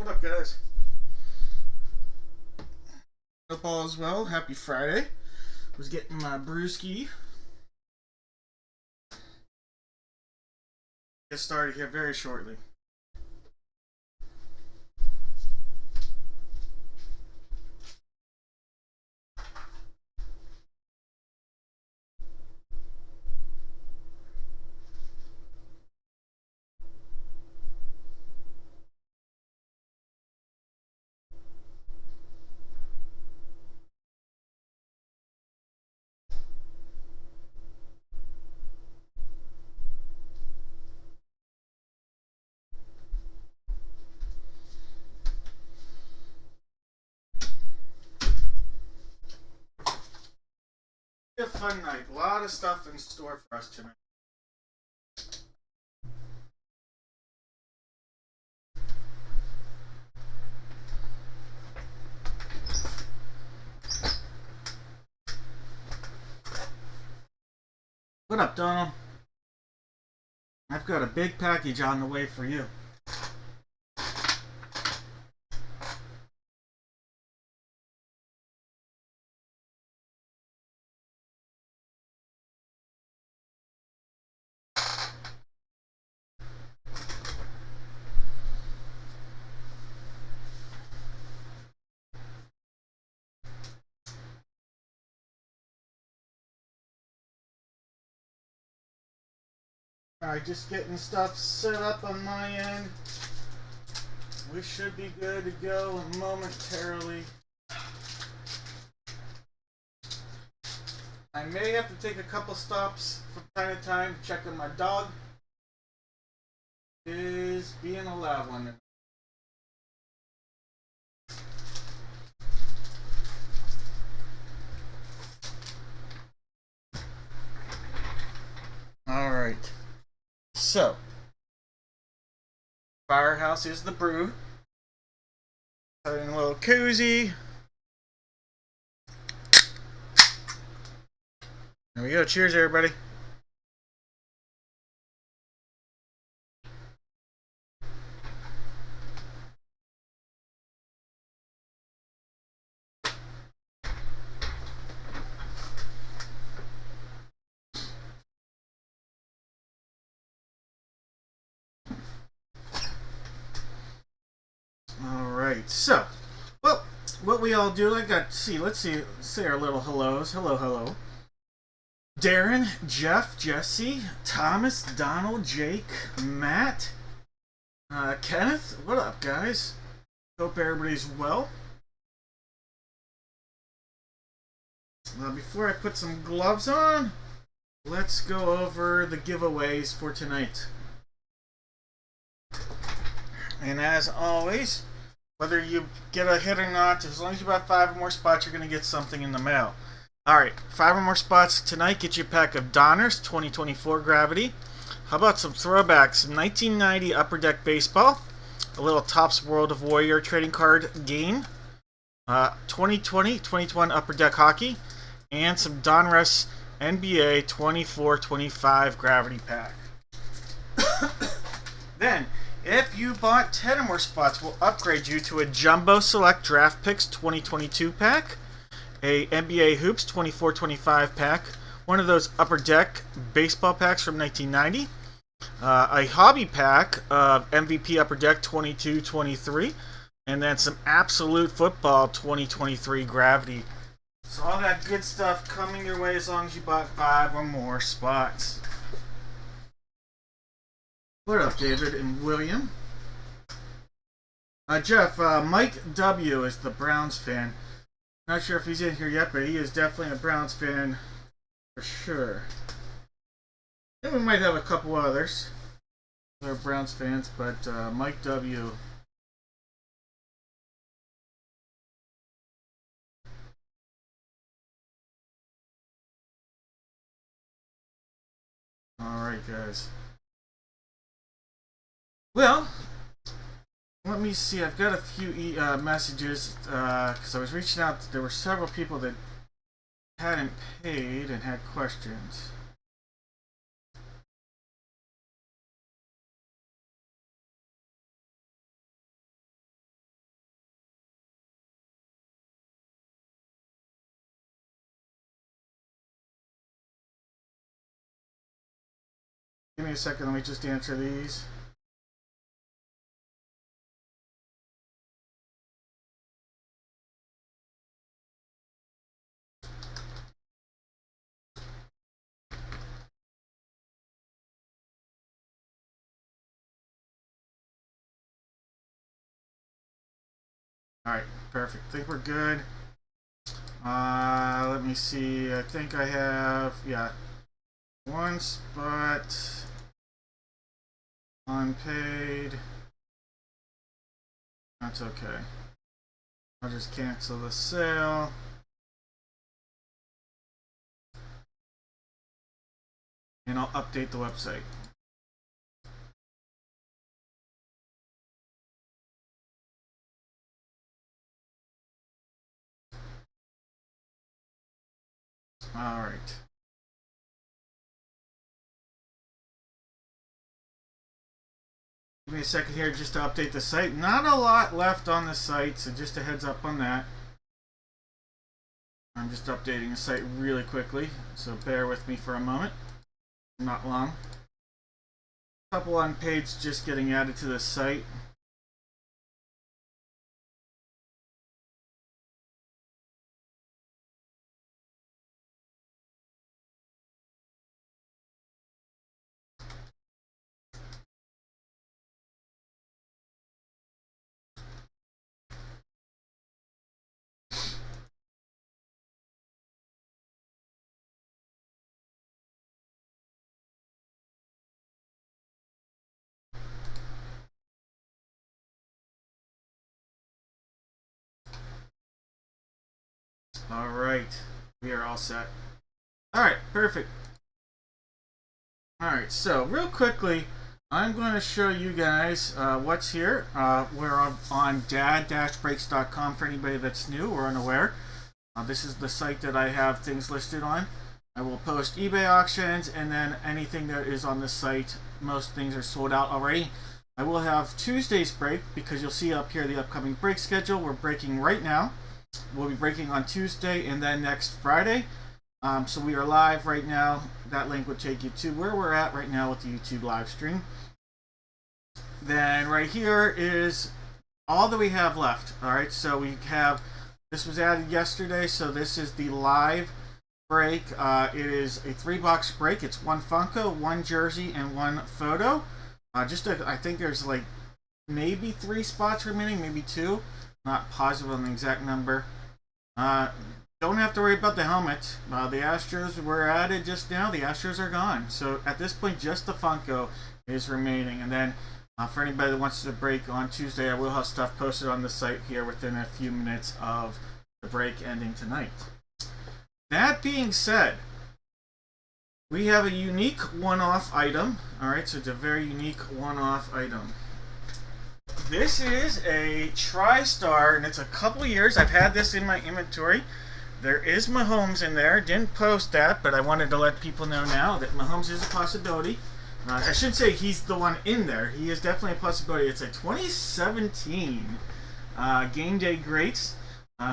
What up, guys? Hope all is well. Happy Friday. Was getting my brewski. Get started here very shortly. A fun night. A lot of stuff in store for us tonight. What up, Donald? I've got a big package on the way for you. Alright, just getting stuff set up on my end. We should be good to go momentarily. I may have to take a couple stops from time to time to check on my dog. Is being a loud one. Alright. So, Firehouse is the brew. Having a little koozie. There we go. Cheers, everybody. Alright, so, well, what we all do, let's say our little hellos. Hello, hello. Darren, Jeff, Jesse, Thomas, Donald, Jake, Matt, Kenneth. What up, guys? Hope everybody's well. Before I put some gloves on, let's go over the giveaways for tonight. And as always, whether you get a hit or not, as long as you buy 5 or more spots, you're going to get something in the mail. Alright, 5 or more spots tonight. Get you a pack of Donners 2024 Gravity. How about some throwbacks? 1990 Upper Deck Baseball. A little Topps World of Warrior trading card game. 2020-21 Upper Deck Hockey. And some Donruss NBA 24-25 Gravity Pack. Then, if you bought 10 or more spots, we'll upgrade you to a Jumbo Select Draft Picks 2022 pack, a NBA Hoops 24-25 pack, one of those Upper Deck baseball packs from 1990, a hobby pack of MVP Upper Deck 22-23, and then some Absolute Football 2023 Gravity. So all that good stuff coming your way as long as you bought 5 or more spots. What up, David and William? Jeff, Mike W. is the Browns fan. Not sure if he's in here yet, but he is definitely a Browns fan for sure. I think we might have a couple others that are Browns fans, but Mike W. Alright, guys. Well, let me see. I've got a few messages because I was reaching out. There were several people that hadn't paid and had questions. Give me a second, let me just answer these. Alright, perfect. I think we're good. Let me see. I think I have, yeah, one spot unpaid. That's okay. I'll just cancel the sale. And I'll update the website. All right. Give me a second here just to update the site. Not a lot left on the site, so just a heads up on that. I'm just updating the site really quickly, so bear with me for a moment. Not long. A couple unpaids just getting added to the site. Alright, we are all set. Alright, perfect. Alright, so real quickly, I'm going to show you guys what's here. We're on dad-breaks.com for anybody that's new or unaware. This is the site that I have things listed on. I will post eBay auctions, and then anything that is on the site, most things are sold out already. I will have Tuesday's break, because you'll see up here the upcoming break schedule. We're breaking right now. We'll be breaking on Tuesday and then next Friday. So we are live right now. That link would take you to where we're at right now with the YouTube live stream. Then right here is all that we have left. Alright, so we have, this was added yesterday, so this is the live break. It is a 3-box break. It's 1 Funko, 1 jersey, and 1 photo. I think there's like maybe 3 spots remaining, maybe 2. Not positive on the exact number. Don't have to worry about the helmet. The Astros were added just now. The Astros are gone. So at this point, just the Funko is remaining. And then for anybody that wants to break on Tuesday, I will have stuff posted on the site here within a few minutes of the break ending tonight. That being said, we have a unique one-off item. Alright, so it's a very unique one-off item. This is a TriStar, and it's a couple years. I've had this in my inventory. There is Mahomes in there. Didn't post that, but I wanted to let people know now that Mahomes is a possibility. I should say he's the one in there. He is definitely a possibility. It's a 2017 Game Day Greats.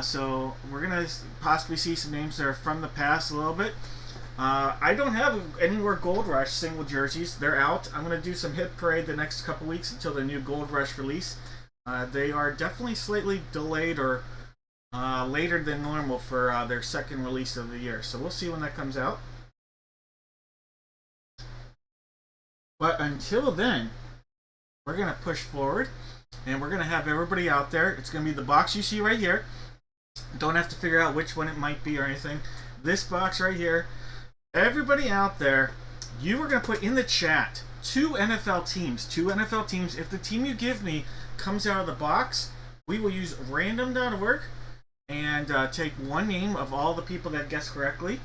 So we're going to possibly see some names that are from the past a little bit. I don't have any more Gold Rush single jerseys. They're out. I'm going to do some Hit Parade the next couple weeks until the new Gold Rush release. They are definitely slightly delayed or later than normal for their second release of the year. So we'll see when that comes out. But until then, we're going to push forward. And we're going to have everybody out there. It's going to be the box you see right here. Don't have to figure out which one it might be or anything. This box right here. Everybody out there, you are going to put in the chat 2 NFL teams. 2 NFL teams. If the team you give me comes out of the box, we will use random.org and take one name of all the people that guess correctly.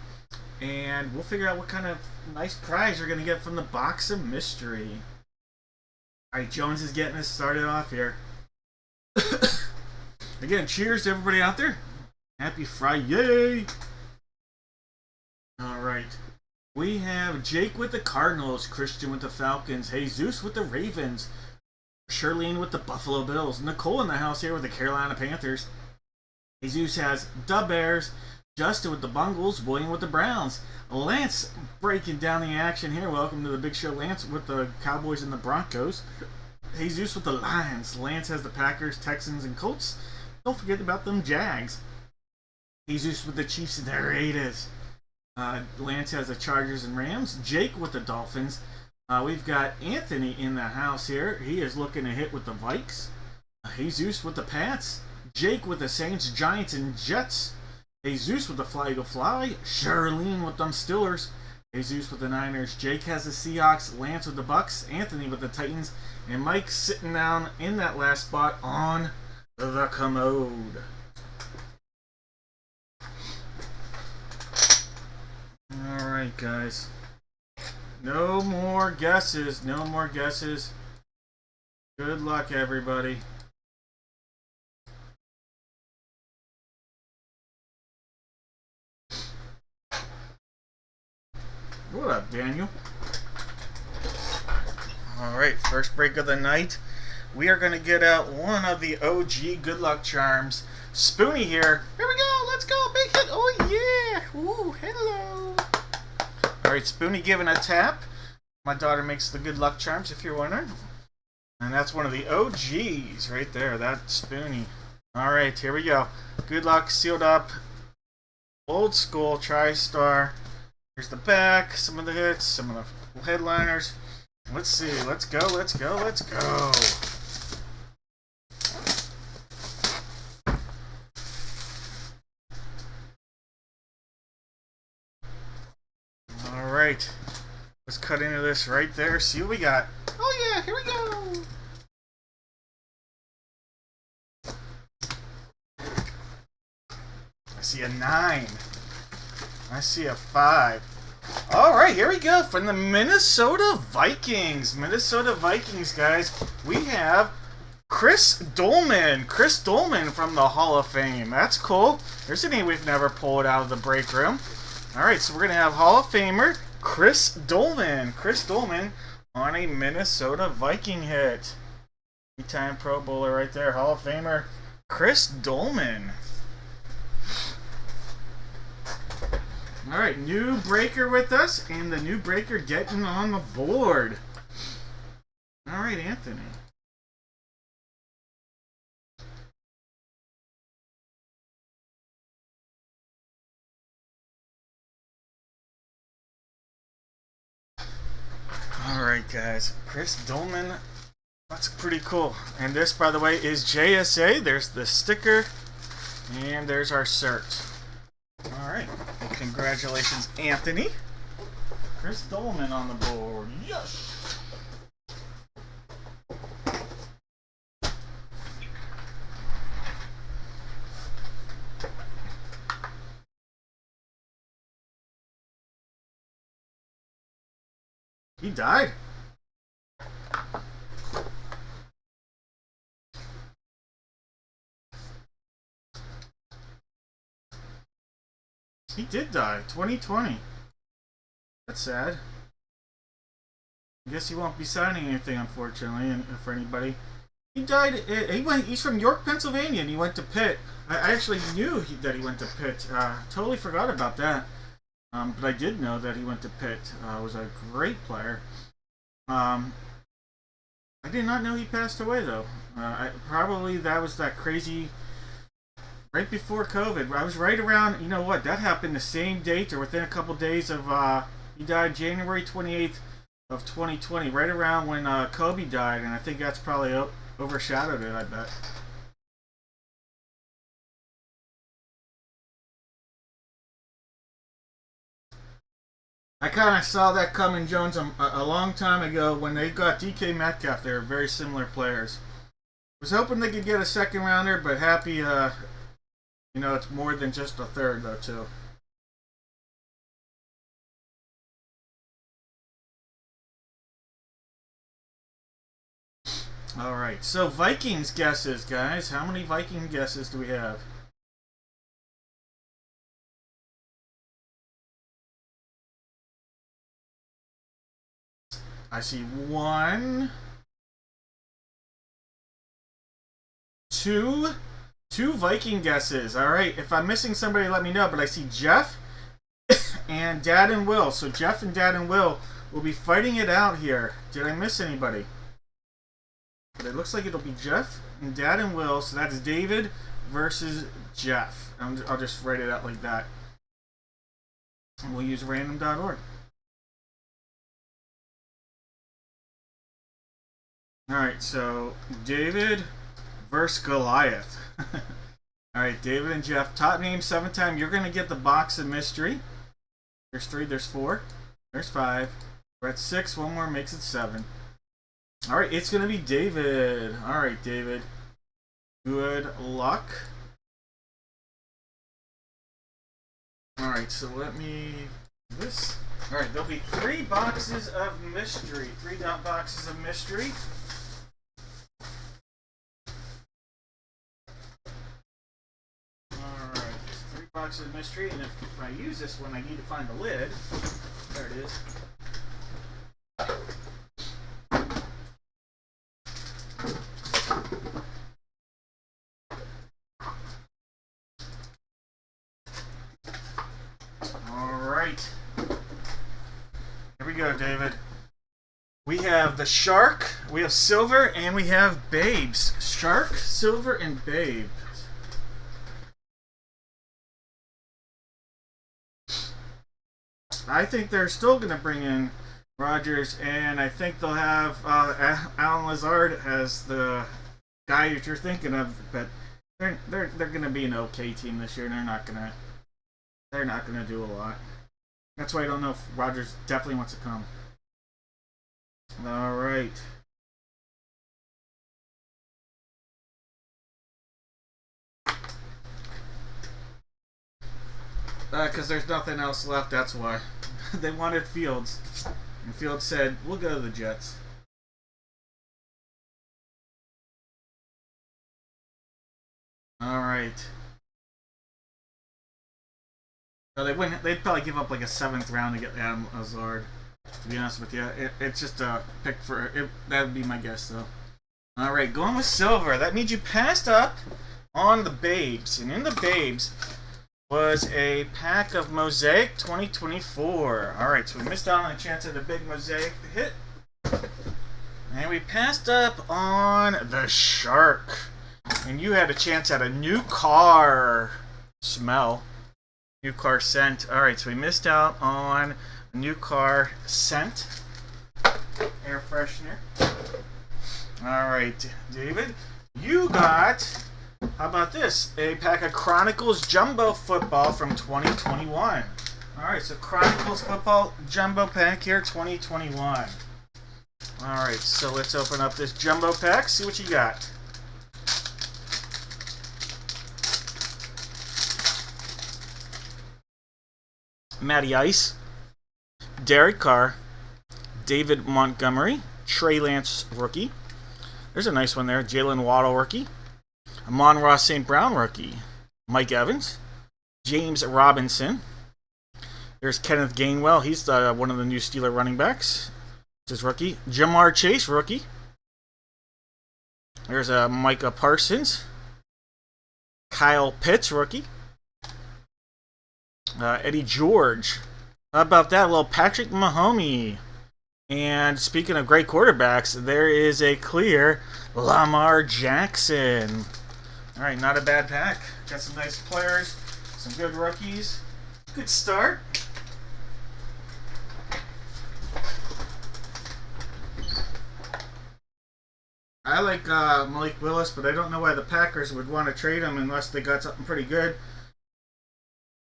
And we'll figure out what kind of nice prize you're going to get from the box of mystery. Alright, Jones is getting us started off here. Again, cheers to everybody out there. Happy Friday! Alright. We have Jake with the Cardinals, Christian with the Falcons, Jesus with the Ravens, Charlene with the Buffalo Bills, Nicole in the house here with the Carolina Panthers. Jesus has the Bears, Justin with the Bungles, William with the Browns. Lance breaking down the action here. Welcome to the big show, Lance, with the Cowboys and the Broncos. Jesus with the Lions. Lance has the Packers, Texans, and Colts. Don't forget about them Jags. Jesus with the Chiefs and the Raiders. Lance has the Chargers and Rams. Jake with the Dolphins. We've got Anthony in the house here. He is looking to hit with the Vikes. Jesus with the Pats. Jake with the Saints, Giants, and Jets. Jesus with the Fly Eagle Fly. Charlene with them Steelers. Jesus with the Niners. Jake has the Seahawks. Lance with the Bucks. Anthony with the Titans. And Mike sitting down in that last spot on the commode. Alright, guys. No more guesses. No more guesses. Good luck, everybody. What up, Daniel? Alright, first break of the night. We are going to get out one of the OG Good Luck Charms. Spoonie here. Here we go. Let's go. Big hit. Oh, yeah. Ooh, hello. Alright, Spoonie giving a tap. My daughter makes the Good Luck Charms, if you're wondering. And that's one of the OGs right there. That's Spoonie. Alright, here we go. Good luck, sealed up. Old school TriStar. Here's the back, some of the hits, some of the headliners. Let's see. Let's go, let's go, let's go. Alright. Let's cut into this right there. See what we got. Oh yeah, here we go. I see a 9. I see a 5. Alright, here we go. From the Minnesota Vikings. Minnesota Vikings, guys. We have Chris Dolman. Chris Dolman from the Hall of Fame. That's cool. There's a name we've never pulled out of the break room. Alright, so we're going to have Hall of Famer Chris Dolman. Chris Dolman on a Minnesota Viking hit. 3-time Pro Bowler right there. Hall of Famer Chris Dolman. Alright, new breaker with us, and the new breaker getting on the board. Alright, Anthony. Alright, guys. Chris Dolman. That's pretty cool. And this, by the way, is JSA. There's the sticker, and there's our cert. Alright. Congratulations, Anthony. Chris Dolman on the board. Yes! He died. He did die. 2020. That's sad. I guess he won't be signing anything, unfortunately, and for anybody. He died. He's from York, Pennsylvania, and he went to Pitt. I actually knew that he went to Pitt. Totally forgot about that. But I did know that he went to Pitt. Was a great player. I did not know he passed away, though. Probably that was that crazy. Right before COVID. I was right around, you know what, that happened the same date or within a couple days of, he died January 28th of 2020, right around when Kobe died, and I think that's probably overshadowed it, I bet. I kind of saw that coming, Jones, a long time ago when they got DK Metcalf. They were very similar players. Was hoping they could get a second rounder, but happy, you know, it's more than just a third, though, too. Alright, so Vikings guesses, guys. How many Viking guesses do we have? I see 1, 2, 2 Viking guesses. All right, if I'm missing somebody, let me know. But I see Jeff and Dad and Will. So Jeff and Dad and Will be fighting it out here. Did I miss anybody? But it looks like it'll be Jeff and Dad and Will. So that's David versus Jeff. I'll just write it out like that. And we'll use random.org. Alright, so David versus Goliath. Alright, David and Jeff. Top name 7 time. You're going to get the box of mystery. There's 3, there's 4, there's 5. We're at 6. One more makes it 7. Alright, it's going to be David. Alright, David. Good luck. Alright, so let me do this. Alright, there'll be 3 boxes of mystery. 3 boxes of mystery. Alright, 3 boxes of mystery, and if I use this one, I need to find the lid. There it is. Here we go, David. We have the Shark, we have Silver, and we have Babes. Shark, Silver, and Babes. I think they're still going to bring in Rogers, and I think they'll have Alan Lazard as the guy that you're thinking of, but they're going to be an okay team this year. They're not going to do a lot. That's why I don't know if Rogers definitely wants to come. All right. Because there's nothing else left, that's why. They wanted Fields. And Fields said, we'll go to the Jets. All right. No, they wouldn't. They'd probably give up like a 7th round to get Adam Lazard. To be honest with you, it's just a pick for it. That would be my guess, though. All right, going with Silver. That means you passed up on the Babes, and in the Babes was a pack of Mosaic 2024. All right, so we missed out on a chance at a big Mosaic hit, and we passed up on the Shark, and you had a chance at a new car smell. New car scent. Alright, so we missed out on a new car scent. Air freshener. Alright, David. You got, how about this? A pack of Chronicles Jumbo Football from 2021. Alright, so Chronicles Football Jumbo Pack here, 2021. Alright, so let's open up this Jumbo Pack, see what you got. Matty Ice, Derek Carr, David Montgomery, Trey Lance rookie. There's a nice one there. Jalen Waddle rookie, Amon-Ra St. Brown rookie, Mike Evans, James Robinson. There's Kenneth Gainwell. He's one of the new Steeler running backs. This is rookie. Jamar Chase rookie. There's Micah Parsons, Kyle Pitts rookie. Eddie George. How about that? Little Patrick Mahomes. And speaking of great quarterbacks, there is a clear Lamar Jackson. Alright, not a bad pack. Got some nice players, some good rookies. Good start. I like Malik Willis, but I don't know why the Packers would want to trade him unless they got something pretty good.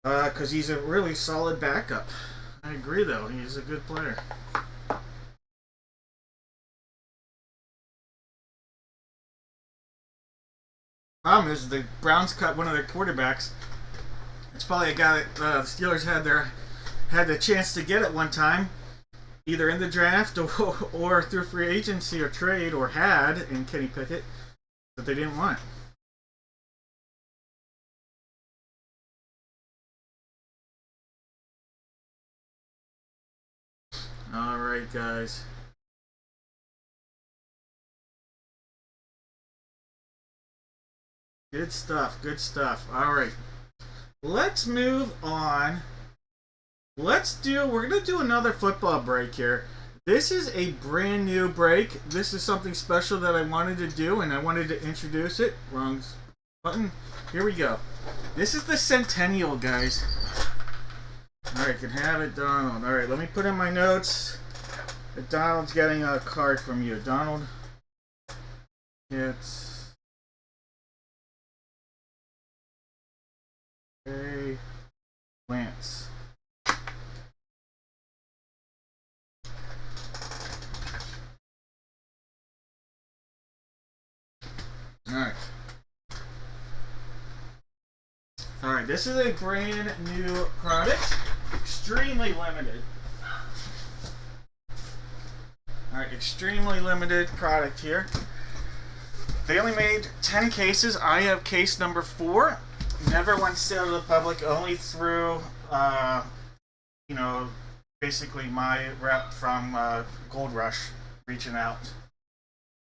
Because he's a really solid backup. I agree, though. He's a good player. Problem is, the Browns cut one of their quarterbacks. It's probably a guy that the Steelers had the chance to get at one time, either in the draft or through free agency or trade, or had in Kenny Pickett, that they didn't want. Alright, guys. Good stuff. Good stuff. All right. Let's move on. We're going to do another football break here. This is a brand new break. This is something special that I wanted to do, and I wanted to introduce it. Wrong button. Here we go. This is the Centennial, guys. All right, can have it, Donald. All right, let me put in my notes that Donald's getting a card from you. Donald gets a Lance. Alright, this is a brand new product. Extremely limited. Alright, extremely limited product here. They only made 10 cases. I have case number 4. Never went sale to the public, only through, basically my rep from Gold Rush reaching out.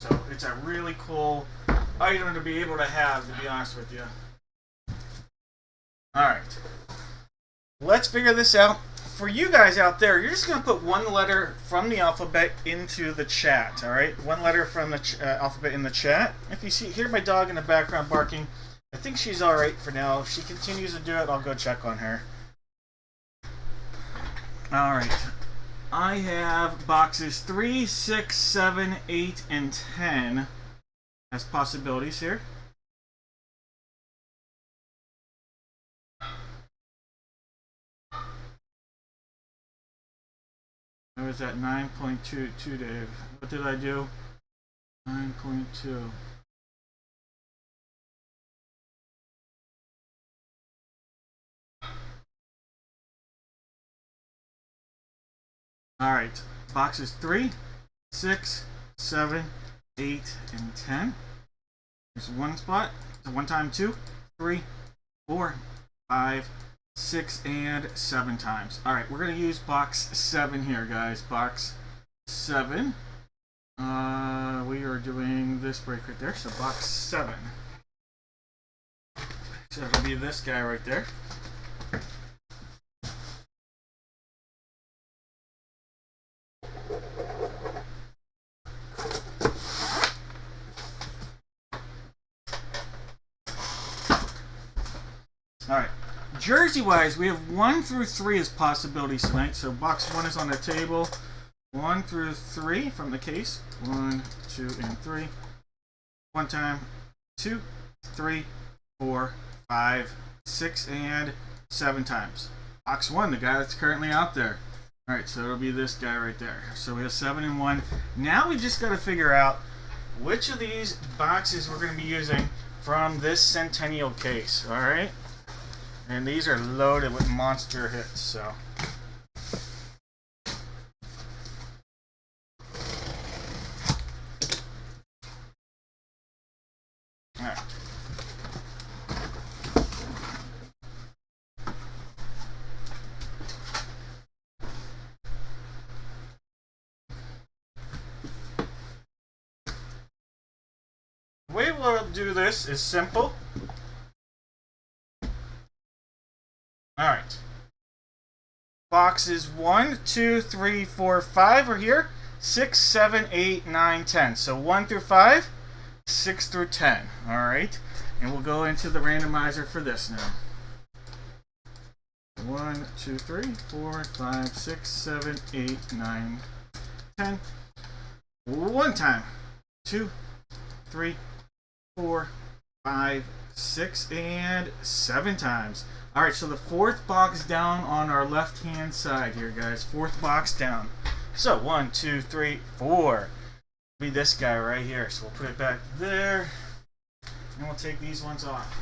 So it's a really cool item to be able to have, to be honest with you. Alright, let's figure this out. For you guys out there, you're just going to put one letter from the alphabet into the chat, alright? One letter from the alphabet in the chat. If you hear my dog in the background barking, I think she's alright for now. If she continues to do it, I'll go check on her. Alright, I have boxes 3, 6, 7, 8, and 10 as possibilities here. I was at 9.22, Dave. What did I do? 9.2. Alright, boxes 3, 6, 7, 8, and 10. There's one spot. So 1 time 2, 3, 4, 5, 6, and 7 times. Alright, we're going to use box 7 here, guys. Box 7. We are doing this break right there. So box 7. So it'll be this guy right there. Alright, jersey-wise, we have 1 through 3 as possibilities tonight. So box 1 is on the table. 1 through 3 from the case. 1, 2, and 3. 1 time, 2, 3, 4, 5, 6, and 7 times. Box 1, the guy that's currently out there. Alright, so it'll be this guy right there. So we have 7 and 1. Now we just got to figure out which of these boxes we're going to be using from this Centennial case. Alright? And these are loaded with monster hits, so. Alright. The way we'll do this is simple. Alright. Boxes 1, 2, 3, 4, 5 are here. 6, 7, 8, 9, 10. So 1 through 5, 6 through 10. Alright. And we'll go into the randomizer for this now. 1, 2, 3, 4, 5, 6, 7, 8, 9, 10. 1 time. 2, 3, 4, 5, 6, and 7 times. Alright, so the 4th box down on our left-hand side here, guys. 4th box down. So, 1, 2, 3, 4. Be this guy right here. So we'll put it back there. And we'll take these ones off.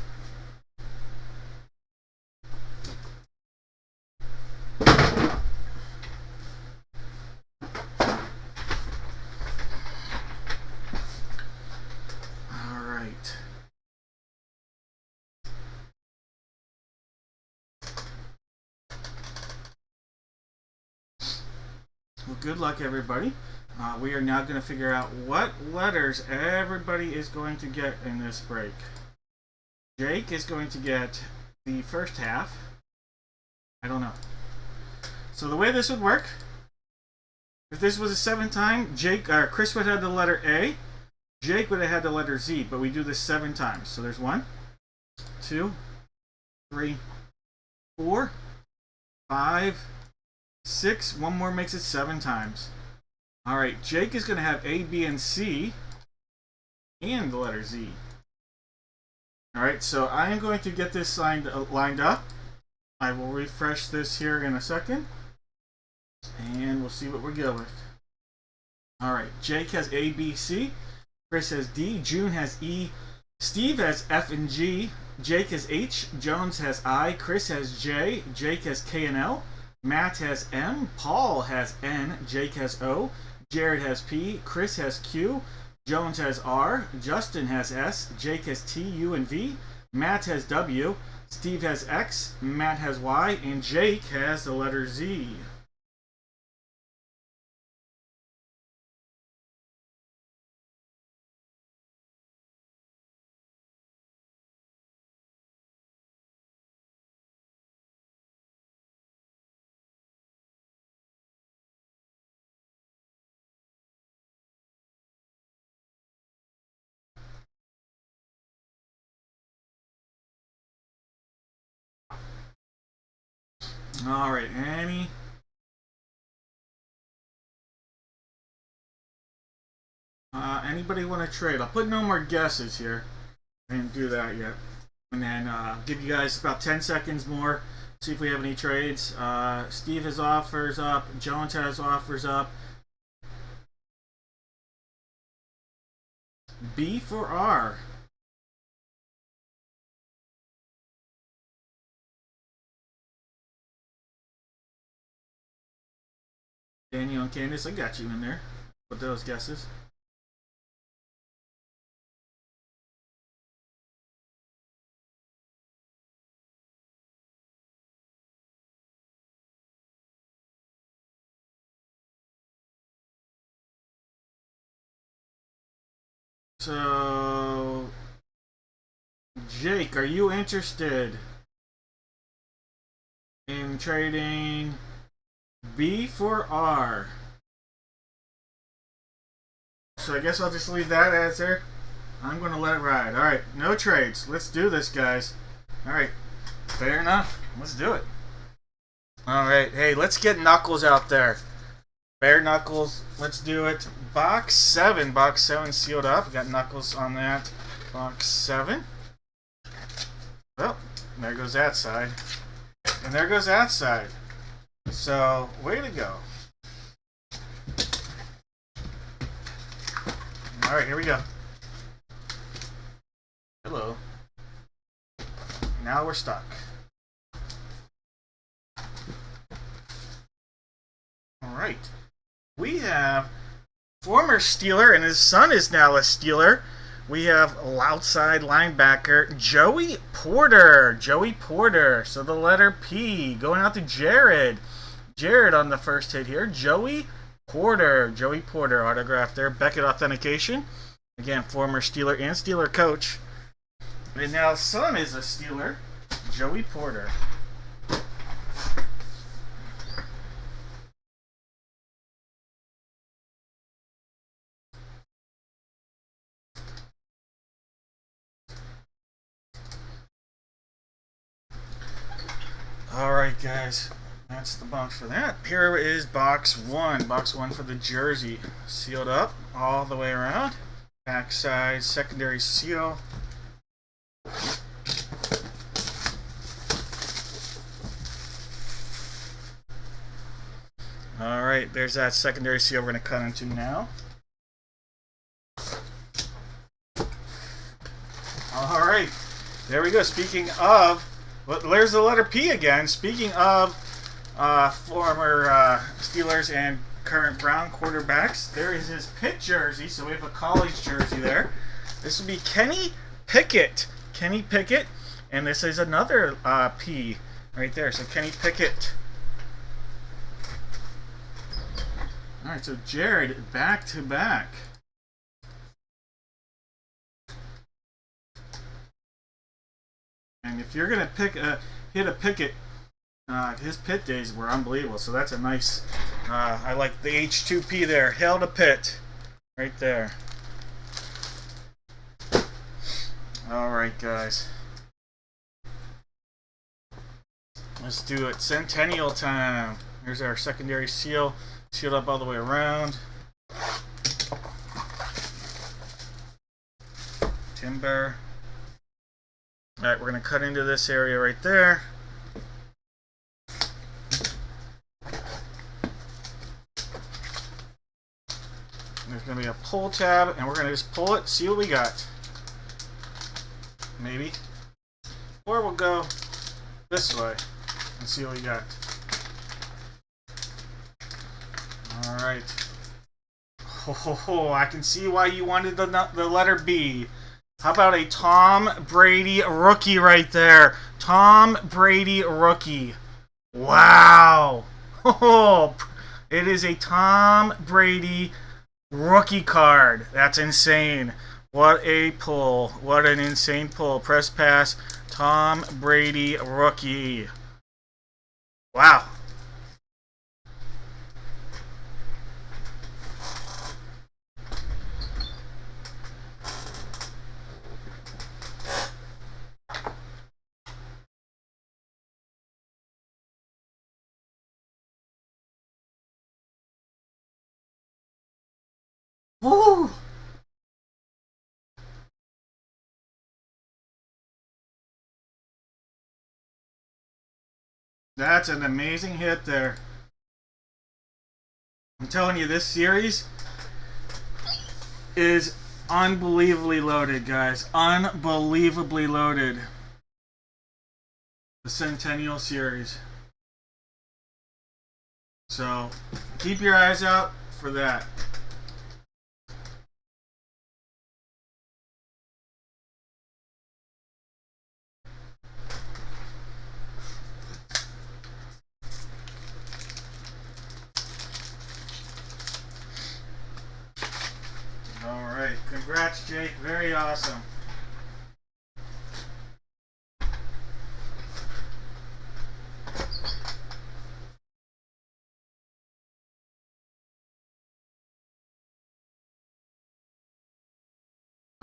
Alright. Well, good luck, everybody. We are now going to figure out what letters everybody is going to get in this break. Jake is going to get the first half. I don't know. So the way this would work, if this was a 7 time, Chris would have the letter A, Jake would have had the letter Z, but we do this 7 times. So there's 1, 2, 3, 4, 5, 6. One more makes it 7 times. All right, Jake is going to have A, B, and C, and the letter Z. All right, so I am going to get this lined up. I will refresh this here in a second, and we'll see what we go with. All right, Jake has A, B, C. Chris has D. June has E. Steve has F and G. Jake has H. Jones has I. Chris has J. Jake has K and L. Matt has M. Paul has N. Jake has O. Jared has P. Chris has Q. Jones has R. Justin has S. Jake has T, U, and V. Matt has W. Steve has X. Matt has Y. And Jake has the letter Z. All right, anybody want to trade? I'll put no more guesses here. I didn't do that yet. And then give you guys about 10 seconds more. See if we have any trades. Steve has offers up. Jones has offers up. B for R. Daniel and Candace, I got you in there with those guesses. So, Jake, are you interested in trading B for R? So I guess I'll just leave that answer. I'm going to let it ride. All right, no trades. Let's do this, guys. All right, fair enough. Let's do it. All right, hey, let's get Knuckles out there. Bare Knuckles, let's do it. Box 7 sealed up. We got Knuckles on that. Box 7. Well, there goes that side. And there goes that side. So, way to go. Alright, here we go. Hello. Now we're stuck. Alright. We have former Steeler, and his son is now a Steeler. We have outside linebacker Joey Porter. Joey Porter. So the letter P going out to Jared. Jared on the first hit here. Joey Porter. Joey Porter autograph there. Beckett authentication. Again, former Steeler and Steeler coach. And now son is a Steeler. Joey Porter. Alright guys, that's the box for that. Here is box 1. Box 1 for the jersey. Sealed up all the way around. Backside secondary seal. Alright, there's that secondary seal we're going to cut into now. Alright, there we go. Speaking of, well, there's the letter P again. Speaking of former Steelers and current Brown quarterbacks, there is his Pitt jersey. So we have a college jersey there. This will be Kenny Pickett. Kenny Pickett. And this is another P right there. So Kenny Pickett. All right, so Jared, back to back. And if you're gonna hit a picket, his pit days were unbelievable. So that's a nice. I like the H2P there. Hail to pit, right there. All right, guys. Let's do it. Centennial time. Here's our secondary seal. Sealed up all the way around. Timber. Alright, we're going to cut into this area right there. There's going to be a pull tab, and we're going to just pull it, see what we got. Maybe. Or we'll go this way and see what we got. Alright. Oh, I can see why you wanted the letter B. How about a Tom Brady rookie right there? Tom Brady rookie. Wow. Oh, it is a Tom Brady rookie card. That's insane. What a pull. What an insane pull. Press pass. Tom Brady rookie. Wow. Woo! That's an amazing hit there. I'm telling you, this series is unbelievably loaded, guys. Unbelievably loaded. The Centennial series. So, keep your eyes out for that. Alright, congrats, Jake. Very awesome.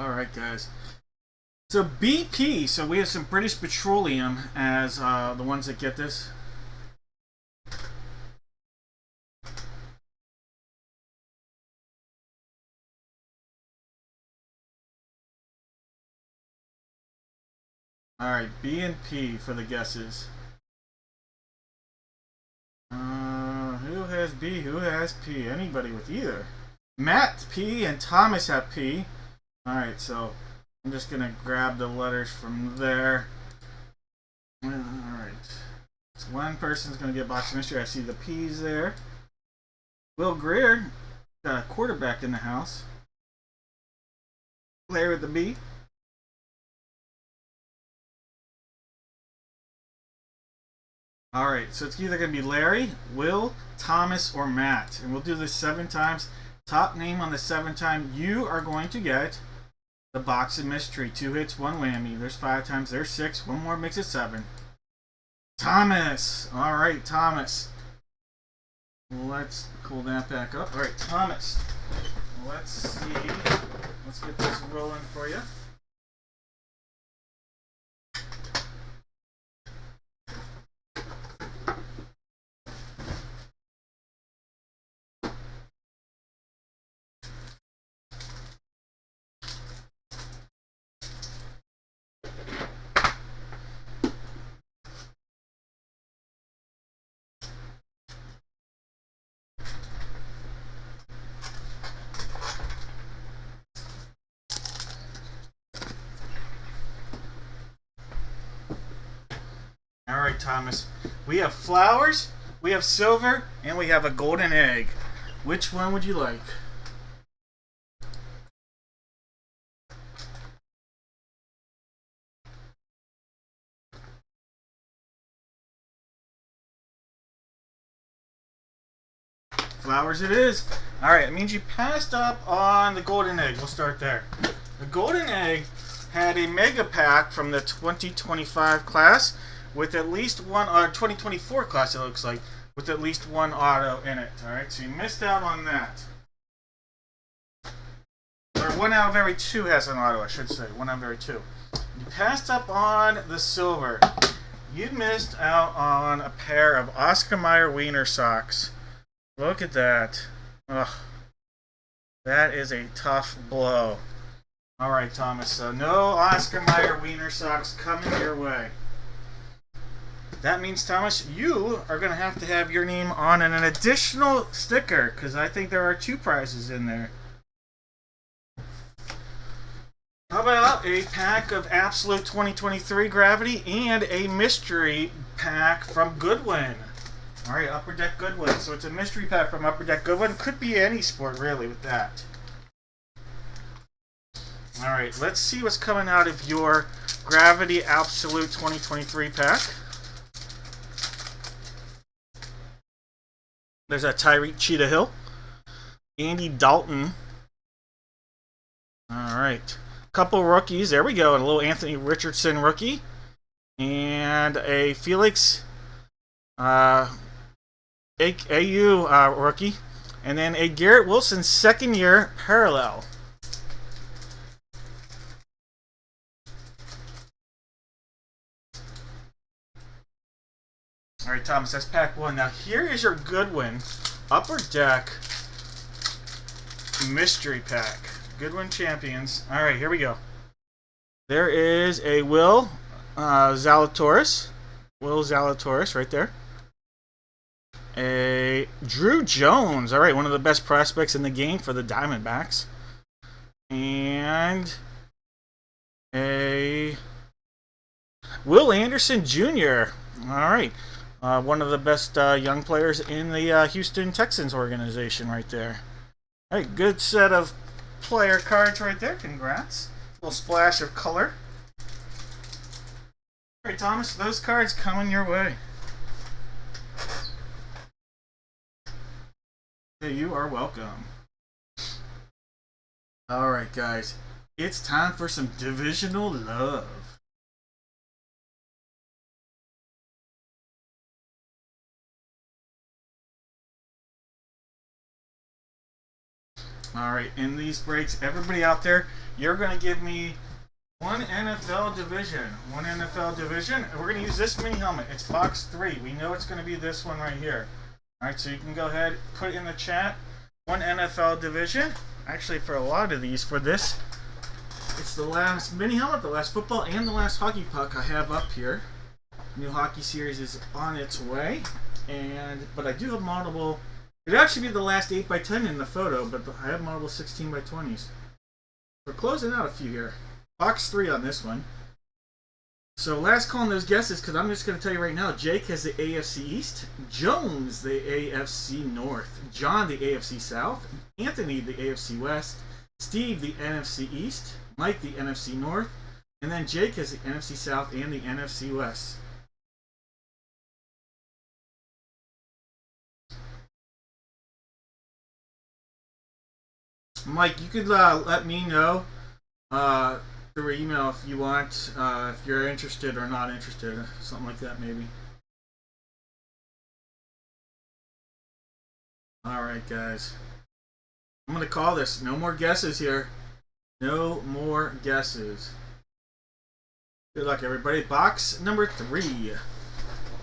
Alright, guys. So BP, so we have some British Petroleum as the ones that get this. Alright, B and P for the guesses. Who has B? Who has P? Anybody with either. Matt P and Thomas have P. Alright, so I'm just going to grab the letters from there. Alright. So one person's going to get box of mystery. I see the P's there. Will Greer, got a quarterback in the house. Larry with the B. Alright, so it's either going to be Larry, Will, Thomas, or Matt. And we'll do this 7 times. Top name on the 7th time, you are going to get the box of mystery. 2 hits, 1 whammy. There's 5 times, there's 6. 1 more makes it 7. Thomas! Alright, Thomas. Let's pull that back up. Alright, Thomas. Let's see. Let's get this rolling for you. Alright, Thomas. We have flowers, we have silver, and we have a golden egg. Which one would you like? Flowers it is. Alright, it means you passed up on the golden egg. We'll start there. The golden egg had a mega pack from the 2025 class with at least one, or 2024 class it looks like, with at least one auto in it. Alright, so you missed out on that. Or 1 out of every 2 has an auto, I should say. 1 out of every 2. You passed up on the silver. You missed out on a pair of Oscar Mayer Wiener socks. Look at that. Ugh. That is a tough blow. Alright, Thomas, so no Oscar Mayer Wiener socks coming your way. That means, Thomas, you are going to have your name on an additional sticker, because I think there are 2 prizes in there. How about a pack of Absolute 2023 Gravity and a mystery pack from Goodwin? Alright, Upper Deck Goodwin. So it's a mystery pack from Upper Deck Goodwin. Could be any sport, really, with that. Alright, let's see what's coming out of your Gravity Absolute 2023 pack. There's a Tyreek Cheetah Hill. Andy Dalton. Alright. Couple rookies. There we go. And a little Anthony Richardson rookie. And a Felix AU rookie. And then a Garrett Wilson 2nd year parallel. Alright, Thomas, that's pack 1. Now here is your Goodwin Upper Deck mystery pack. Goodwin Champions. Alright, here we go. There is a Will Zalatoris. Will Zalatoris right there. A Drew Jones. Alright, one of the best prospects in the game for the Diamondbacks. And a Will Anderson Jr. Alright. One of the best young players in the Houston Texans organization right there. Alright, good set of player cards right there. Congrats. A little splash of color. Alright, Thomas, those cards coming your way. Hey, you are welcome. Alright, guys. It's time for some divisional love. Alright, in these breaks, everybody out there, you're going to give me one NFL division. One NFL division. And we're going to use this mini helmet. It's box 3. We know it's going to be this one right here. Alright, so you can go ahead, put it in the chat. One NFL division. Actually, for a lot of these, for this, it's the last mini helmet, the last football, and the last hockey puck I have up here. New hockey series is on its way. But I do have multiple. It'd actually be the last 8x10 in the photo, but I have multiple 16x20s. We're closing out a few here. Box 3 on this one. So last call on those guesses, because I'm just going to tell you right now, Jake has the AFC East, Jones the AFC North, John the AFC South, Anthony the AFC West, Steve the NFC East, Mike the NFC North, and then Jake has the NFC South and the NFC West. Mike, you could let me know through email if you want, if you're interested or not interested, something like that maybe. Alright, guys. I'm going to call this. No more guesses here. No more guesses. Good luck, everybody. Box number 3.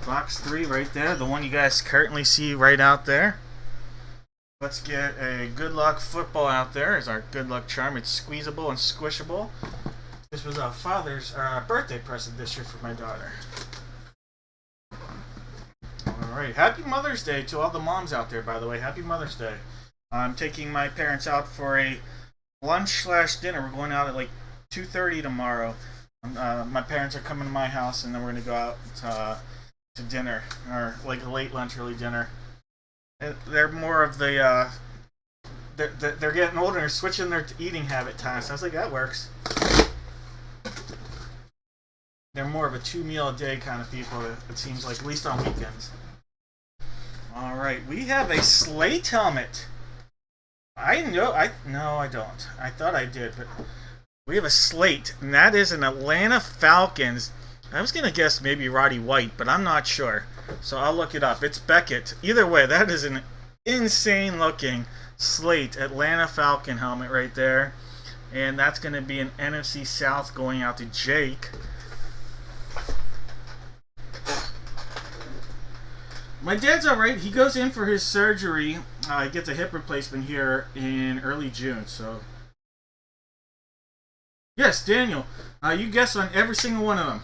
Box 3 right there. The one you guys currently see right out there. Let's get a good luck football out there as our good luck charm. It's squeezable and squishable. This was a birthday present this year for my daughter. Alright, happy Mother's Day to all the moms out there, by the way. Happy Mother's Day. I'm taking my parents out for a lunch/dinner. We're going out at like 2:30 tomorrow. My parents are coming to my house, and then we're going to go out to dinner, or like a late lunch, early dinner. They're more of the, they're getting older and they're switching their eating habit time. So I was like, that works. They're more of a 2-meal-a-day kind of people, it seems like, at least on weekends. Alright, we have a Slate helmet. No, I don't. I thought I did, but We have a slate, and that is an Atlanta Falcons. I was going to guess maybe Roddy White, but I'm not sure. So I'll look it up. It's Beckett. Either way, that is an insane looking slate Atlanta Falcon helmet right there. And that's going to be an NFC South going out to Jake. My dad's alright. He goes in for his surgery. He gets a hip replacement here in early June. So, yes, Daniel. You guess on every single one of them.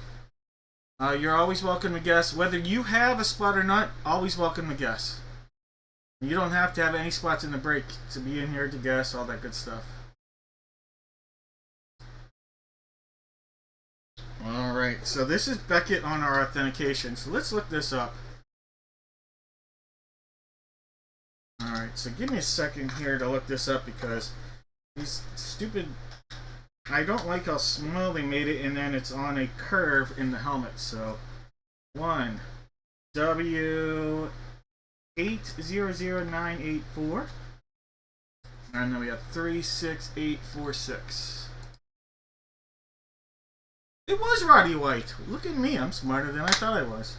You're always welcome to guess. Whether you have a spot or not, always welcome to guess. You don't have to have any spots in the break to be in here to guess, all that good stuff. Alright, so this is Beckett on our authentication. So let's look this up. Alright, so give me a second here to look this up because these stupid... I don't like how small they made it, and then it's on a curve in the helmet. So, 1 W 800984, and then we have 36846. It was Roddy White. Look at me, I'm smarter than I thought I was.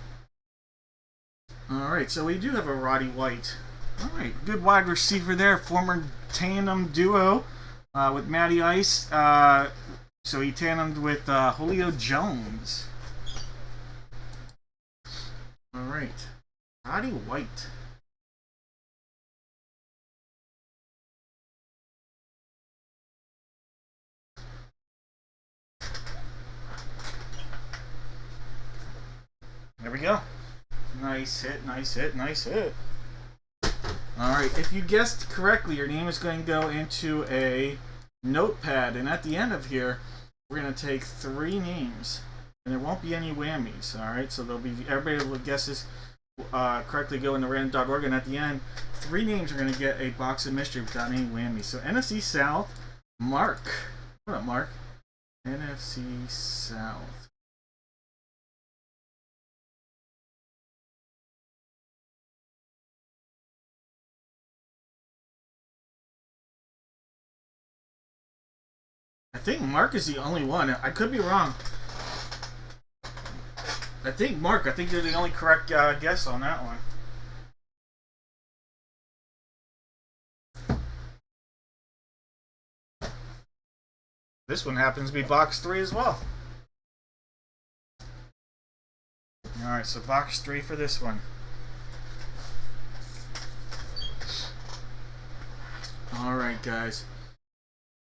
Alright, so we do have a Roddy White. Alright, good wide receiver there, former tandem duo with Matty Ice. So he tandemed with Julio Jones. Alright, Roddy White. There we go. Nice hit, nice hit, nice hit. Alright, if you guessed correctly, your name is going to go into a notepad. And at the end of here, we're going to take 3 names. And there won't be any whammies. Alright, so there'll be everybody that guesses correctly go into random.org. And at the end, 3 names are going to get a box of mystery without any whammies. So NFC South, Mark. What up, Mark? NFC South. I think Mark is the only one. I could be wrong. I think they're the only correct guess on that one. This one happens to be box 3 as well. Alright, so box 3 for this one. Alright, guys.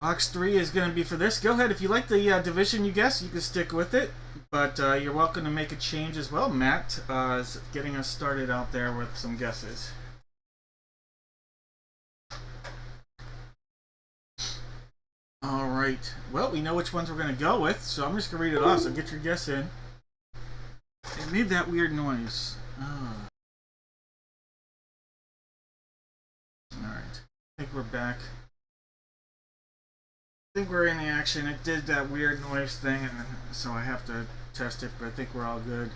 Box 3 is going to be for this. Go ahead. If you like the division you guess, you can stick with it. But you're welcome to make a change as well. Matt is getting us started out there with some guesses. Alright. Well, we know which ones we're going to go with, so I'm just going to read it off, so get your guess in. It made that weird noise. Alright. I think we're back. I think we're in the action. It did that weird noise thing, and so I have to test it, but I think we're all good.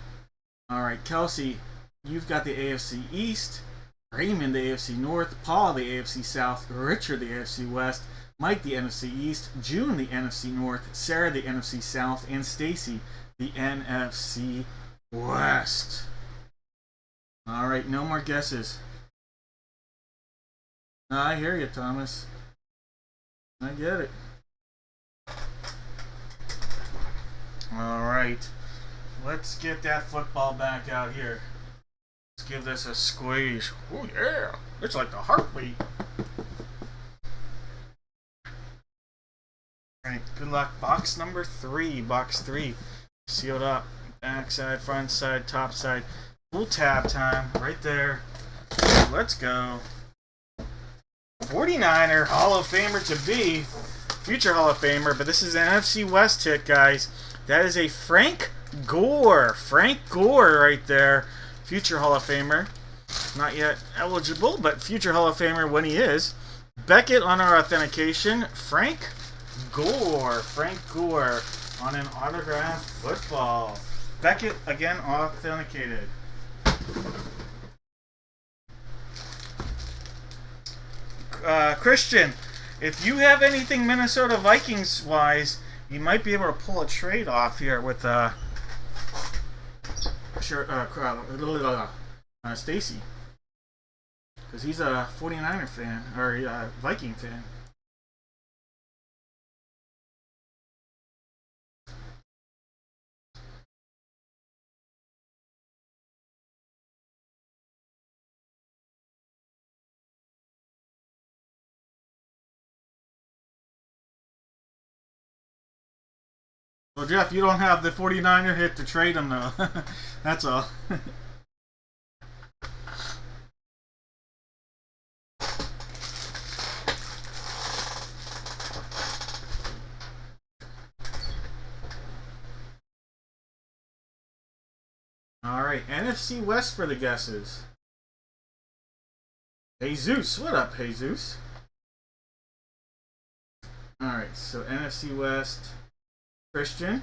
Alright, Kelsey, you've got the AFC East, Raymond the AFC North, Paul the AFC South, Richard the AFC West, Mike the NFC East, June the NFC North, Sarah the NFC South, and Stacy the NFC West. Alright, no more guesses. I hear you, Thomas. I get it. Alright, let's get that football back out here. Let's give this a squeeze. Oh yeah, it's like the heartbeat. Alright, good luck. Box number 3, box 3. Sealed up. Back side, front side, top side. Full tab time, right there. Let's go. 49er, Hall of Famer to be. Future Hall of Famer, but this is an NFC West hit, guys. That is a Frank Gore. Frank Gore right there. Future Hall of Famer. Not yet eligible, but future Hall of Famer when he is. Beckett on our authentication. Frank Gore. Frank Gore on an autographed football. Beckett, again, authenticated. Christian, if you have anything Minnesota Vikings-wise, You might be able to pull a trade off here with Stacy, because he's a 49er fan or a Viking fan. Well, Jeff, you don't have the 49er hit to trade him, though. That's all. Alright, NFC West for the guesses. Jesus, what up, Jesus? Alright, so NFC West... Christian,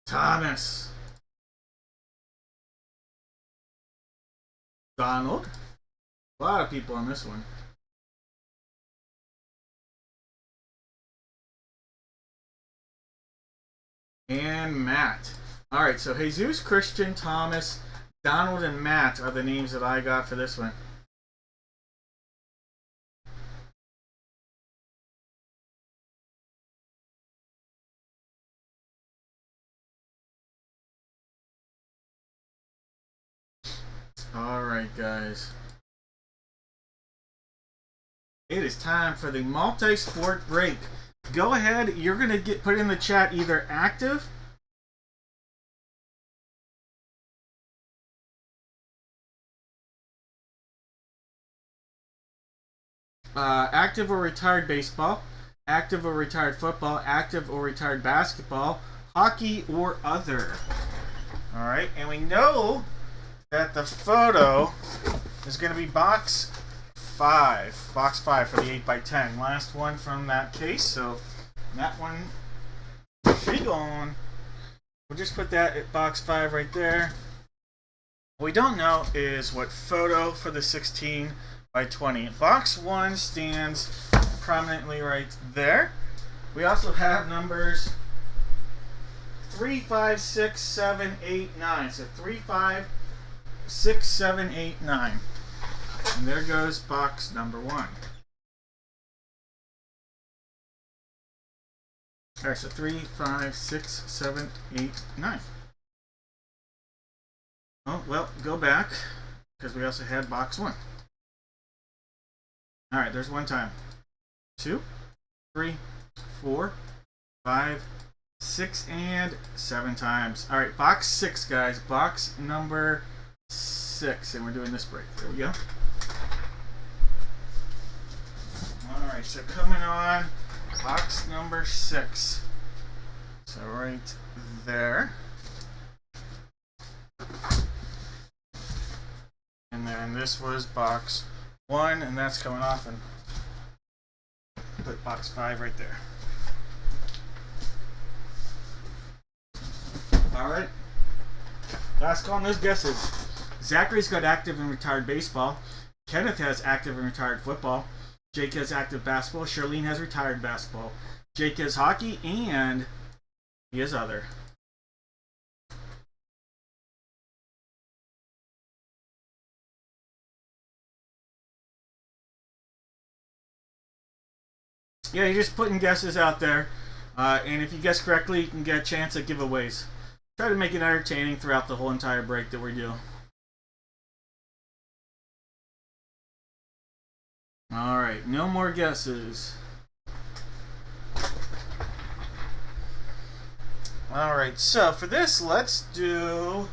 Thomas, Donald, a lot of people on this one, and Matt. Alright, so Jesus, Christian, Thomas, Donald, and Matt are the names that I got for this one. Alright, guys. It is time for the multi-sport break. Go ahead, you're going to put in the chat either active active or retired baseball, active or retired football, active or retired basketball, hockey, or other. Alright, and we know that the photo is going to be box 5. Box 5 for the 8x10. Last one from that case, so that one should be gone. We'll just put that at box 5 right there. What we don't know is what photo for the 16x20. Box 1 stands prominently right there. We also have numbers 3, 5, 6, 7, 8, 9. So 3, 5, 6, 7, 8, 9. And there goes box number 1. Alright, so 3, 5, 6, 7, 8, 9. Oh, well, go back, because we also had box 1. Alright, there's one time. 2, 3, 4, 5, 6, and 7 times. Alright, box 6, guys. Box number 6, and we're doing this break. There we go. Alright, so coming on, box number 6. So right there. And then this was box 1, and that's coming off, and put box 5 right there. Alright. Last call on those guesses. Zachary's got active and retired baseball. Kenneth has active and retired football. Jake has active basketball. Charlene has retired basketball. Jake has hockey, and he has other. Yeah, you're just putting guesses out there. And if you guess correctly, you can get a chance at giveaways. Try to make it entertaining throughout the whole entire break that we do. Alright, no more guesses. Alright, so for this, let's do...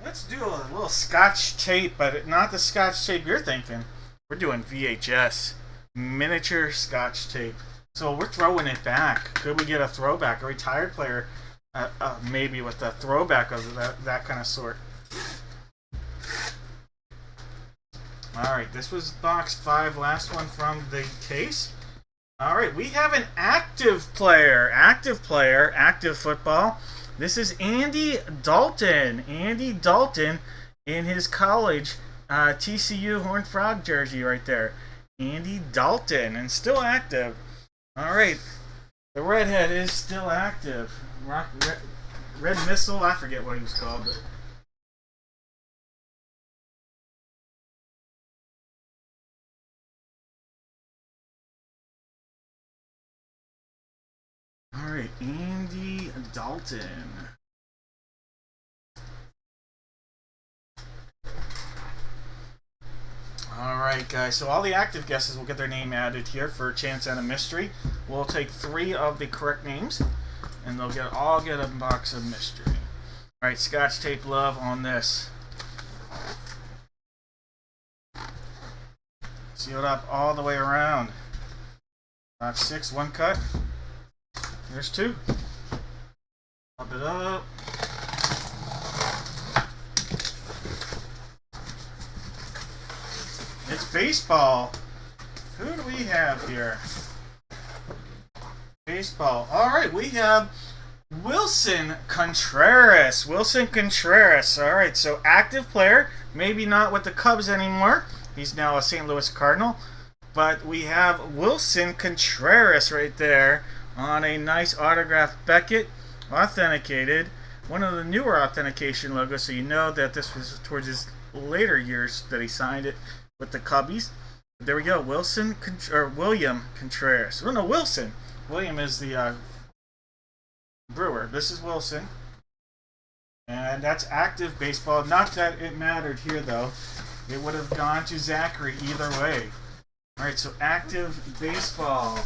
Let's do a little Scotch tape, but not the Scotch tape you're thinking. We're doing VHS. Miniature Scotch tape. So we're throwing it back. Could we get a throwback? A retired player, maybe with a throwback of that kind of sort. Alright, this was box 5, last one from the case. Alright, we have an active player, active football. This is Andy Dalton. Andy Dalton in his college TCU Horned Frog jersey right there. Andy Dalton, and still active. All right, the redhead is still active. Red Missile, I forget what he was called, but. All right, Andy Dalton. Alright guys, so all the active guesses will get their name added here for a chance at a mystery. We'll take 3 of the correct names, and they'll all get a box of mystery. Alright, Scotch tape love on this. Sealed up all the way around. Box 6, 1 cut. There's 2. Pop it up. It's baseball. Who do we have here? Baseball. All right, we have Wilson Contreras. Wilson Contreras. All right, so active player. Maybe not with the Cubs anymore. He's now a St. Louis Cardinal. But we have Wilson Contreras right there on a nice autographed Beckett, authenticated. One of the newer authentication logos, so you know that this was towards his later years that he signed it with the Cubbies. There we go, William Contreras. Oh no, Wilson. William is the brewer. This is Wilson, and that's active baseball. Not that it mattered here though. It would have gone to Zachary either way. All right, so active baseball.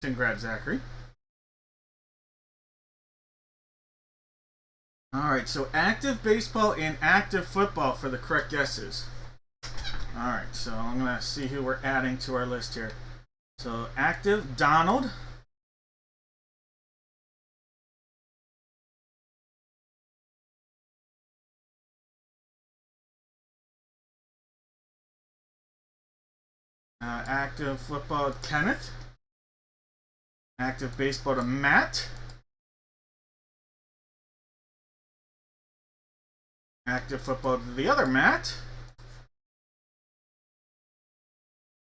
Congrats, Zachary. Alright, so active baseball and active football for the correct guesses. Alright, so I'm going to see who we're adding to our list here. So active, Donald. Active football, Kenneth. Active baseball to Matt. Active football to the other Matt.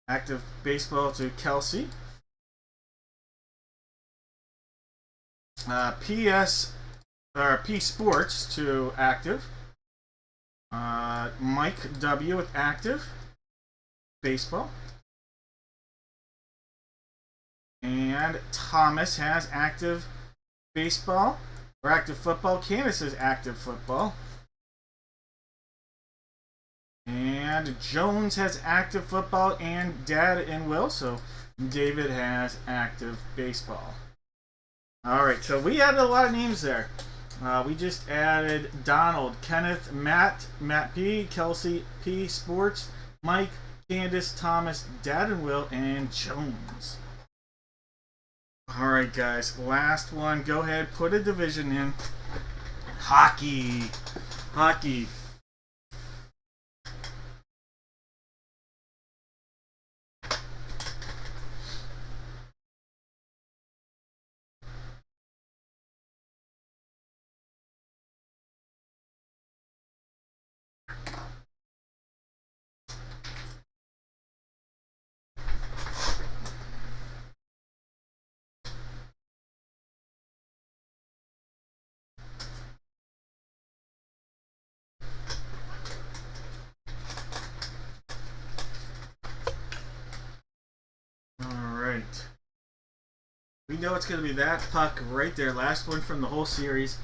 Active baseball to Kelsey. P Sports to active. Mike W with active baseball. And Thomas has active baseball or active football. Candace has active football. And Jones has active football, and Dad and Will. So David has active baseball. Alright, so we added a lot of names there. We just added Donald, Kenneth, Matt P, Kelsey P, Sports, Mike, Candace, Thomas, Dad and Will, and Jones. Alright guys, last one. Go ahead, put a division in. Hockey. Hockey. We know it's going to be that puck right there. Last one from the whole series.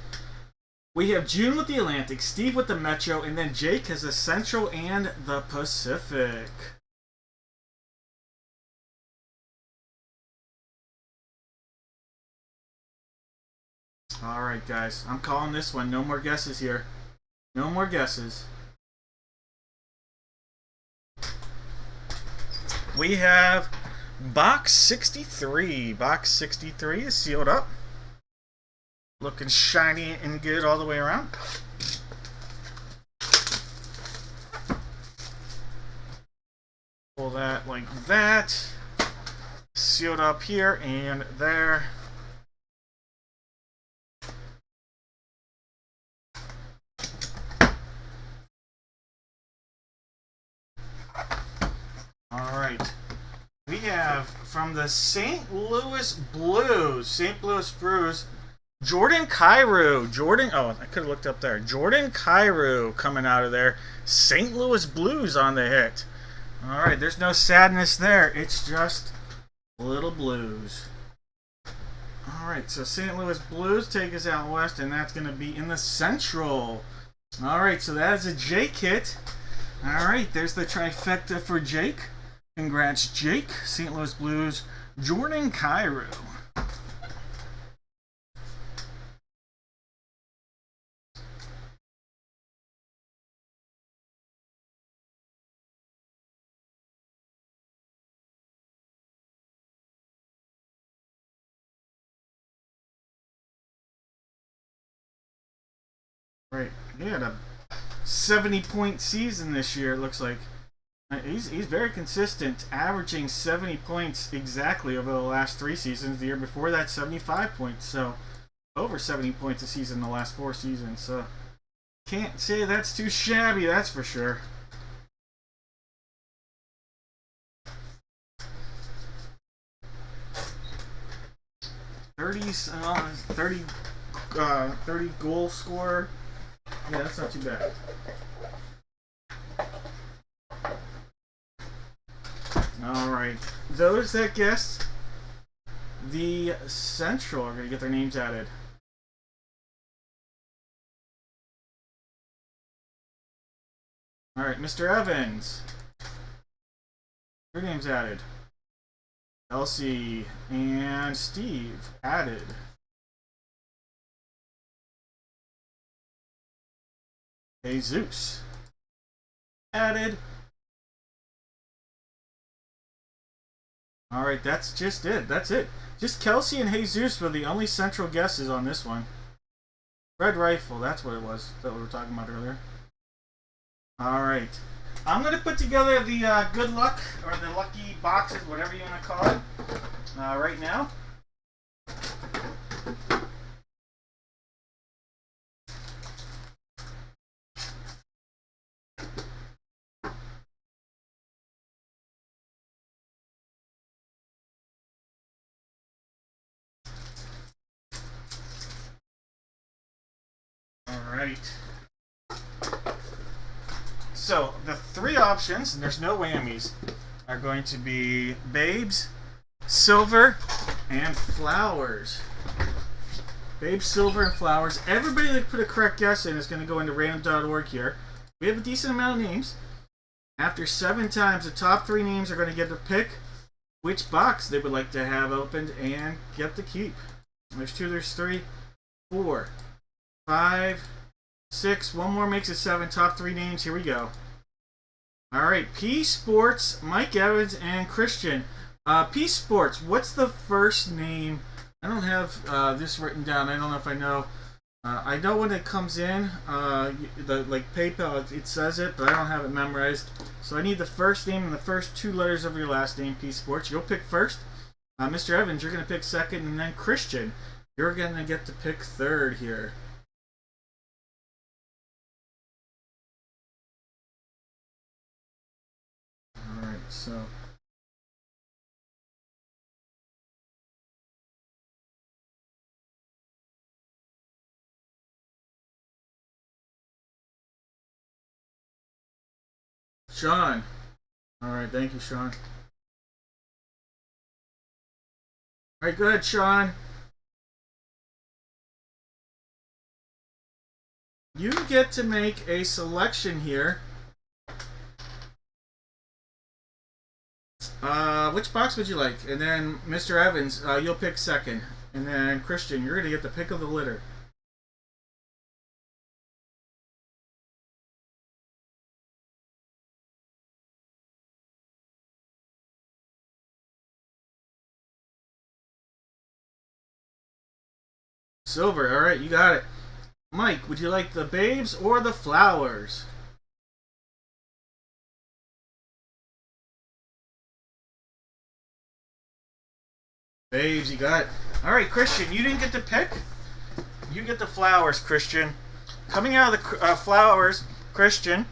We have June with the Atlantic, Steve with the Metro, and then Jake has the Central and the Pacific. Alright guys, I'm calling this one. No more guesses here. No more guesses. We have Box 63. Box 63 is sealed up. Looking shiny and good all the way around. Pull that like that. Sealed up here and there. Alright. We have from the St. Louis Blues, Jordan Kyrou. I could have looked up there. Jordan Kyrou coming out of there. St. Louis Blues on the hit. Alright, there's no sadness there. It's just little blues. Alright, so St. Louis Blues take us out west, and that's going to be in the Central. Alright, so that is a Jake hit. Alright, there's the trifecta for Jake. Congrats, Jake. St. Louis Blues, Jordan Kyrou. Right, he had a 70-point season this year, it looks like. He's very consistent, averaging 70 points exactly over the last 3 seasons. The year before that, 75 points. So, over 70 points a season in the last 4 seasons. So, can't say that's too shabby, that's for sure. Thirty goal scorer. Yeah, that's not too bad. Alright. Those that guessed the Central are going to get their names added. Alright, Mr. Evans. Your name's added. Elsie and Steve added. Jesus added. Alright, that's just it. That's it. Just Kelsey and Jesus were the only Central guesses on this one. Red Rifle, that's what it was that we were talking about earlier. Alright. I'm going to put together the good luck, or the lucky boxes, whatever you want to call it, right now. Alright. So, the 3 options, and there's no whammies, are going to be Babes, Silver, and Flowers. Babes, Silver, and Flowers. Everybody that put a correct guess in is going to go into random.org here. We have a decent amount of names. After 7 times, the top 3 names are going to get to pick which box they would like to have opened and get to keep. There's 2, there's 3, 4, 5, 6. One more makes it 7. Top 3 names. Here we go. Alright. P Sports, Mike Evans, and Christian. P Sports, what's the first name? I don't have this written down. I don't know if I know. I know when it comes in, like PayPal, it says it, but I don't have it memorized. So I need the first name and the first 2 letters of your last name, P Sports. You'll pick first. Mr. Evans, you're going to pick second, and then Christian, you're going to get to pick third here. Alright, so... Sean. Alright, thank you, Sean. Alright, go ahead, Sean. You get to make a selection here. Which box would you like? And then, Mr. Evans, you'll pick second. And then, Christian, you're going to get the pick of the litter. Silver. All right, you got it. Mike, would you like the babes or the flowers? Babes, you got it. All right, Christian, you didn't get to pick. You get the flowers, Christian. Coming out of the flowers, Christian,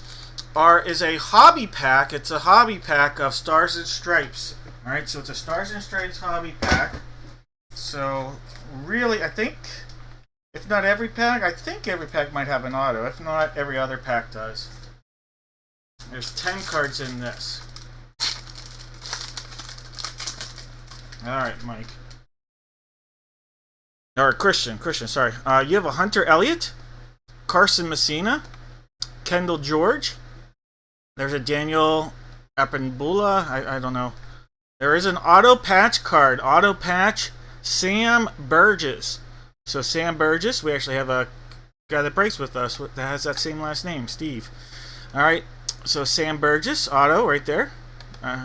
is a hobby pack. It's a hobby pack of Stars and Stripes. All right, so it's a Stars and Stripes hobby pack. So really, I think, if not every pack, I think every pack might have an auto. If not, every other pack does. There's 10 cards in this. All right, Mike. Or Christian, sorry. You have a Hunter Elliott, Carson Messina, Kendall George. There's a Daniel Appenbula. I don't know. There is an auto patch card. Auto patch Sam Burgess. So Sam Burgess, we actually have a guy that breaks with us that has that same last name, Steve. All right. So Sam Burgess, auto right there.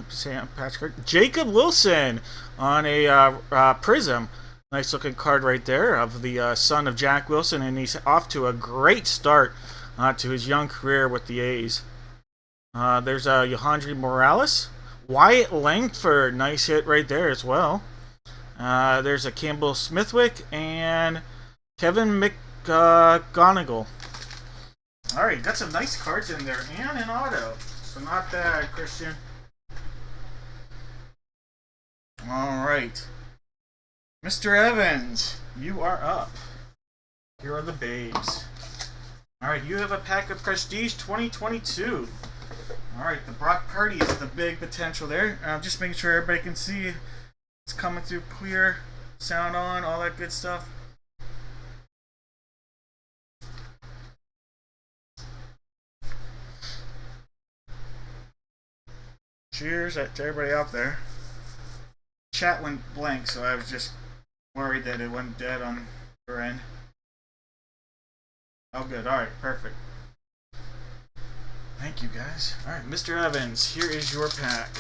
Sam patch card. Jacob Wilson on a Prism. Nice looking card right there of the son of Jack Wilson, and he's off to a great start to his young career with the A's. There's Yohandry Morales. Wyatt Langford, nice hit right there as well. There's a Campbell Smithwick and Kevin McGonigal. All right, got some nice cards in there and an auto, so not bad, Christian. All right. Mr. Evans, you are up. Here are the babes. Alright, you have a pack of Prestige 2022. Alright, the Brock Purdy is the big potential there. Just making sure everybody can see it's coming through clear, sound on, all that good stuff. Cheers to everybody out there. Chat went blank, so I was just worried that it went dead on your end. Oh, good. Alright, perfect. Thank you, guys. Alright, Mr. Evans, here is your pack.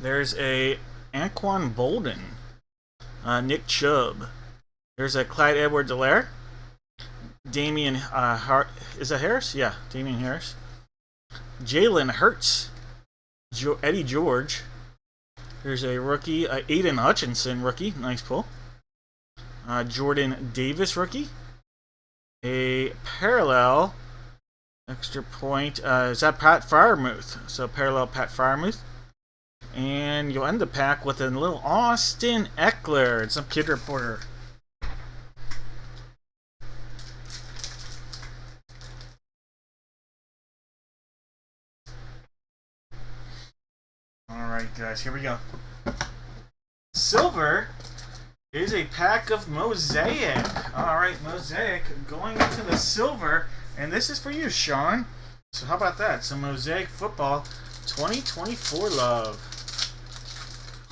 There's a Anquan Bolden. Nick Chubb. There's a Clyde Edwards-Helaire. Damian is that Harris? Yeah, Damian Harris. Jalen Hurts. Eddie George. There's a rookie, Aiden Hutchinson rookie. Nice pull. Jordan Davis rookie. A parallel extra point. Is that Pat Freiermuth? So parallel Pat Freiermuth. And you'll end the pack with a little Austin Eckler and some kid reporter. Alright guys, here we go. Silver is a pack of Mosaic. Alright, Mosaic going into the silver. And this is for you, Sean. So how about that? Some Mosaic Football 2024 love.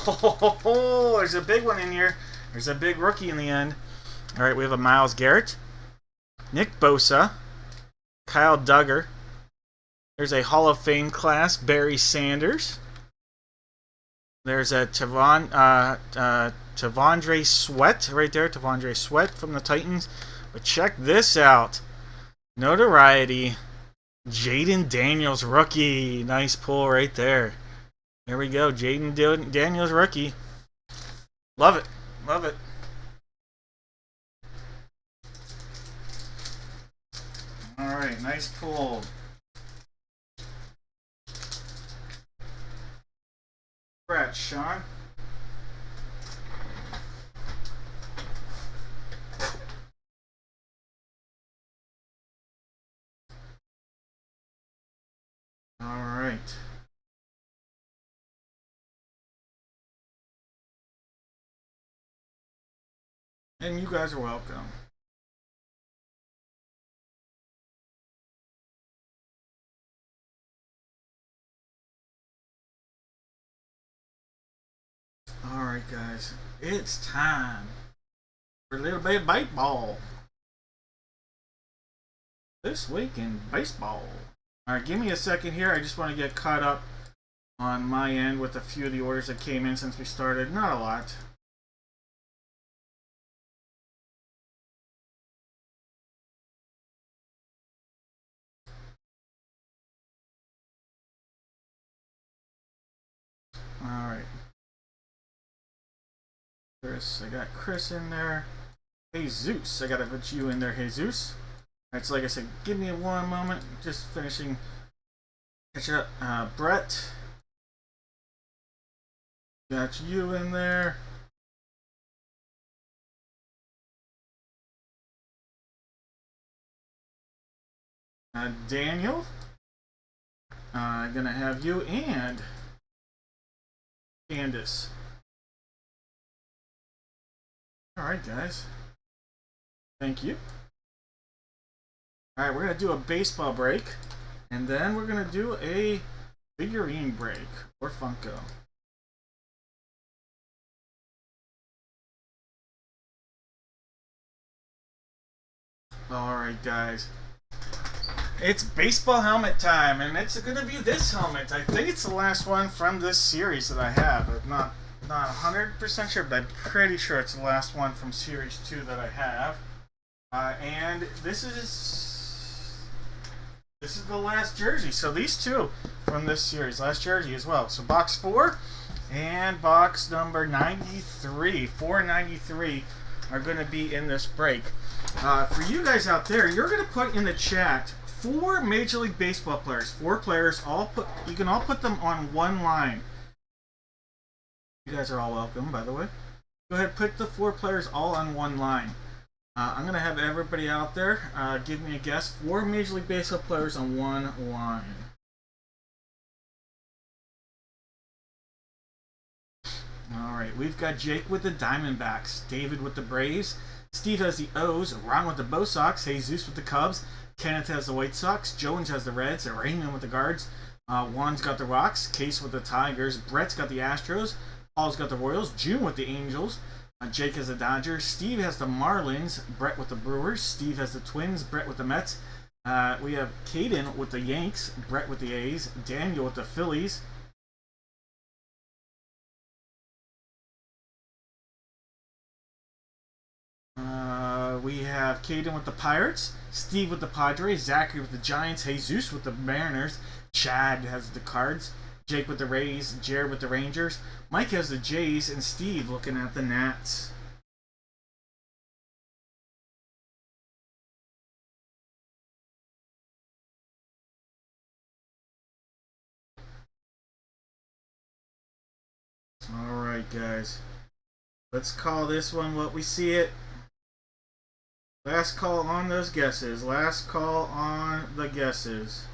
Oh, there's a big one in here. There's a big rookie in the end. Alright, we have a Myles Garrett. Nick Bosa. Kyle Duggar. There's a Hall of Fame class, Barry Sanders. There's a Tavondre Sweat right there. Tavondre Sweat from the Titans. But check this out. Notoriety. Jaden Daniels rookie. Nice pull right there. There we go. Jaden Daniels rookie. Love it. Love it. Alright, nice pull. Congrats, Sean. All right. And you guys are welcome. Alright guys, it's time for a little bit of baseball. This week in baseball. Alright, give me a second here. I just want to get caught up on my end with a few of the orders that came in since we started. Not a lot. Alright. Chris, I got Chris in there. Jesus, I gotta put you in there, Jesus. Alright, so like I said, give me one moment. Just finishing. Catch up. Brett. Got you in there. Daniel. I'm gonna have you and Candace. Alright, guys. Thank you. Alright, we're gonna do a baseball break. And then we're gonna do a figurine break. Or Funko. Alright, guys. It's baseball helmet time, and it's going to be this helmet. I think it's the last one from this series that I have. I'm not 100% sure, but I'm pretty sure it's the last one from Series 2 that I have. And this is the last jersey. So these two from this series, last jersey as well. So box 4 and box number 93, 493 are going to be in this break. For you guys out there, you're going to put in the chat 4 Major League Baseball players. 4 players. You can all put them on one line. You guys are all welcome, by the way. Go ahead, put the 4 players all on one line. I'm going to have everybody out there give me a guess. 4 Major League Baseball players on one line. Alright, we've got Jake with the Diamondbacks, David with the Braves, Steve has the O's, Ron with the Bo Sox, Jesus with the Cubs, Kenneth has the White Sox, Jones has the Reds, Raymond with the Guards, Juan's got the Rocks, Case with the Tigers, Brett's got the Astros, Paul's got the Royals, June with the Angels, Jake has the Dodgers, Steve has the Marlins, Brett with the Brewers, Steve has the Twins, Brett with the Mets, we have Caden with the Yanks, Brett with the A's, Daniel with the Phillies, we have Caden with the Pirates, Steve with the Padres, Zachary with the Giants, Jesus with the Mariners, Chad has the Cards, Jake with the Rays, Jared with the Rangers, Mike has the Jays, and Steve looking at the Nats. Alright, guys. Let's call this one what we see it. Last call on those guesses. Last call on the guesses.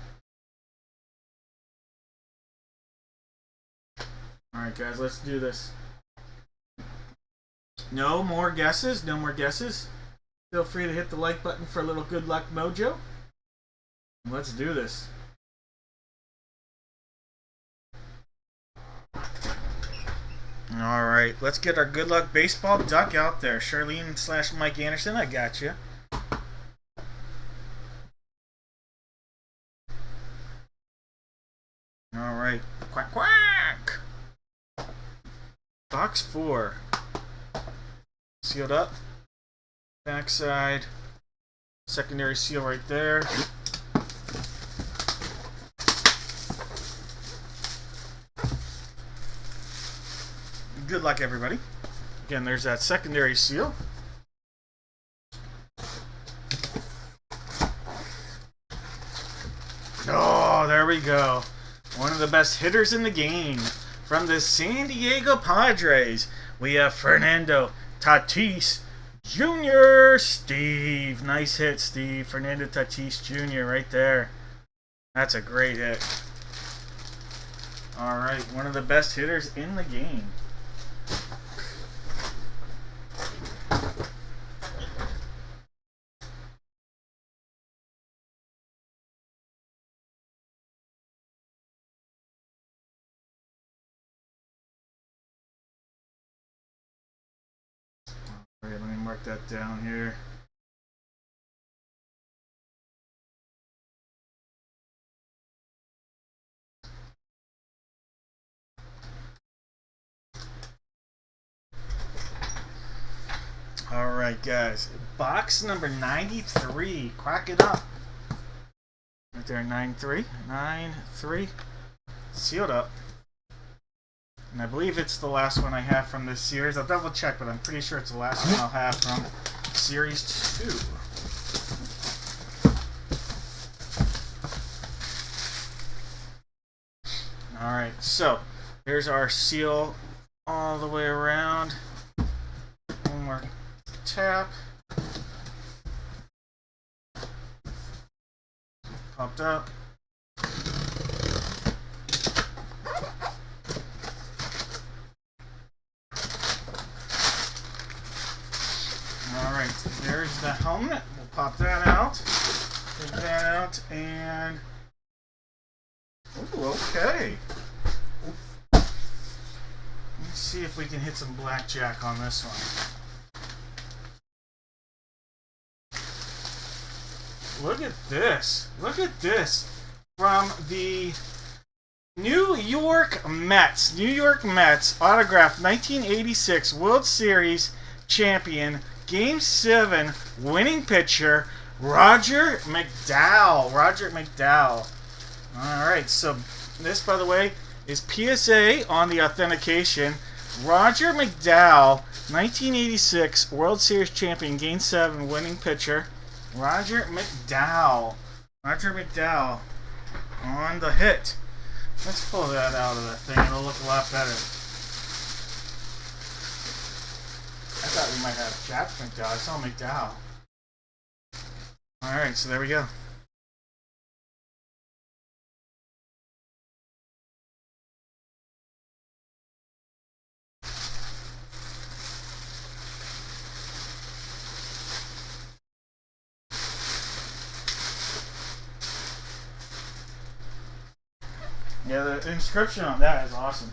Alright, guys, let's do this. No more guesses. No more guesses. Feel free to hit the like button for a little good luck mojo. Let's do this. Alright, let's get our good luck baseball duck out there. Charlene / Mike Anderson, I got you. Alright, quack quack! Box 4. Sealed up. Backside. Secondary seal right there. Good luck, everybody. Again, there's that secondary seal. Oh, there we go. One of the best hitters in the game. From the San Diego Padres, we have Fernando Tatis Jr. Steve. Nice hit, Steve. Fernando Tatis Jr. right there. That's a great hit. Alright, one of the best hitters in the game. Alright, let me mark that down here. Alright, guys. Box number 93. Crack it up. Right there, 93. 93. Sealed up. And I believe it's the last one I have from this series. I'll double check, but I'm pretty sure it's the last one I'll have from Series 2. Alright, so here's our seal all the way around. One more tap. Popped up. Alright, there's the helmet. We'll pop that out. Take that out and... Ooh, okay. Let's see if we can hit some blackjack on this one. Look at this. Look at this. From the New York Mets. New York Mets, autographed 1986 World Series champion, Game 7 winning pitcher, Roger McDowell. Roger McDowell. Alright, so this, by the way, is PSA on the authentication. Roger McDowell, 1986 World Series champion, Game 7 winning pitcher. Roger McDowell. Roger McDowell on the hit. Let's pull that out of the thing. It'll look a lot better. I thought we might have Jack McDowell. I saw McDowell. Alright, so there we go. Yeah, the inscription on that is awesome.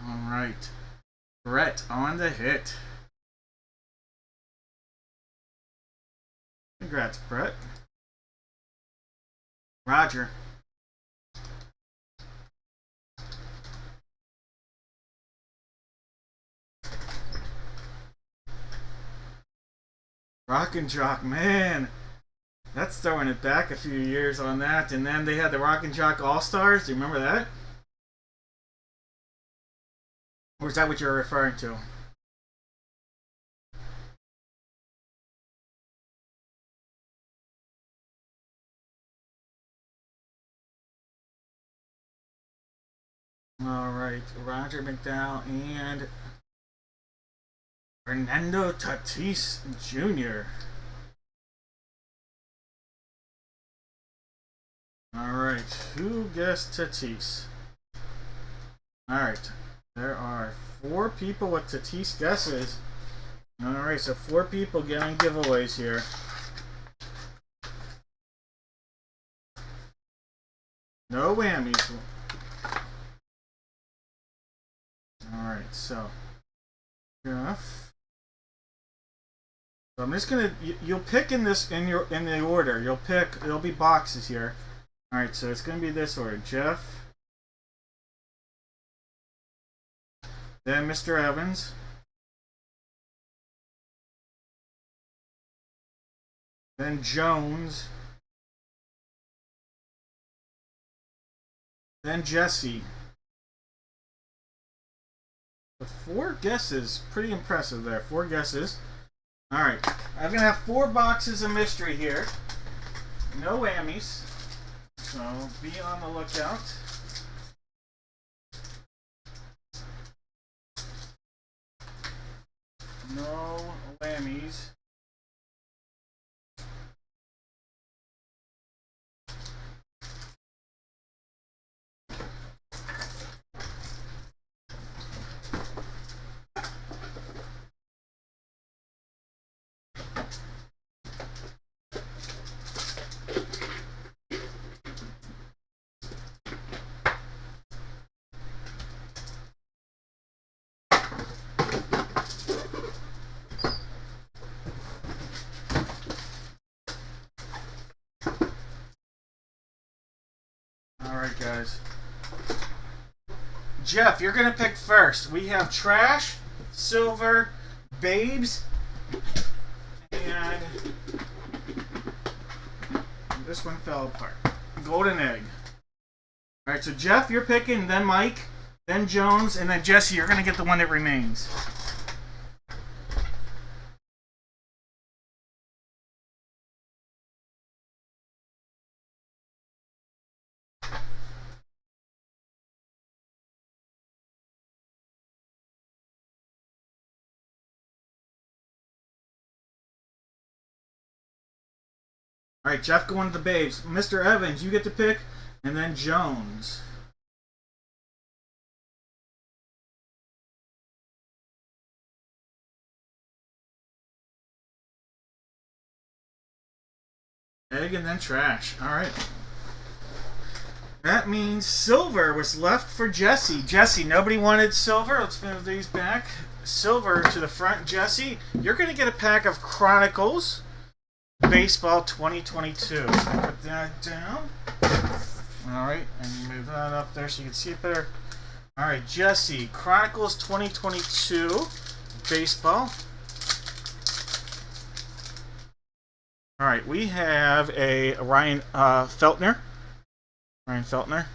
Alright. Brett on the hit. Congrats, Brett. Roger. Rock and Jock, man, that's throwing it back a few years on that. And then they had the Rock and Jock All-Stars. Do you remember that? Or is that what you're referring to? Alright, Roger McDowell and Fernando Tatis Jr. Alright, who guessed Tatis? Alright, there are 4 people with Tatis guesses. Alright, so 4 people getting giveaways here. No whammies. Alright, so Jeff. So I'm just gonna, you'll pick in this, in the order. You'll pick, there'll be boxes here. Alright, so it's gonna be this order. Jeff. Then Mr. Evans. Then Jones. Then Jesse. With 4 guesses, pretty impressive there. 4 guesses. Alright, I'm going to have 4 boxes of mystery here. No whammies. So be on the lookout. No whammies. Alright, guys. Jeff, you're going to pick first. We have Trash, Silver, Babes, and This one fell apart. Golden egg. Alright, so Jeff, you're picking, then Mike, then Jones, and then Jesse, you're going to get the one that remains. Alright, Jeff going to the babes. Mr. Evans, you get to pick, and then Jones. Egg and then trash. Alright. That means silver was left for Jesse. Jesse, nobody wanted silver. Let's move these back. Silver to the front. Jesse, you're going to get a pack of Chronicles Baseball 2022. So put that down. Alright, and move that up there so you can see it better. Alright, Jesse, Chronicles 2022 Baseball. Alright, we have a Ryan Feltner. Ryan Feltner.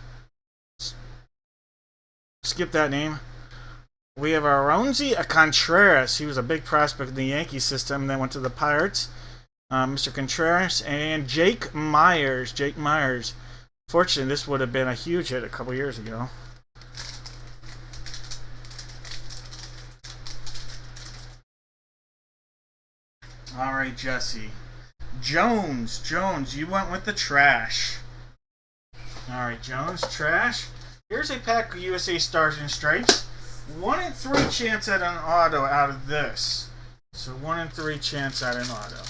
Skip that name. We have our Ronzi Contreras. He was a big prospect in the Yankee system, then went to the Pirates. Mr. Contreras and Jake Myers. Jake Myers. Fortunately, this would have been a huge hit a couple years ago. Alright, Jesse. Jones, you went with the trash. Alright, Jones, trash. Here's a pack of USA Stars and Stripes. 1 in 3 chance at an auto out of this. So 1 in 3 chance at an auto.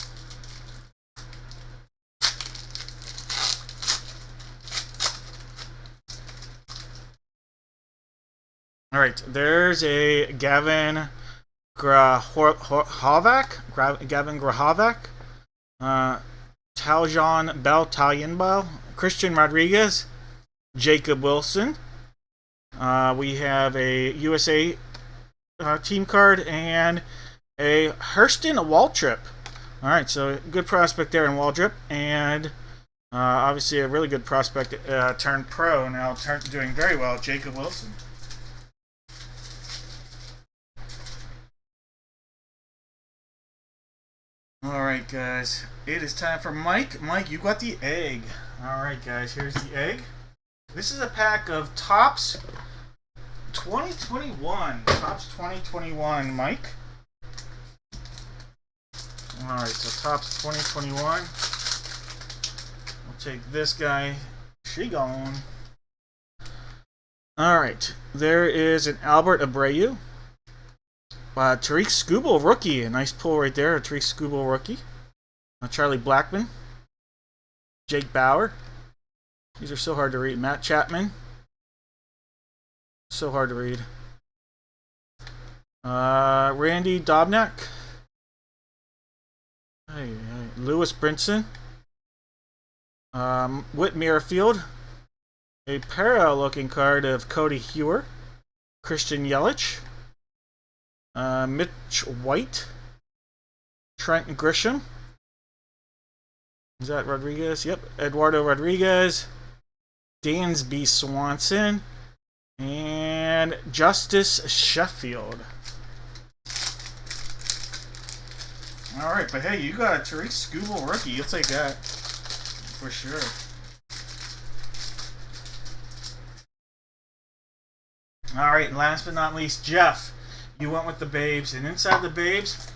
Alright, there's a Gavin Grahovac. Taljon Bell, Christian Rodriguez, Jacob Wilson. We have a USA team card and a Hurston Waltrip. Alright, so good prospect there in Waltrip, and obviously a really good prospect turned pro, now doing very well, Jacob Wilson. Alright, guys. It is time for Mike. Mike, you got the egg. Alright, guys. Here's the egg. This is a pack of Topps 2021. Topps 2021, Mike. Alright, so Topps 2021. We'll take this guy. She gone. Alright. There is an Albert Abreu. Tariq Skubal, rookie. A nice pull right there. A Tariq Skubal, rookie. Charlie Blackmon. Jake Bauer. These are so hard to read. Matt Chapman. So hard to read. Randy Dobnak. Lewis Brinson. Whit Merrifield. A parallel-looking card of Cody Hewer. Christian Yelich. Mitch White. Trent Grisham. Is that Rodriguez? Yep. Eduardo Rodriguez. Dansby Swanson. And Justice Sheffield. Alright, but hey, you got a Tariq Skubal rookie. You'll take that. For sure. Alright, and last but not least, Jeff. You went with the babes, and inside the babes,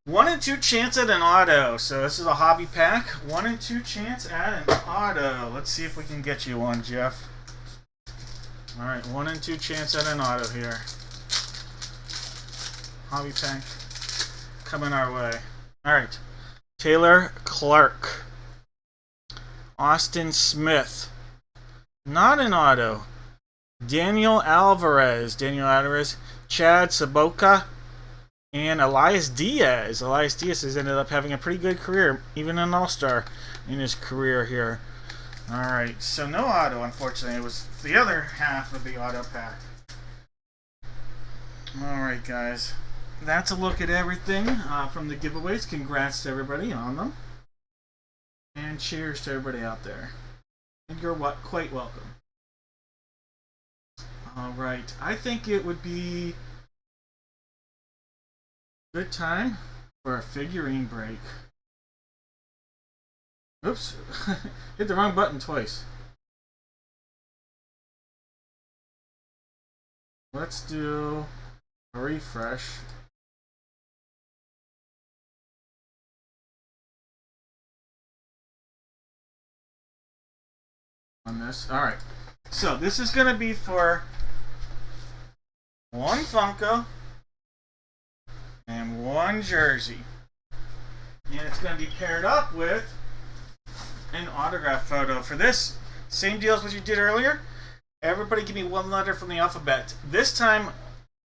1 in 2 chance at an auto. So this is a hobby pack. 1 in 2 chance at an auto. Let's see if we can get you one, Jeff. Alright, 1 in 2 chance at an auto here. Hobby pack coming our way. Alright. Taylor Clark. Austin Smith. Not an auto. Daniel Alvarez. Chad Saboka, and Elias Diaz. Elias Diaz has ended up having a pretty good career, even an all-star in his career here. Alright, so no auto, unfortunately. It was the other half of the auto pack. Alright, guys. That's a look at everything from the giveaways. Congrats to everybody on them. And and cheers to everybody out there. And you're quite welcome. Alright, I think it would be a good time for a figurine break. Oops, hit the wrong button twice. Let's do a refresh. On this. Alright, so this is going to be for one Funko and one jersey. And it's going to be paired up with an autograph photo. For this, same deal as what you did earlier. Everybody give me one letter from the alphabet. This time,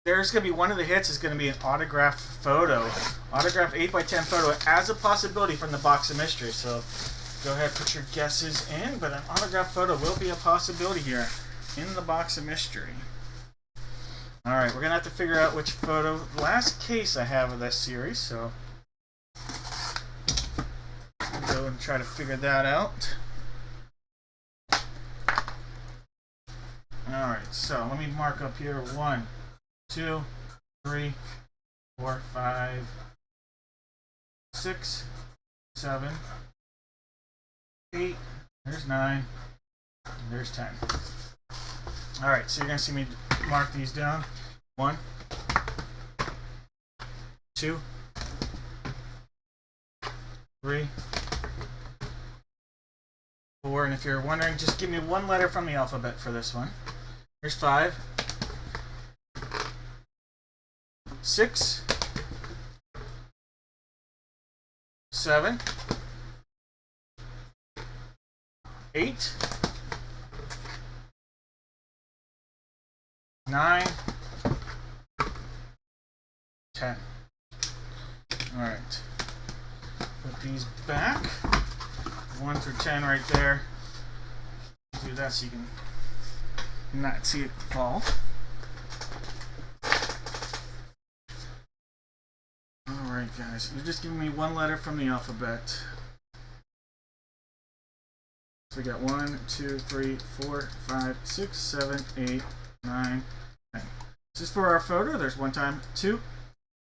there's going to be one of the hits is going to be an autograph photo. Autograph 8x10 photo as a possibility from the box of mystery. So go ahead, put your guesses in, but an autograph photo will be a possibility here in the box of mystery. Alright, we're going to have to figure out which photo, last case I have of this series, so I'll go and try to figure that out. Alright, so let me mark up here 1, 2, 3, 4, 5, 6, 7, 8, there's 9, there's 10. Alright, so you're going to see me mark these down. 1, 2, 3, 4, and if you're wondering, just give me one letter from the alphabet for this one. Here's 5, 6, 7, 8, 9, 10. Alright. Put these back. 1 through 10 right there. Do that so you can not see it fall. Alright guys, you're just giving me one letter from the alphabet. So we got 1, 2, 3, 4, 5, 6, 7, 8, 9, 10. This is for our photo. There's 1 time, 2,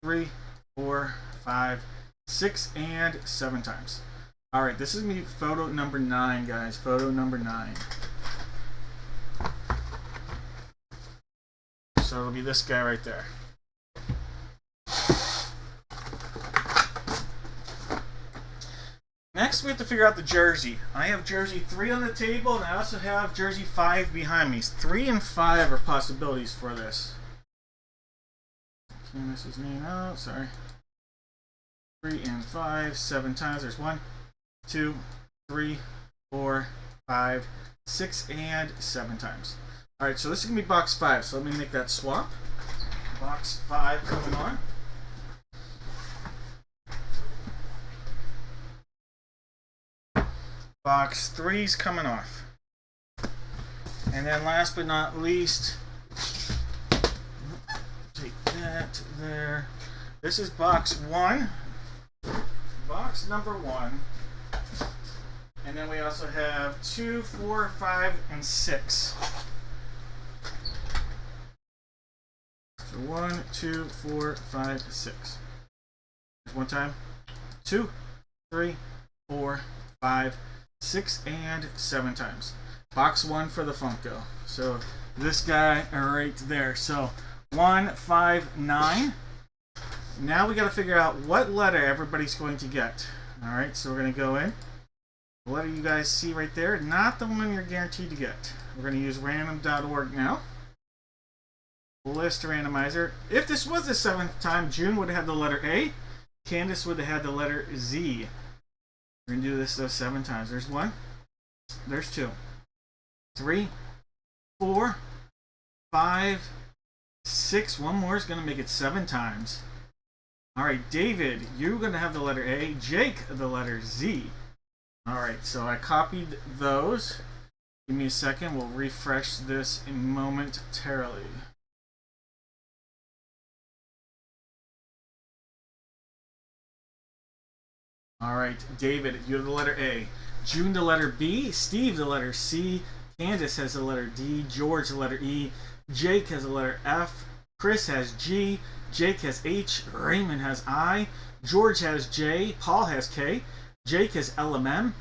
3, 4, 5, 6, and 7 times. Alright, this is me photo number 9, guys. Photo number 9. So it'll be this guy right there. Next, we have to figure out the jersey. I have jersey 3 on the table, and I also have jersey 5 behind me. 3 and 5 are possibilities for this. Can't miss his name out, sorry. 3 and 5, 7 times. There's 1, 2, 3, 4, 5, 6, and 7 times. Alright, so this is going to be box 5, so let me make that swap. Box 5 coming on. Box 3's coming off. And then last but not least, take that there. This is box 1. Box number 1. And then we also have 2, 4, 5, and 6. So 1, 2, 4, 5, 6. There's 1 time. 2, 3, 4, 5, 6, and 7 times. Box 1 for the Funko. So this guy right there. So 1, 5, 9. Now we got to figure out what letter everybody's going to get. Alright, so we're going to go in. The letter you guys see right there, not the one you're guaranteed to get. We're going to use random.org now. List randomizer. If this was the 7th time, June would have had the letter A. Candace would have had the letter Z. We're going to do this those 7 times. There's 1. There's 2. 3. 4. 5. 6. One more is going to make it 7 times. Alright, David, you're going to have the letter A. Jake, the letter Z. Alright, so I copied those. Give me a second. We'll refresh this momentarily. Alright, David, you have the letter A. June the letter B, Steve the letter C, Candace has the letter D, George the letter E, Jake has the letter F, Chris has G, Jake has H, Raymond has I, George has J, Paul has K, Jake has L M M,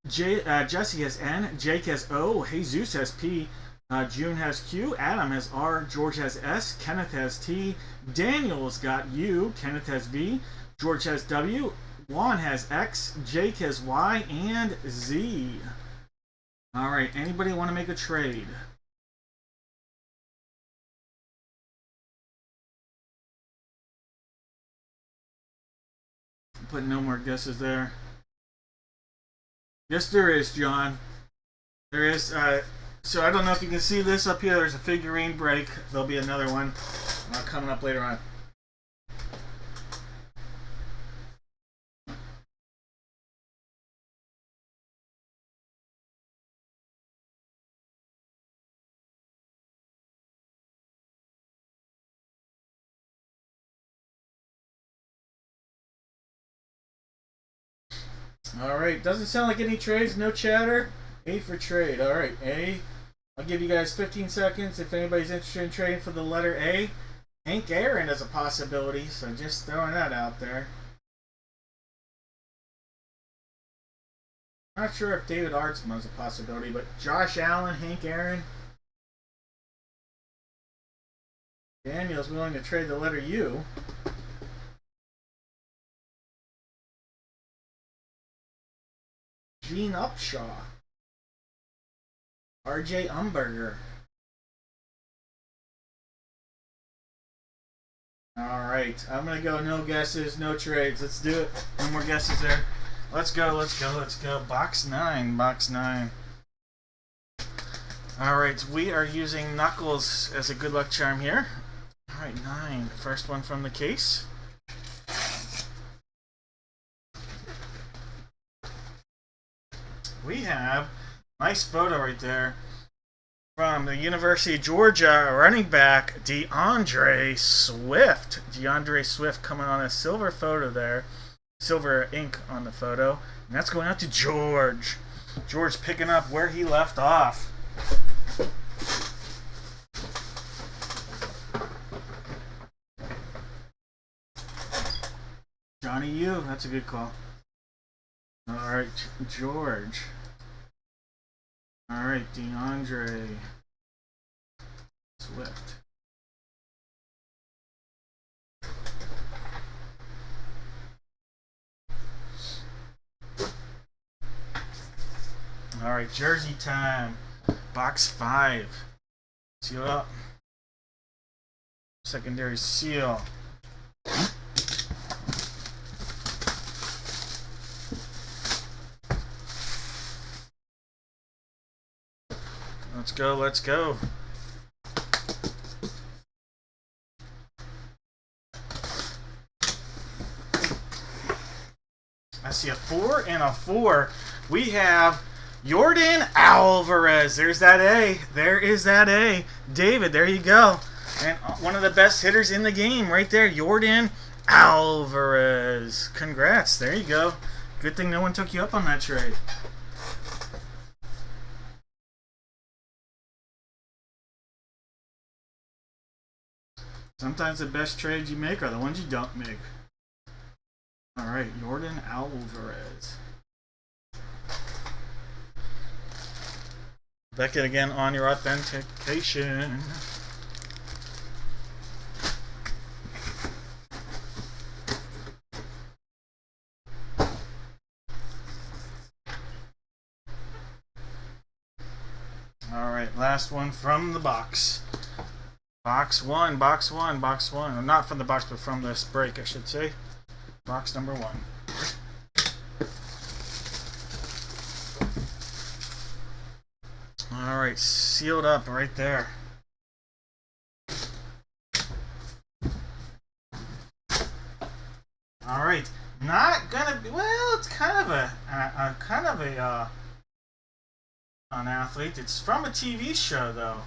Jesse has N, Jake has O, Jesus has P, June has Q, Adam has R, George has S, Kenneth has T, Daniel's got U, Kenneth has V, George has W, Juan has X, Jake has Y, and Z. Alright, anybody want to make a trade? Put no more guesses there. Yes, there is, John. There is. So I don't know if you can see this up here. There's a figurine break. There'll be another one coming up later on. Alright, doesn't sound like any trades, no chatter. A for trade. Alright, A. I'll give you guys 15 seconds if anybody's interested in trading for the letter A. Hank Aaron is a possibility, so just throwing that out there. Not sure if David Artsma is a possibility, but Josh Allen, Hank Aaron. Daniel's willing to trade the letter U. Gene Upshaw. RJ Umberger. Alright, I'm going to go no guesses, no trades. Let's do it. No more guesses there. Let's go, let's go, let's go. Box 9, box 9. Alright, we are using Knuckles as a good luck charm here. Alright, 9. First one from the case. We have nice photo right there from the University of Georgia running back DeAndre Swift. DeAndre Swift coming on a silver photo there. Silver ink on the photo. And that's going out to George. George picking up where he left off. Johnny U, that's a good call. Alright, George. Alright, DeAndre Swift. Alright, jersey time. Box 5. Seal up. Secondary seal. Let's go, let's go. I see a 4 and a 4. We have Jordan Alvarez. There's that A. There is that A. David, there you go. And one of the best hitters in the game right there, Jordan Alvarez. Congrats. There you go. Good thing no one took you up on that trade. Sometimes the best trades you make are the ones you don't make. Alright, Jordan Alvarez. Back in again on your authentication. Alright, last one from the box. Box 1, box 1, box 1. Or not from the box, but from this break, I should say. Box number 1. Alright, sealed up right there. Alright, not gonna be, well, it's kind of an athlete. It's from a TV show, though.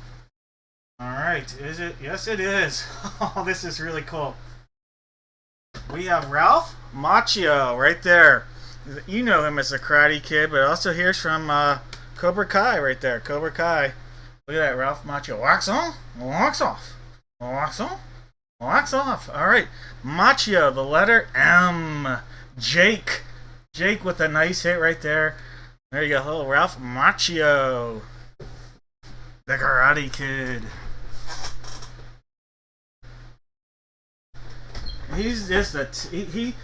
Alright, is it? Yes, it is. Oh, this is really cool. We have Ralph Macchio right there. You know him as a Karate Kid, but also here's from Cobra Kai right there. Cobra Kai. Look at that, Ralph Macchio. Wax on, wax off, wax on, wax off. All right, Macchio, the letter M. Jake. Jake with a nice hit right there. There you go, little Ralph Macchio, the Karate Kid. He's just he.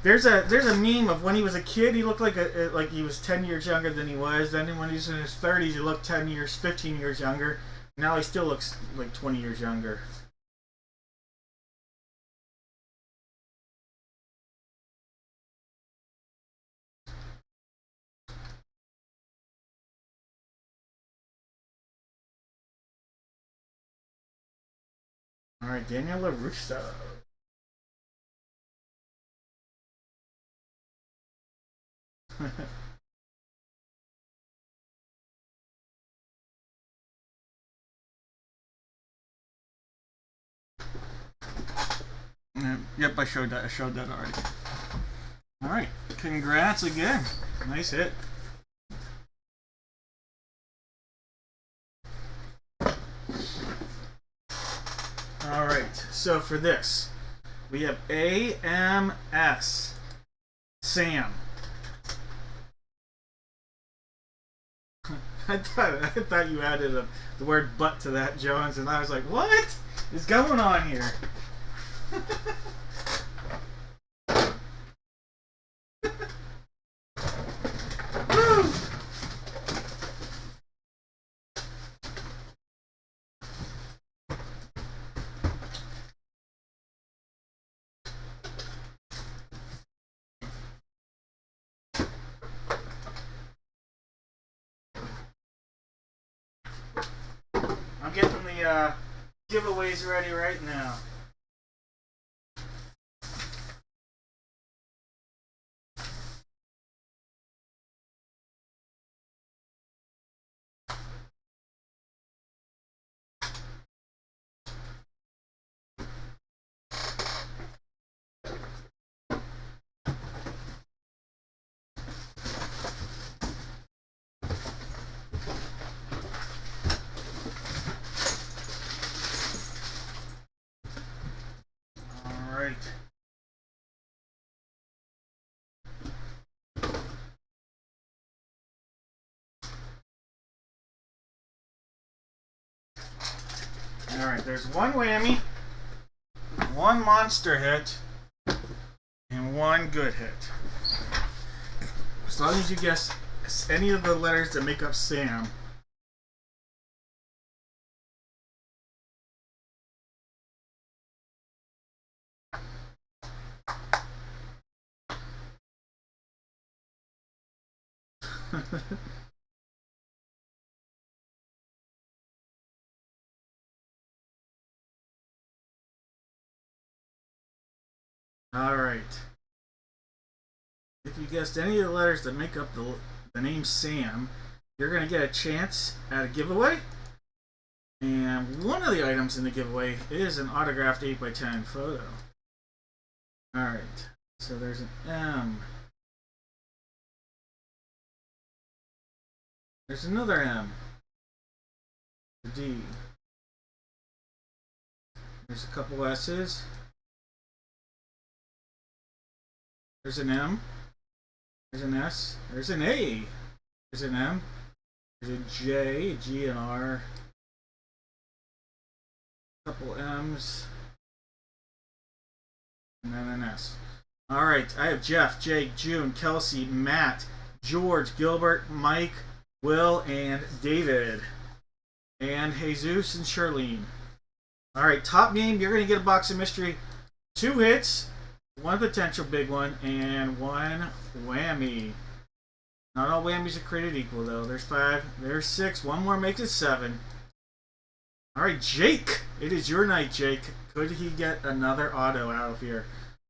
There's a meme of when he was a kid, he looked like he was 10 years younger than he was. Then when he's in his 30s, he looked 10 years, 15 years younger. Now he still looks like 20 years younger. All right, Daniel LaRusso. Yep, I showed that. I showed that already. All right, congrats again. Nice hit. All right, so for this, we have AMS Sam. I thought you added the word "but" to that, Jones, and I was like, "What is going on here?" I'm getting the giveaways ready right now. Alright, there's one whammy, one monster hit, and one good hit. As long as you guess any of the letters that make up Sam. Alright. If you guessed any of the letters that make up the name Sam, you're going to get a chance at a giveaway. And one of the items in the giveaway is an autographed 8x10 photo. Alright. So there's an M. There's another M. A D. There's a couple S's. There's an M. There's an S. There's an A. There's an M. There's a J, a G, and R. A couple M's. And then an S. Alright, I have Jeff, Jake, June, Kelsey, Matt, George, Gilbert, Mike, Will, and David. And Jesus and Charlene. Alright, top name, you're going to get a box of mystery. 2 hits, 1 potential big one, and 1 whammy. Not all whammies are created equal, though. There's 5, there's 6, 1 more makes it 7. Alright, Jake. It is your night, Jake. Could he get another auto out of here?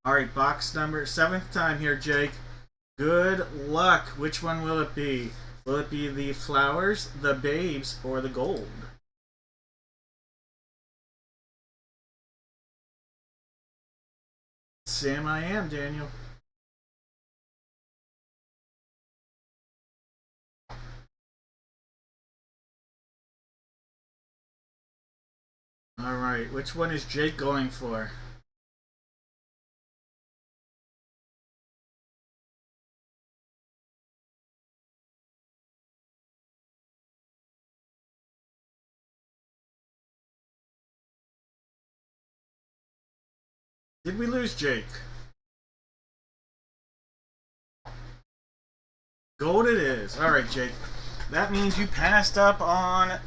Alright, box number 7th time here, Jake. Good luck. Which one will it be? Will it be the flowers, the babes, or the gold? Sam, I am, Daniel. Alright, which one is Jake going for? Did we lose Jake? Gold it is. Alright, Jake. That means you passed up on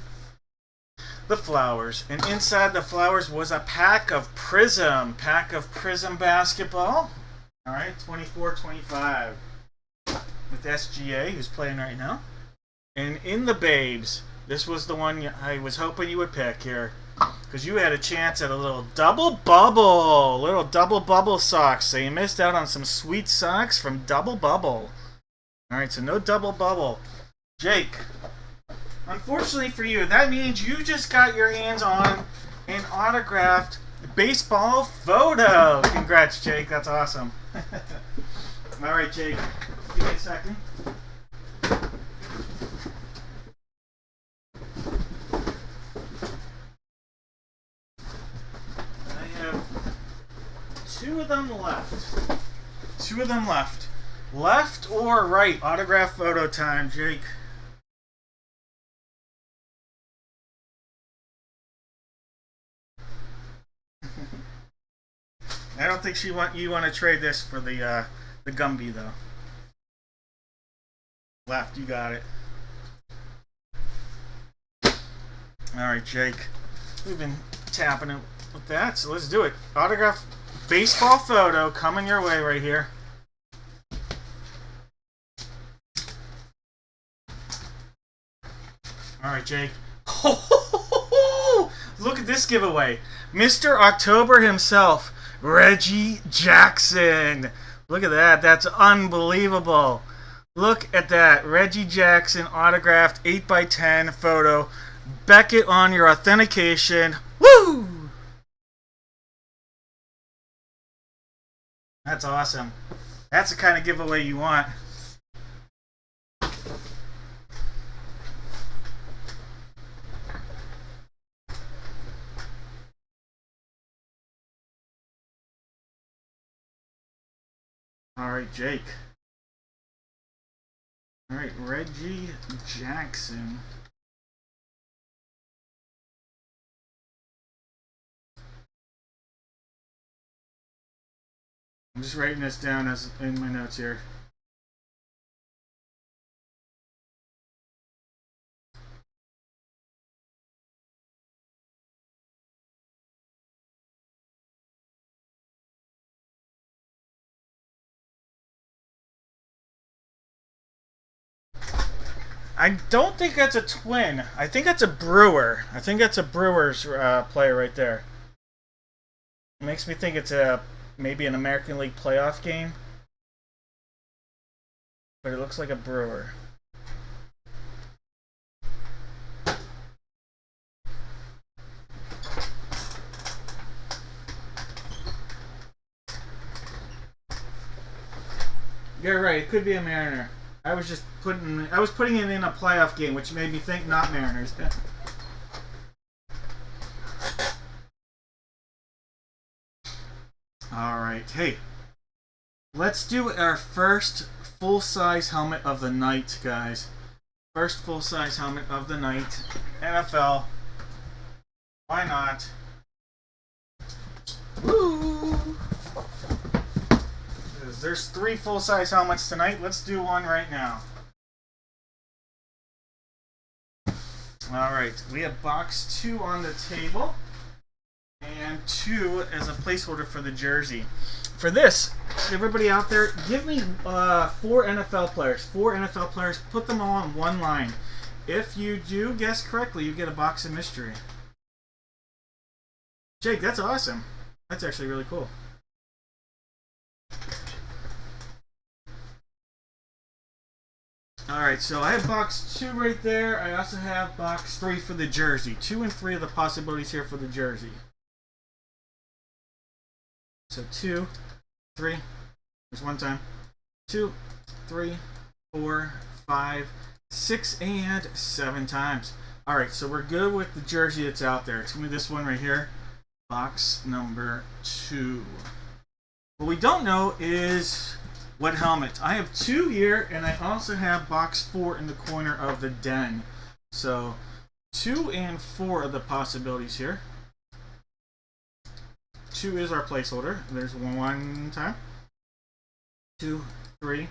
the flowers. And inside the flowers was a pack of Prism. Pack of Prism basketball. Alright, 24-25. With SGA, who's playing right now. And in the Babes, this was the one I was hoping you would pick here. Because you had a chance at a little double bubble. Little double bubble socks. So you missed out on some sweet socks from Double Bubble. Alright, so no double bubble. Jake, unfortunately for you, that means you just got your hands on an autographed baseball photo. Congrats, Jake. That's awesome. Alright, Jake. Give me a second. I have two of them left. Two of them left. Left or right? Autograph photo time, Jake. I don't think you want to trade this for the Gumby though. Left, you got it. All right, Jake. We've been tapping it with that, so let's do it. Autograph baseball photo coming your way right here. Alright, Jake. Look at this giveaway. Mr. October himself, Reggie Jackson. Look at that. That's unbelievable. Look at that. Reggie Jackson autographed 8x10 photo. Beckett on your authentication. Woo! That's awesome. That's the kind of giveaway you want. Alright, Jake. Alright, Reggie Jackson. I'm just writing this down as in my notes here. I don't think that's a twin. I think that's a Brewer. I think that's a Brewers player right there. It makes me think it's maybe an American League playoff game. But it looks like a Brewer. You're right. It could be a Mariner. I was putting it in a playoff game, which made me think not Mariners. Alright, hey. Let's do our first full-size helmet of the night, guys. First full-size helmet of the night. NFL. Why not? Woo! There's 3 full-size helmets tonight. Let's do one right now. Alright, we have box 2 on the table. And 2 as a placeholder for the jersey. For this, everybody out there, give me 4 NFL players. 4 NFL players, put them all on one line. If you do guess correctly, you get a box of mystery. Jake, that's awesome. That's actually really cool. Alright, so I have box 2 right there. I also have box 3 for the jersey. 2 and 3 of the possibilities here for the jersey. So 2, 3, there's one time. 2, 3, 4, 5, 6, and 7 times. Alright, so we're good with the jersey that's out there. It's going to be this one right here. Box number 2. What we don't know is what helmet. I have 2 here, and I also have box 4 in the corner of the den. So 2 and 4 are the possibilities here. 2 is our placeholder. There's one time. 2, 3,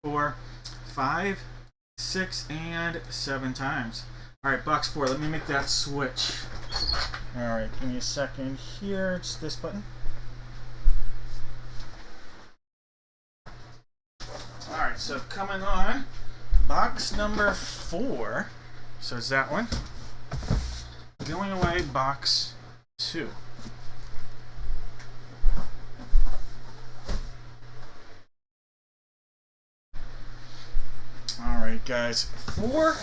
4, 5, 6, and 7 times. Alright, box 4. Let me make that switch. Alright, give me a second here. It's this button. Alright, so coming on, box number 4. So it's that one. Going away, box 2. Alright, guys. 4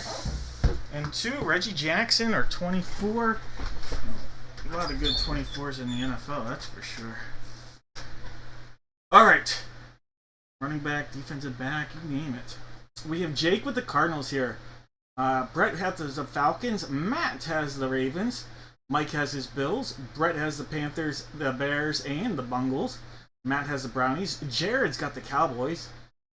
and 2. Reggie Jackson or 24. A lot of good 24s in the NFL, that's for sure. Alright. Running back, defensive back, you name it. We have Jake with the Cardinals here. Brett has the Falcons. Matt has the Ravens. Mike has his Bills. Brett has the Panthers, the Bears, and the Bungles. Matt has the Brownies. Jared's got the Cowboys.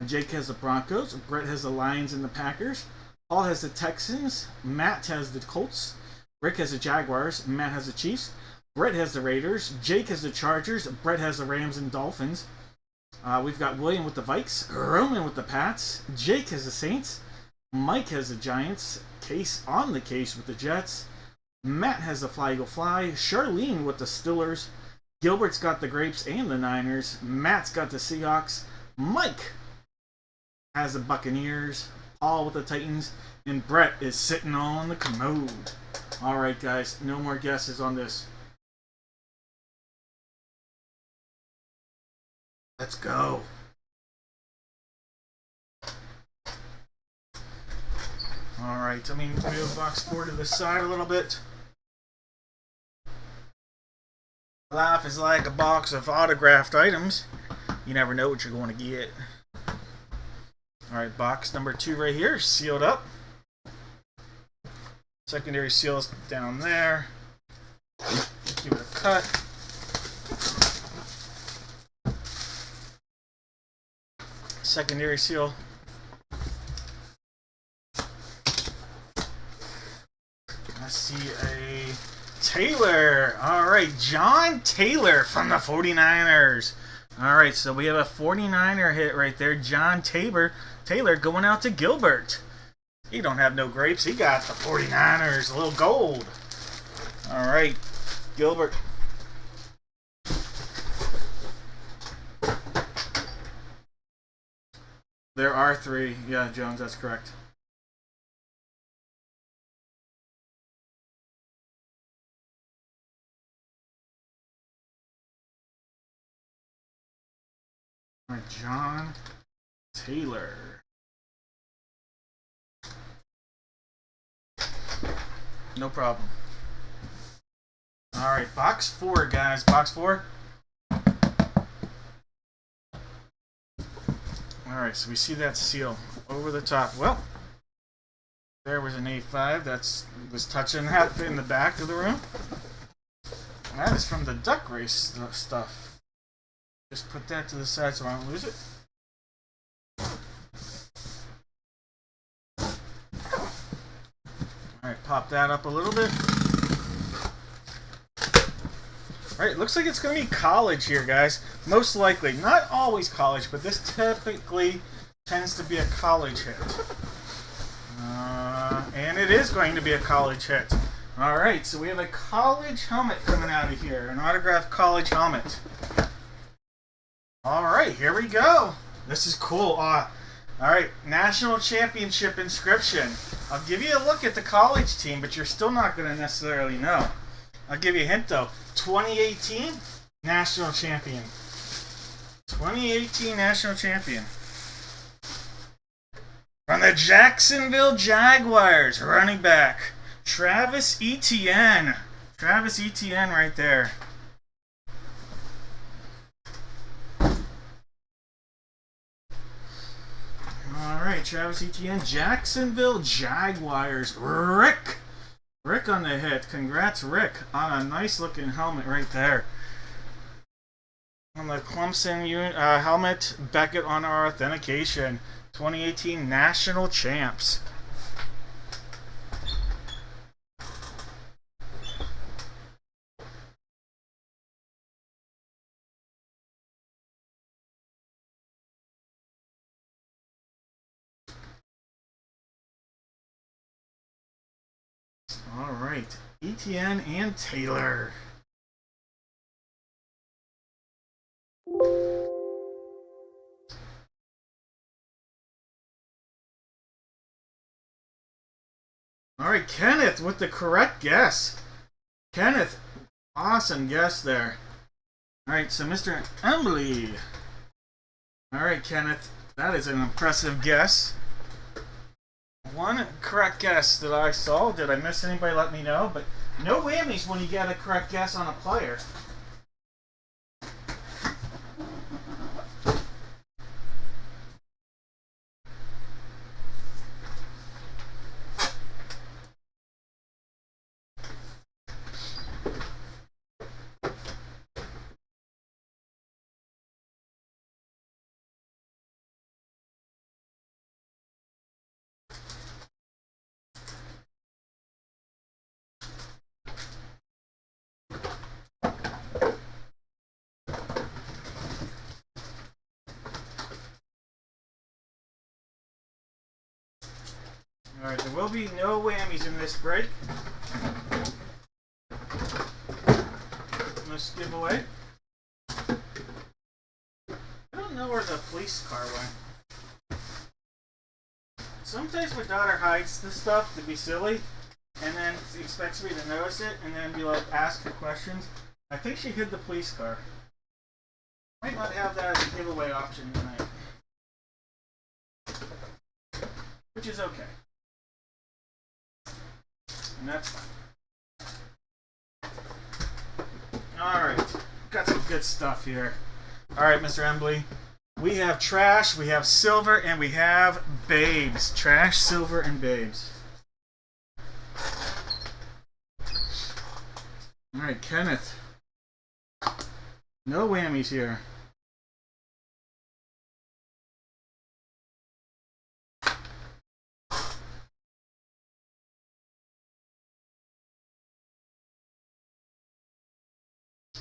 Jake has the Broncos. Brett has the Lions and the Packers. Paul has the Texans. Matt has the Colts. Rick has the Jaguars. Matt has the Chiefs. Brett has the Raiders. Jake has the Chargers. Brett has the Rams and Dolphins. We've got William with the Vikes. Roman with the Pats. Jake has the Saints. Mike has the Giants. Case on the case with the Jets. Matt has the Fly Eagle Fly. Charlene with the Steelers. Gilbert's got the Grapes and the Niners. Matt's got the Seahawks. Mike has the Buccaneers. Paul with the Titans. And Brett is sitting on the commode. Alright, guys. No more guesses on this. Let's go. Alright, let me move box 4 to the side a little bit. Life is like a box of autographed items. You never know what you're going to get. Alright, box number 2 right here, sealed up. Secondary seal's down there. Give it a cut. Secondary seal. I see a Taylor. Alright, John Taylor from the 49ers. Alright, so we have a 49er hit right there. John Taylor going out to Gilbert. He don't have no grapes. He got the 49ers. A little gold. Alright, Gilbert. There are 3. Yeah, Jones, that's correct. All right, John Taylor. No problem. All right, box 4, guys. Box 4. Alright, so we see that seal over the top. Well, there was an A5 that was touching that in the back of the room. That is from the duck race stuff. Just put that to the side so I don't lose it. Alright, pop that up a little bit. Alright, looks like it's going to be college here, guys. Most likely. Not always college, but this typically tends to be a college hit. And it is going to be a college hit. Alright, so we have a college helmet coming out of here. An autographed college helmet. Alright, here we go. This is cool. Alright, National Championship inscription. I'll give you a look at the college team, but you're still not going to necessarily know. I'll give you a hint though. 2018 National Champion. 2018 National Champion. From the Jacksonville Jaguars, running back, Travis Etienne. Travis Etienne right there. Alright, Travis Etienne, Jacksonville Jaguars. Rick Rick on the hit. Congrats, Rick, on a nice looking helmet right there. On the Clemson helmet, Beckett on our authentication. 2018 National Champs. All right, Etienne and Taylor. All right, Kenneth with the correct guess. Kenneth, awesome guess there. All right, so Mr. Embley. All right, Kenneth, that is an impressive guess. One correct guess that I saw. Did I miss anybody? Let me know. But no whammies when you get a correct guess on a player. Alright, there will be no whammies in this break. This giveaway. I don't know where the police car went. Sometimes my daughter hides this stuff to be silly, and then expects me to notice it, and then be like, ask her questions. I think she hid the police car. Might not have that as a giveaway option tonight. Which is okay. And that's fine. Alright, got some good stuff here. Alright, Mr. Embley. We have trash, we have silver, and we have babes. Trash, silver, and babes. Alright, Kenneth. No whammies here.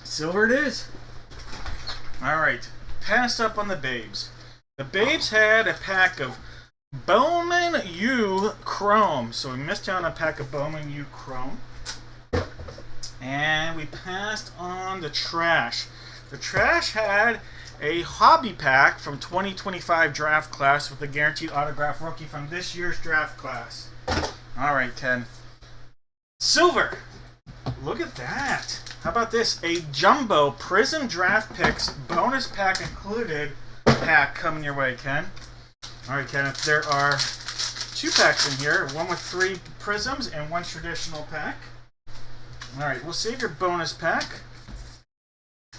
Silver it is. Alright, passed up on the babes. The babes had a pack of Bowman U Chrome. So we missed out on a pack of Bowman U Chrome. And we passed on the trash. The trash had a hobby pack from 2025 draft class with a guaranteed autograph rookie from this year's draft class. Alright, Ken. Silver. Look at that. How about this? A jumbo Prism Draft Picks bonus pack included pack coming your way, Ken. Alright, Kenneth. There are 2 packs in here. One with 3 prisms and 1 traditional pack. Alright, we'll save your bonus pack.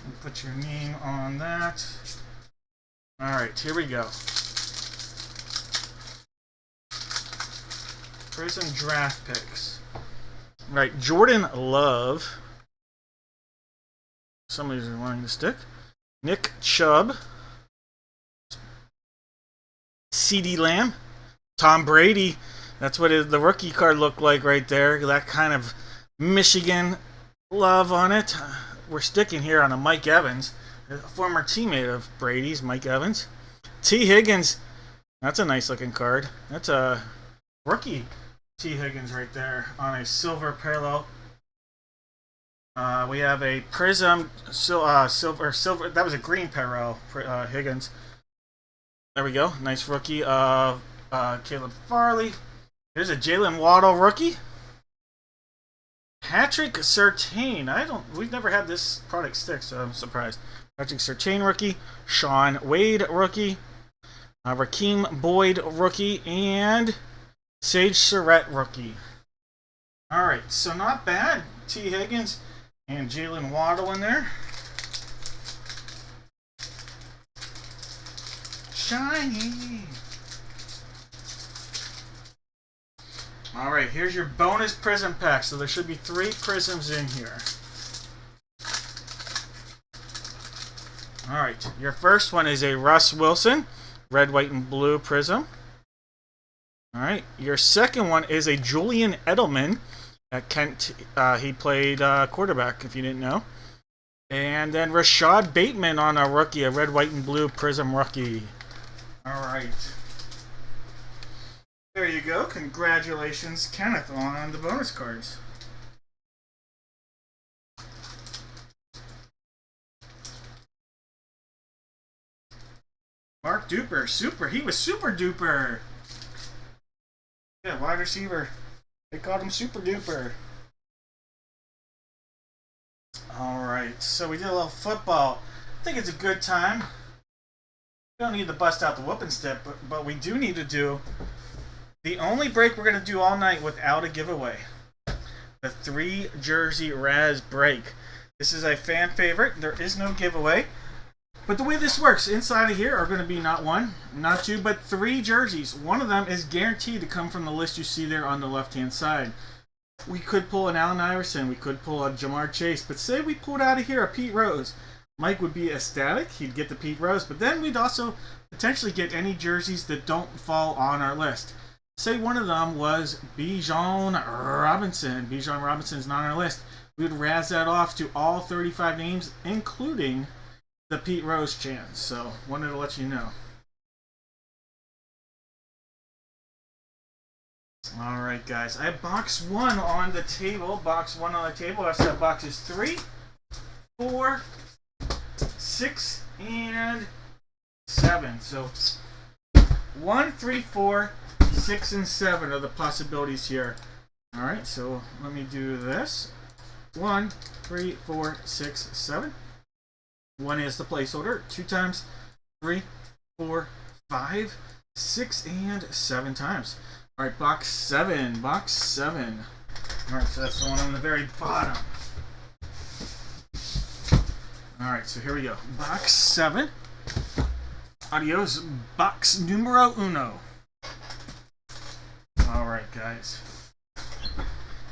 And put your name on that. Alright, here we go. Prism Draft Picks. Alright, Jordan Love. Somebody's wanting to stick. Nick Chubb. CeeDee Lamb. Tom Brady. That's what the rookie card looked like right there. That kind of Michigan love on it. We're sticking here on a Mike Evans, a former teammate of Brady's, Mike Evans. T. Higgins. That's a nice looking card. That's a rookie T. Higgins right there on a silver parallel. We have a Prism silver. That was a green parallel. Higgins. There we go. Nice rookie. Caleb Farley. Here's a Jalen Waddle rookie. Patrick Surtain. We've never had this product stick, so I'm surprised. Patrick Surtain rookie. Sean Wade rookie. Rakeem Boyd rookie, and Sage Surratt rookie. All right, so not bad. T. Higgins and Jalen Waddle in there. Shiny. Alright, here's your bonus prism pack. So there should be 3 prisms in here. Alright, your first one is a Russ Wilson, red, white, and blue prism. Alright, your second one is a Julian Edelman at Kent. He played quarterback, if you didn't know. And then Rashad Bateman on a rookie, a red, white, and blue prism rookie. Alright. There you go. Congratulations, Kenneth, on the bonus cards. Mark Duper, super. He was super duper. Yeah, wide receiver. They called him super duper. Alright, so we did a little football. I think it's a good time. We don't need to bust out the whooping stick, but we do need to do the only break we're going to do all night without a giveaway. The 3 jersey Raz break. This is a fan favorite. There is no giveaway. But the way this works, inside of here are going to be not 1, not 2, but 3 jerseys. One of them is guaranteed to come from the list you see there on the left-hand side. We could pull an Allen Iverson. We could pull a Jamar Chase. But say we pulled out of here a Pete Rose. Mike would be ecstatic. He'd get the Pete Rose. But then we'd also potentially get any jerseys that don't fall on our list. Say one of them was Bijan Robinson. Bijan Robinson's not on our list. We would razz that off to all 35 names, including the Pete Rose chance. So, wanted to let you know. Alright, guys. I have box 1 on the table. Box 1 on the table. I have boxes 3, 4, 6, and 7. So, 1, 3, 4, 6, and 7 are the possibilities here. Alright, so let me do this. 1, 3, 4, 6, 7. 1 is the placeholder. 2 times, 3, 4, 5, 6, and 7 times. Alright, box 7. Box 7. Alright, so that's the one on the very bottom. Alright, so here we go. Box 7. Adios, box numero 1. Alright, guys.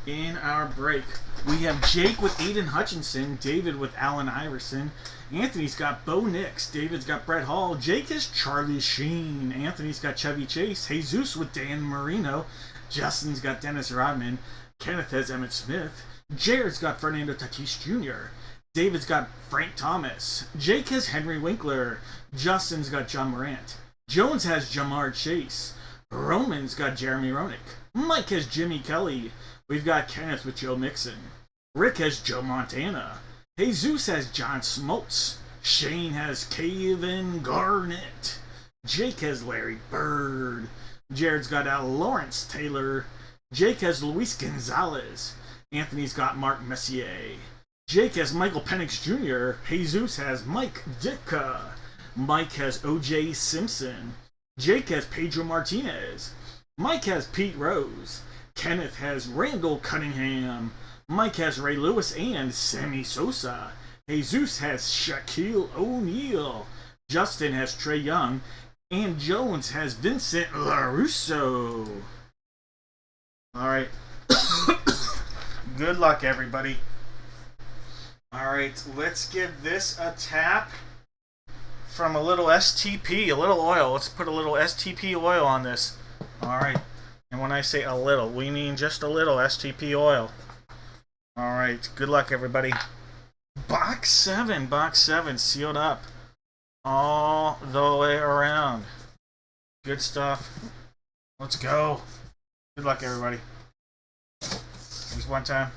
In our break, we have Jake with Aiden Hutchinson, David with Allen Iverson, Anthony's got Bo Nix, David's got Brett Hall, Jake has Charlie Sheen, Anthony's got Chevy Chase, Jesus with Dan Marino, Justin's got Dennis Rodman, Kenneth has Emmitt Smith, Jared's got Fernando Tatis Jr., David's got Frank Thomas, Jake has Henry Winkler, Justin's got John Morant, Jones has Jamar Chase, Roman's got Jeremy Roenick, Mike has Jimmy Kelly, we've got Kenneth with Joe Mixon, Rick has Joe Montana, Jesus has John Smoltz, Shane has Kevin Garnett, Jake has Larry Bird, Jared's got Lawrence Taylor, Jake has Luis Gonzalez, Anthony's got Mark Messier, Jake has Michael Penix Jr., Jesus has Mike Ditka, Mike has O.J. Simpson, Jake has Pedro Martinez, Mike has Pete Rose, Kenneth has Randall Cunningham, Mike has Ray Lewis and Sammy Sosa, Jesus has Shaquille O'Neal, Justin has Trey Young, and Jones has Vincent LaRusso. Alright. Good luck, everybody. Alright, let's give this a tap from a little STP, a little oil. Let's put a little STP oil on this. Alright. And when I say a little, we mean just a little STP oil. Alright, good luck, everybody. Box 7, sealed up. All the way around. Good stuff. Let's go. Good luck, everybody. Here's 1 time.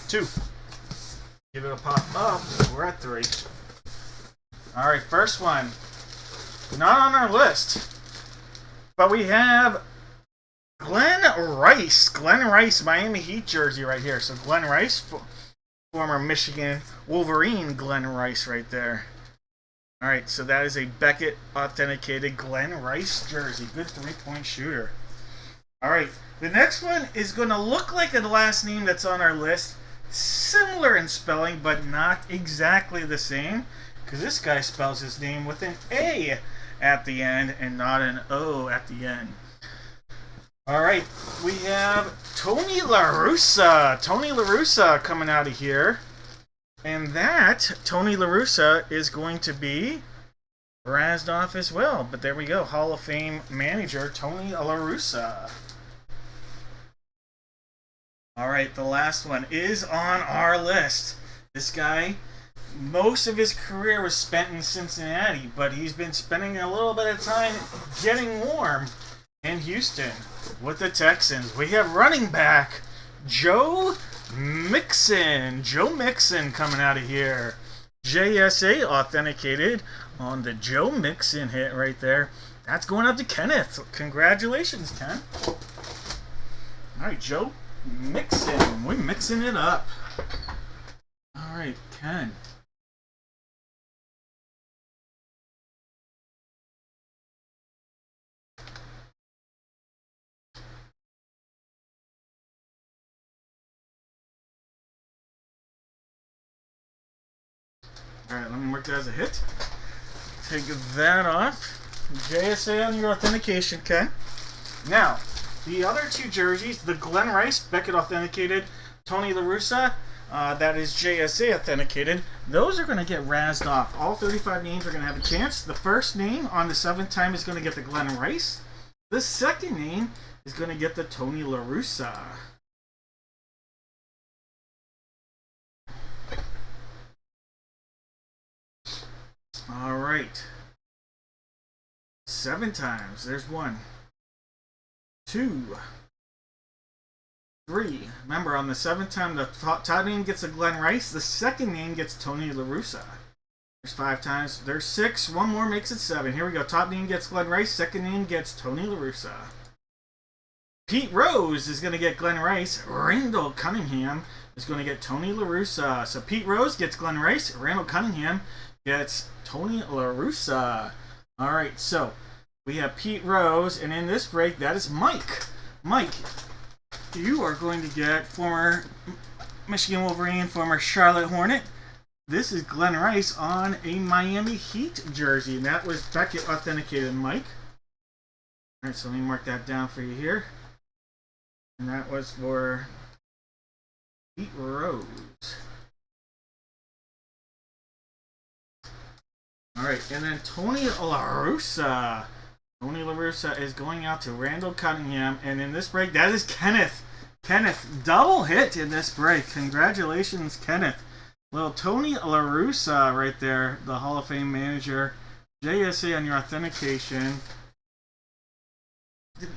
2. Give it a pop up. We're at 3. Alright, first one. Not on our list. But we have Glenn Rice, Miami Heat jersey right here. So Glenn Rice, former Michigan Wolverine Glenn Rice right there. Alright, so that is a Beckett authenticated Glenn Rice jersey. Good 3-point shooter. Alright, the next one is going to look like a last name that's on our list. Similar in spelling, but not exactly the same. Because this guy spells his name with an A at the end and not an O at the end. All right, we have Tony La Russa. Tony La Russa coming out of here. And that, Tony La Russa, is going to be razzed off as well. But there we go, Hall of Fame manager, Tony La Russa. All right, the last one is on our list. This guy, most of his career was spent in Cincinnati, but he's been spending a little bit of time getting warm in Houston with the Texans. We have running back Joe Mixon. Joe Mixon coming out of here. JSA authenticated on the Joe Mixon hit right there. That's going up to Kenneth. Congratulations, Ken. All right, Joe Mixon. We're mixing it up. All right, Ken. All right, let me mark that as a hit. Take that off. JSA on your authentication, Ken. Now, the other two jerseys, the Glenn Rice, Beckett authenticated, Tony La Russa, that is JSA authenticated. Those are going to get razzed off. All 35 names are going to have a chance. The first name on the 7th time is going to get the Glenn Rice. The second name is going to get the Tony La Russa. All right. 7 times. There's 1, 2, 3. Remember, on the 7th time, the top name gets a Glenn Rice. The second name gets Tony La Russa. There's 5 times. There's 6. 1 more makes it 7. Here we go. Top name gets Glenn Rice. Second name gets Tony La Russa. Pete Rose is going to get Glenn Rice. Randall Cunningham is going to get Tony La Russa. So Pete Rose gets Glenn Rice. Randall Cunningham gets Tony La Russa. All right, so we have Pete Rose, and in this break, that is Mike. Mike, you are going to get former Michigan Wolverine, former Charlotte Hornet. This is Glenn Rice on a Miami Heat jersey, and that was Beckett authenticated, Mike. All right, so let me mark that down for you here. And that was for Pete Rose. All right, and then Tony La Russa. Tony La Russa is going out to Randall Cunningham, and in this break, that is Kenneth. Kenneth, double hit in this break. Congratulations, Kenneth. Well, Tony La Russa right there, the Hall of Fame manager. JSA on your authentication.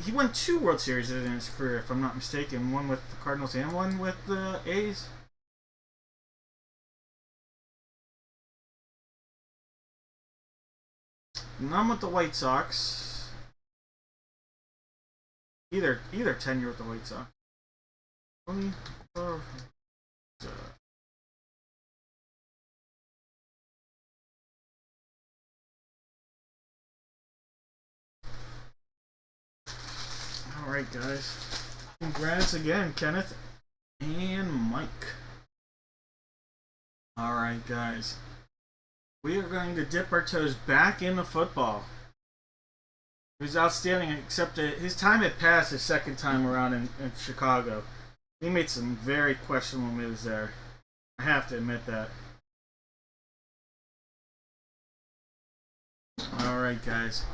He won 2 World Series in his career, if I'm not mistaken. One with the Cardinals and one with the A's. None with the White Sox. Either tenure with the White Sox. Alright, guys. Congrats again, Kenneth and Mike. Alright, guys. We are going to dip our toes back into football. He was outstanding, except that his time had passed his second time around in Chicago. He made some very questionable moves there. I have to admit that. Alright, guys.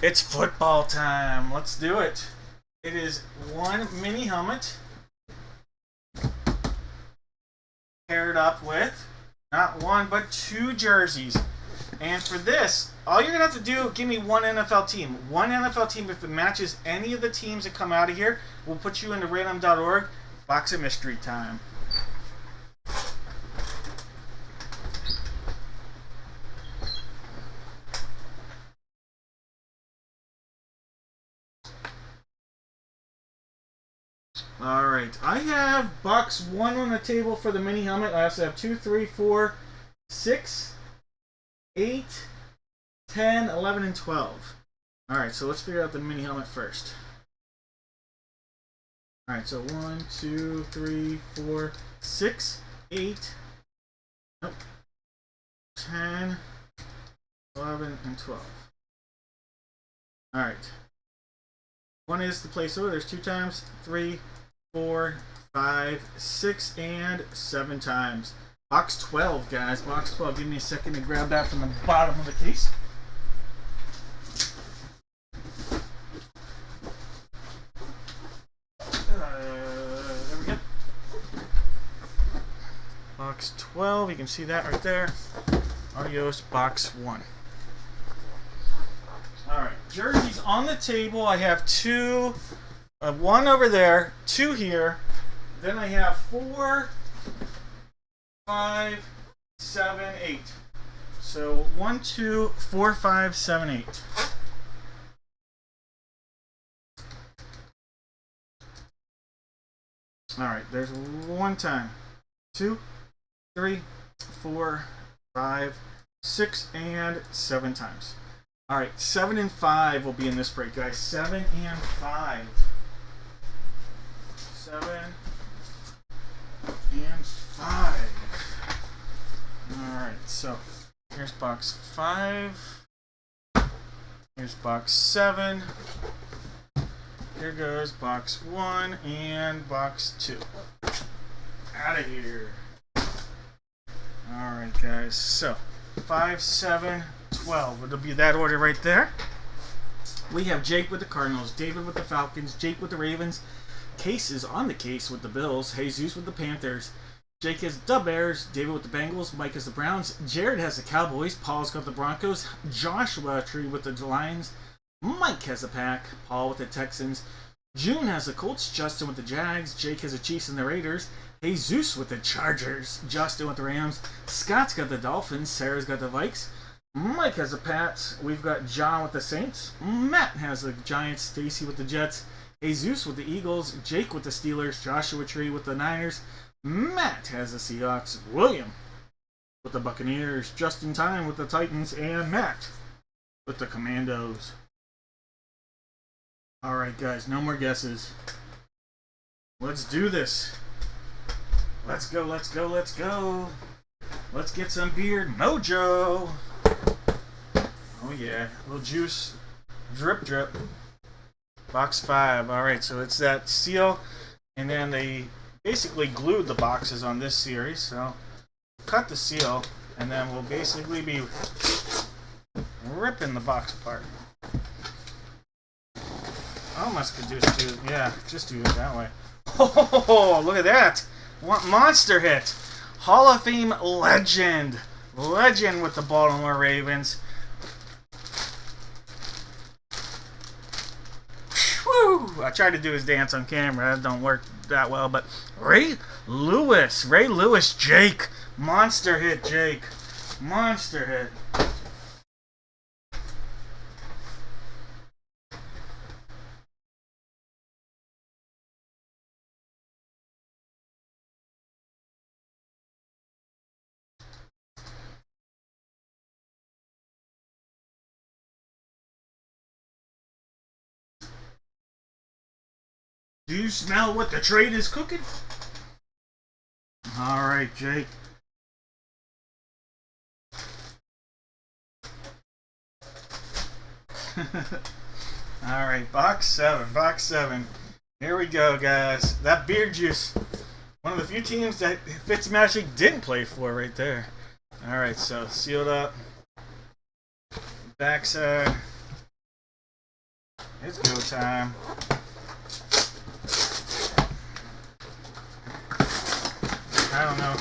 It's football time. Let's do it. It is 1 mini helmet paired up with not 1, but 2 jerseys. And for this, all you're going to have to do, give me 1 NFL team. 1 NFL team, if it matches any of the teams that come out of here, we'll put you into random.org. Box of mystery time. Alright, I have box 1 on the table for the mini helmet. I also have 2, 3, 4, 6, 8, 10, 11, and 12. Alright, so let's figure out the mini helmet first. Alright, so 1, 2, 3, 4, 6, 8, nope, 10, 11, and 12. Alright. 1 is the placeholder. There's 2 times, 3, 4, 5, 6, and 7 times. Box 12, guys. Box 12. Give me a second to grab that from the bottom of the case. There we go. Box 12. You can see that right there. Adios, box 1. Alright, jerseys on the table. I have 2, 1 over there, 2 here. Then I have 4, 5, 7, 8. So 1, 2, 4, 5, 7, 8. Alright, there's 1 time. 2, 3, 4, 5, 6, and 7 times. Alright, 7 and 5 will be in this break, guys. 7 and 5. 7 and 5. Alright, so here's box 5. Here's box 7. Here goes box 1 and box 2. Out of here. Alright, guys, so 5, 7, 12. It'll be that order right there. We have Jake with the Cardinals, David with the Falcons, Jake with the Ravens, Case is on the case with the Bills, Jesus with the Panthers, Jake has the Bears, David with the Bengals, Mike has the Browns, Jared has the Cowboys, Paul's got the Broncos, Joshua Tree with the Lions, Mike has the Pack, Paul with the Texans, June has the Colts, Justin with the Jags, Jake has the Chiefs and the Raiders, Jesus with the Chargers, Justin with the Rams, Scott's got the Dolphins, Sarah's got the Vikes, Mike has the Pats, we've got John with the Saints, Matt has the Giants, Stacy with the Jets, Jesus with the Eagles, Jake with the Steelers, Joshua Tree with the Niners, Matt has the Seahawks, William with the Buccaneers, Just in Time with the Titans, and Matt with the Commandos. Alright guys, no more guesses. Let's do this. Let's go, let's go, let's go. Let's get some beard mojo. Oh yeah, a little juice. Drip, drip. Box 5. Alright, so it's that seal. And then they basically glued the boxes on this series. So cut the seal. And then we'll basically be ripping the box apart. I almost could just do, yeah, just do it that way. Oh, look at that. What monster hit. Hall of Fame legend. Legend with the Baltimore Ravens. Woo! I tried to do his dance on camera. That don't work that well, but Ray Lewis. Ray Lewis, Jake. Monster hit, Jake. Monster hit. Do you smell what the trade is cooking? Alright, Jake. Alright, box 7. Box 7. Here we go, guys. That beer juice. One of the few teams that Fitzmagic didn't play for right there. Alright, so sealed up. Backside. It's go time. I don't know.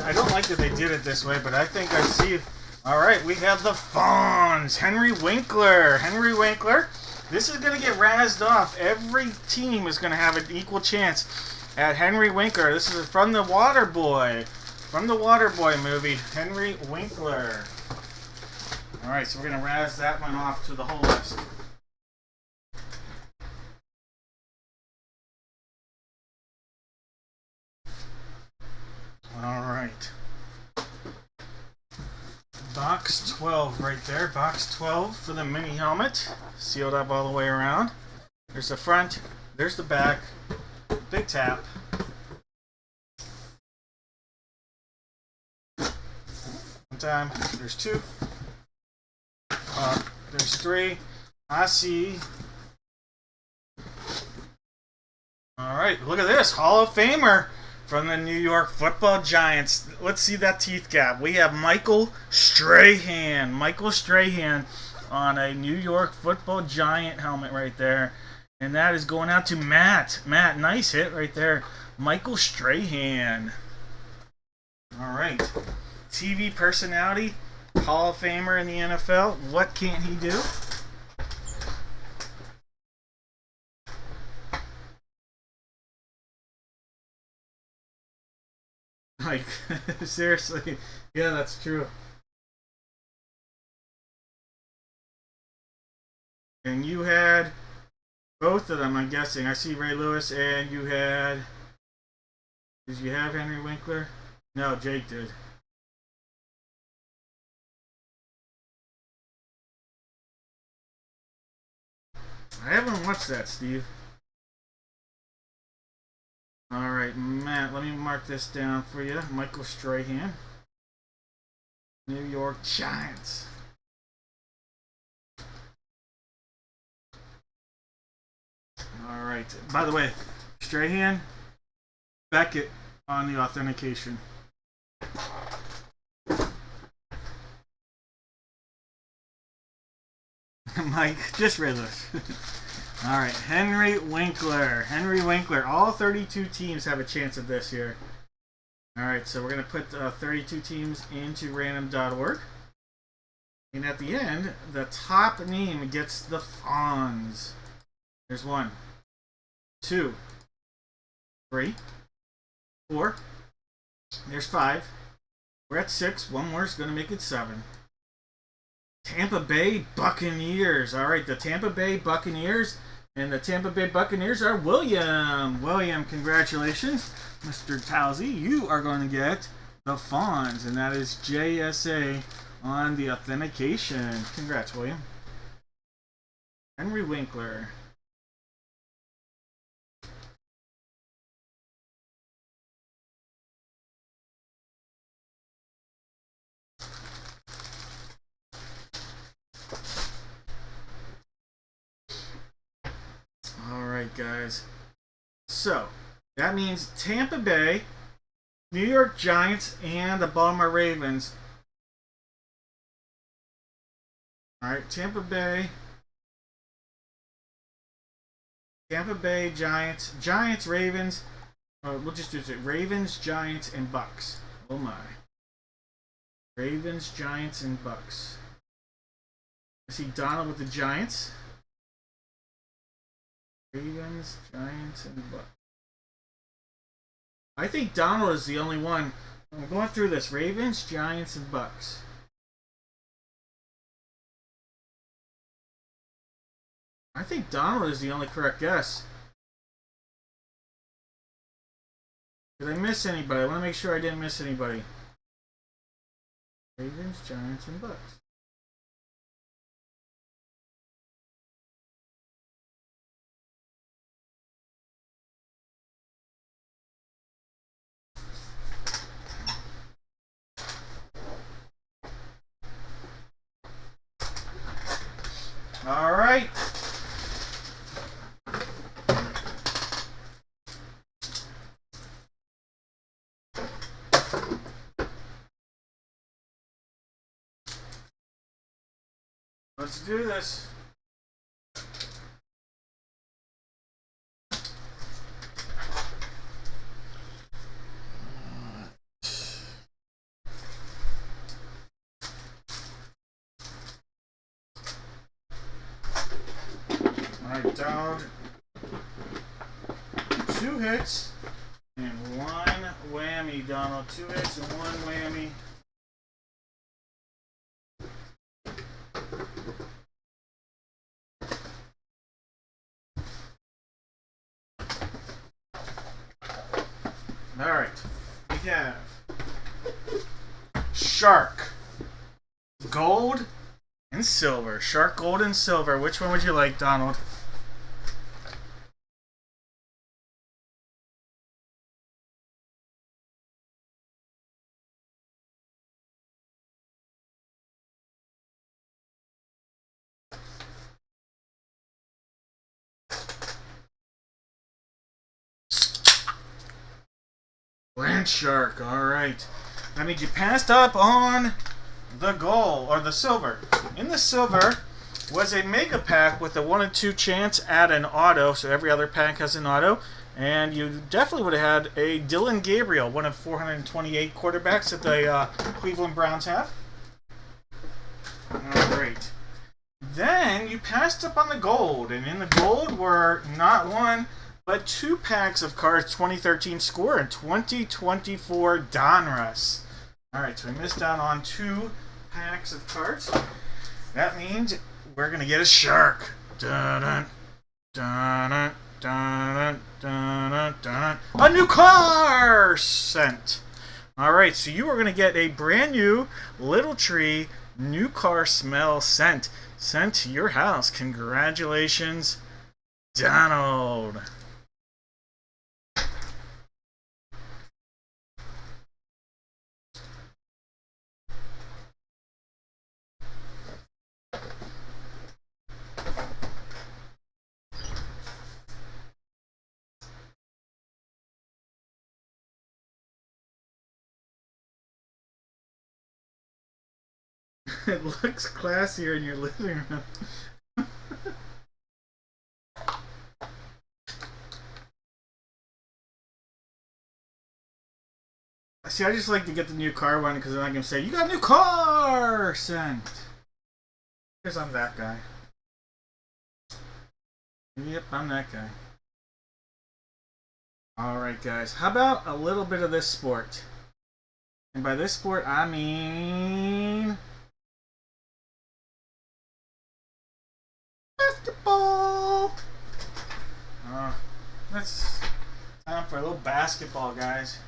I don't like that they did it this way, but I think I see. Alright, we have the Fawns. Henry Winkler. Henry Winkler. This is going to get razzed off. Every team is going to have an equal chance at Henry Winkler. This is from the Waterboy. From the Waterboy movie, Henry Winkler. Alright, so we're going to razz that one off to the whole list. Alright. Box 12 right there. Box 12 for the mini helmet. Sealed up all the way around. There's the front. There's the back. Big tap. One time. There's 2. There's 3. I see. All right, look at this Hall of Famer from the New York Football Giants. Let's see that teeth gap. We have Michael Strahan. Michael Strahan on a New York Football Giant helmet right there. And that is going out to Matt. Matt, nice hit right there. Michael Strahan. All right. TV personality, Hall of Famer in the NFL. What can't he do? Like, seriously. Yeah, that's true. And you had both of them, I'm guessing. I see Ray Lewis, and you had... Did you have Henry Winkler? No, Jake did. I haven't watched that, Steve. Alright, Matt, let me mark this down for you. Michael Strahan. New York Giants. Alright, by the way, Strahan, Beckett on the authentication. Mike, just read this. All right, Henry Winkler. Henry Winkler. All 32 teams have a chance at this here. All right, so we're going to put 32 teams into random.org. And at the end, the top name gets the Fonz. There's 1, 2, 3, 4. There's 5. We're at 6. One more is going to make it 7. Tampa Bay Buccaneers. All right, the Tampa Bay Buccaneers. And the Tampa Bay Buccaneers are William. William, congratulations. Mr. Towsey, you are going to get the Fonz. And that is JSA on the authentication. Congrats, William. Henry Winkler. Alright, guys. So, that means Tampa Bay, New York Giants, and the Baltimore Ravens. Alright, Tampa Bay, Giants, Ravens. We'll just do it. Ravens, Giants, and Bucks. Oh my. Ravens, Giants, and Bucks. I see Donald with the Giants. Ravens, Giants, and Bucks. I think Donald is the only one. I'm going through this. Ravens, Giants, and Bucks. I think Donald is the only correct guess. Did I miss anybody? I want to make sure I didn't miss anybody. Ravens, Giants, and Bucks. All right. Let's do this. Alright, Donald. 2 hits and 1 whammy, Donald. 2 hits and 1 whammy. Alright, we have Shark, Gold, and Silver. Shark, Gold, and Silver. Which one would you like, Donald? Land Shark. All right. That means you passed up on the gold, or the silver. In the silver was a mega pack with a 1 in 2 chance at an auto, so every other pack has an auto. And you definitely would have had a Dylan Gabriel, one of 428 quarterbacks that the Cleveland Browns have. Alright. Then you passed up on the gold, and in the gold were not one, but 2 packs of cards, 2013 Score and 2024 Donruss. Alright, so we missed out on 2 packs of cards. That means we're going to get a shark. Dun-dun, dun-dun, dun-dun, dun-dun, dun-dun. A new car sent. Alright, so you are going to get a brand new Little Tree new car smell sent to your house. Congratulations, Donald. It looks classier in your living room. See, I just like to get the new car one because then I can say, you got a new car sent. Because I'm that guy. Yep, I'm that guy. Alright, guys. How about a little bit of this sport? And by this sport, I mean basketball. It's time for a little basketball, guys.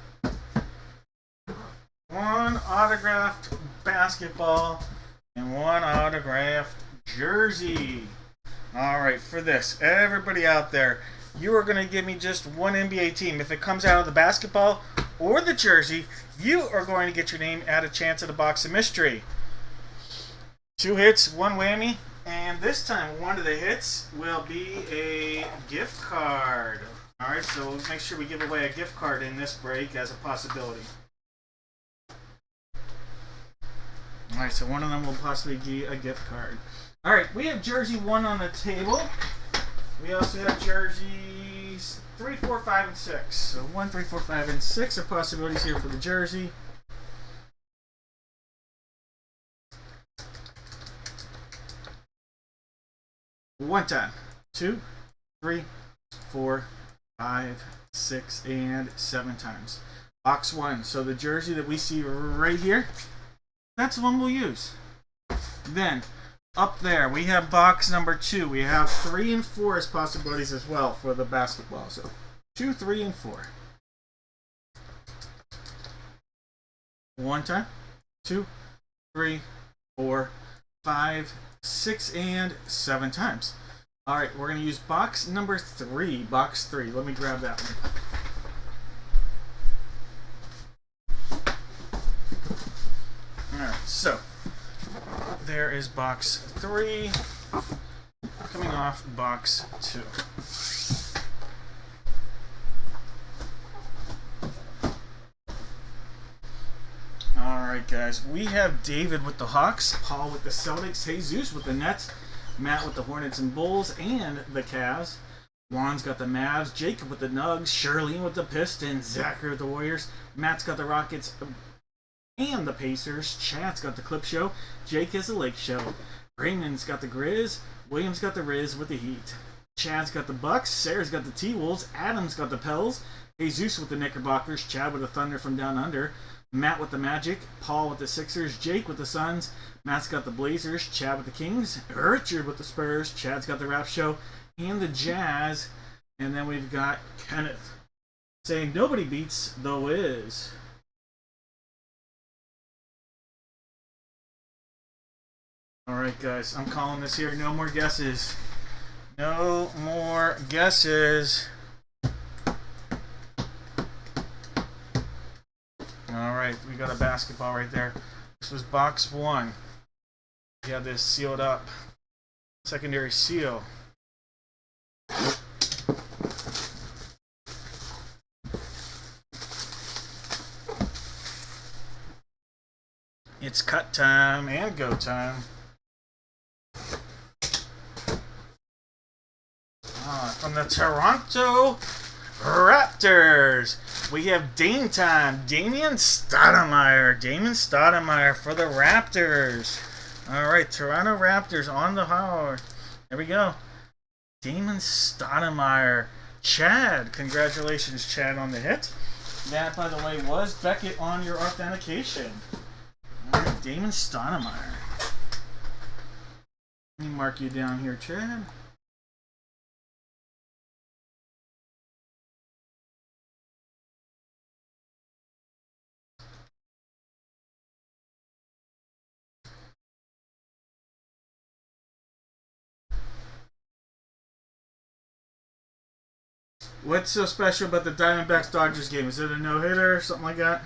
One autographed basketball and one autographed jersey. Alright, for this, everybody out there, you are going to give me just one NBA team. If it comes out of the basketball or the jersey, you are going to get your name at a chance at a box of mystery. 2 hits, 1 whammy, and this time one of the hits will be a gift card. Alright, so let's make sure we give away a gift card in this break as a possibility. Alright, so one of them will possibly be a gift card. Alright, we have jersey 1 on the table. We also have jerseys 3, 4, 5, and 6. So 1, 3, 4, 5, and 6 are possibilities here for the jersey. One time. 2, 3, 4, 5, 6, and 7 times. Box 1. So the jersey that we see right here, that's the one we'll use. Then, up there, we have box number 2. We have 3 and 4 as possibilities as well for the basketball. So, 2, 3, and 4. One time. 2, 3, 4, 5, 6, and 7 times. Alright, we're going to use box number 3. Box 3. Let me grab that one. Alright, so there is box 3 coming off box 2. Alright, guys, we have David with the Hawks, Paul with the Celtics, Jesus with the Nets, Matt with the Hornets and Bulls and the Cavs, Juan's got the Mavs, Jacob with the Nugs, Charlene with the Pistons, Zachary with the Warriors, Matt's got the Rockets and the Pacers, Chad's got the Clip Show, Jake has the Lake Show, Raymond's got the Grizz, William's got the Riz with the Heat, Chad's got the Bucks, Sarah's got the T-Wolves, Adam's got the Pels, Jesus with the Knickerbockers, Chad with the Thunder from Down Under, Matt with the Magic, Paul with the Sixers, Jake with the Suns, Matt's got the Blazers, Chad with the Kings, Richard with the Spurs, Chad's got the Rap Show, and the Jazz, and then we've got Kenneth saying nobody beats the Wiz. Alright, guys, I'm calling this here. No more guesses. No more guesses. Alright, we got a basketball right there. This was box 1. We have this sealed up. Secondary seal. It's cut time and go time. From the Toronto Raptors, we have Dame time. Damon Stoudemire for the Raptors. All right, Toronto Raptors on the hard. There we go. Damon Stoudemire. Chad, congratulations, Chad, on the hit. That, by the way, was Beckett on your authentication. All right, Damon Stoudemire. Let me mark you down here, Chad. What's so special about the Diamondbacks Dodgers game? Is it a no-hitter or something like that?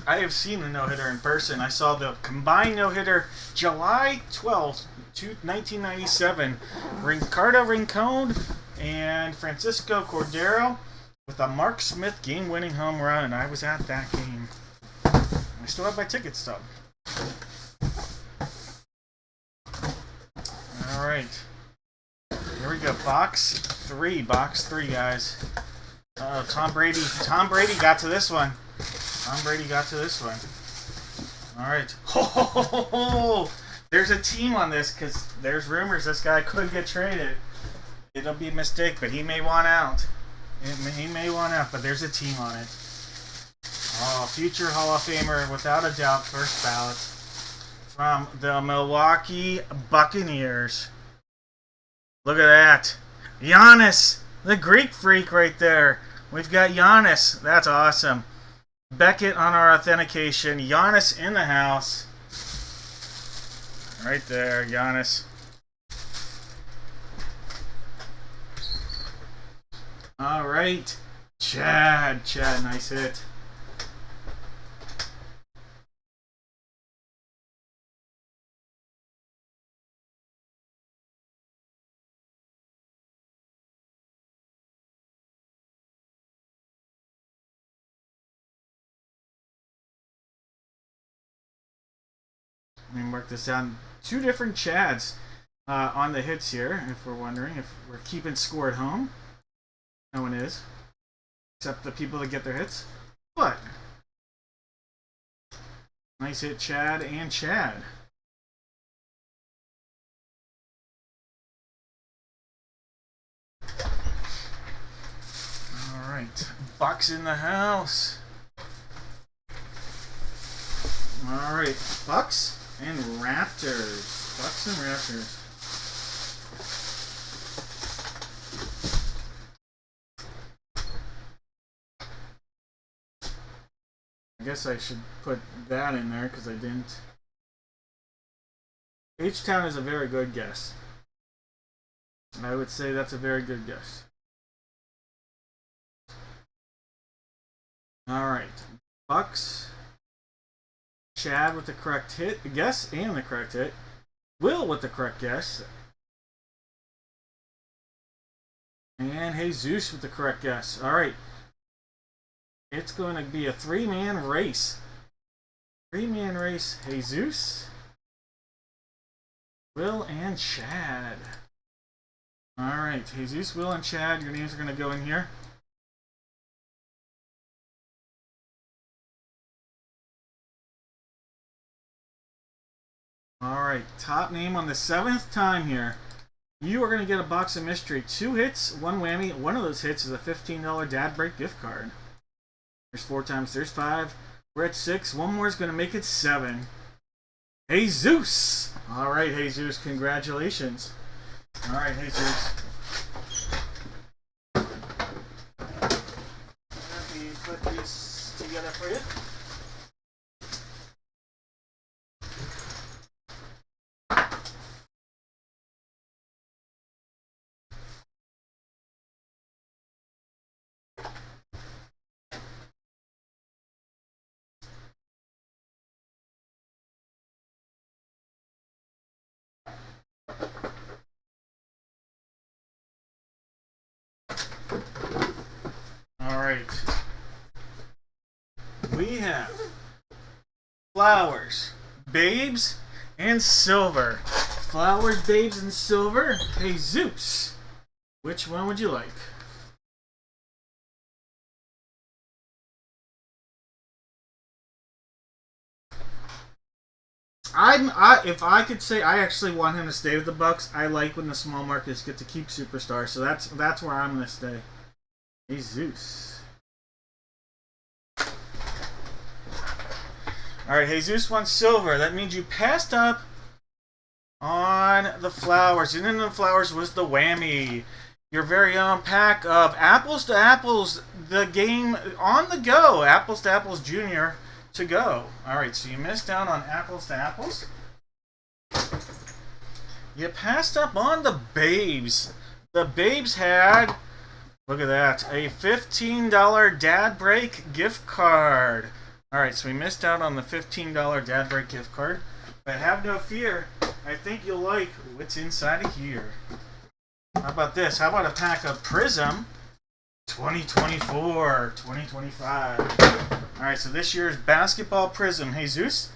I have seen the no-hitter in person. I saw the combined no-hitter July 12th, 1997. Ricardo Rincon and Francisco Cordero with a Mark Smith game-winning home run. I was at that game. I still have my ticket stub. All right. Here we go. Box three, guys. Tom Brady got to this one. All right. Oh, there's a team on this because there's rumors this guy could get traded. It'll be a mistake, but he may want out. But there's a team on it. Oh, future Hall of Famer, without a doubt, first ballot from the Milwaukee Buccaneers. Look at that. Giannis, the Greek freak right there. We've got Giannis. That's awesome. Beckett on our authentication. Giannis in the house. Right there, Giannis. All right. Chad, nice hit. Let me mark this down. Two different Chads on the hits here, if we're wondering if we're keeping score at home. No one is, except the people that get their hits. But nice hit, Chad and Chad. All right, Bucks in the house. All right, Bucks and Raptors. I guess I should put that in there because I didn't. H-Town is a very good guess. I would say that's a very good guess. All right, Bucks. Chad with the correct guess and the correct hit. Will with the correct guess. And Jesus with the correct guess. All right. It's going to be a three-man race. Jesus, Will, and Chad. All right. Jesus, Will, and Chad. Your names are going to go in here. Alright, top name on the 7th time here. You are going to get a box of mystery. 2 hits, 1 whammy. One of those hits is a $15 Dad Break gift card. There's 4 times, there's 5. We're at 6. One more is going to make it 7. Jesus! Alright, Jesus, congratulations. Alright, Jesus. Let me put these together for you. right. We have flowers, babes, and silver. Flowers, babes, and silver. Hey, Zeus, which one would you like? If I could say, I actually want him to stay with the Bucks. I like when the small markets get to keep superstars, so that's where I'm gonna stay. Hey, Zeus. All right, Jesus wants silver. That means you passed up on the flowers, and in the flowers was the whammy. Your very own pack of Apples to Apples, the game on the go. Apples to Apples Junior to go. All right, so you missed out on Apples to Apples. You passed up on the Babes. The Babes had, look at that, a $15 Dad Break gift card. All right, so we missed out on the $15 Dad Break gift card. But have no fear. I think you'll like what's inside of here. How about this? How about a pack of Prism 2024, 2025? All right, so this year's basketball Prism. Hey, Zeus.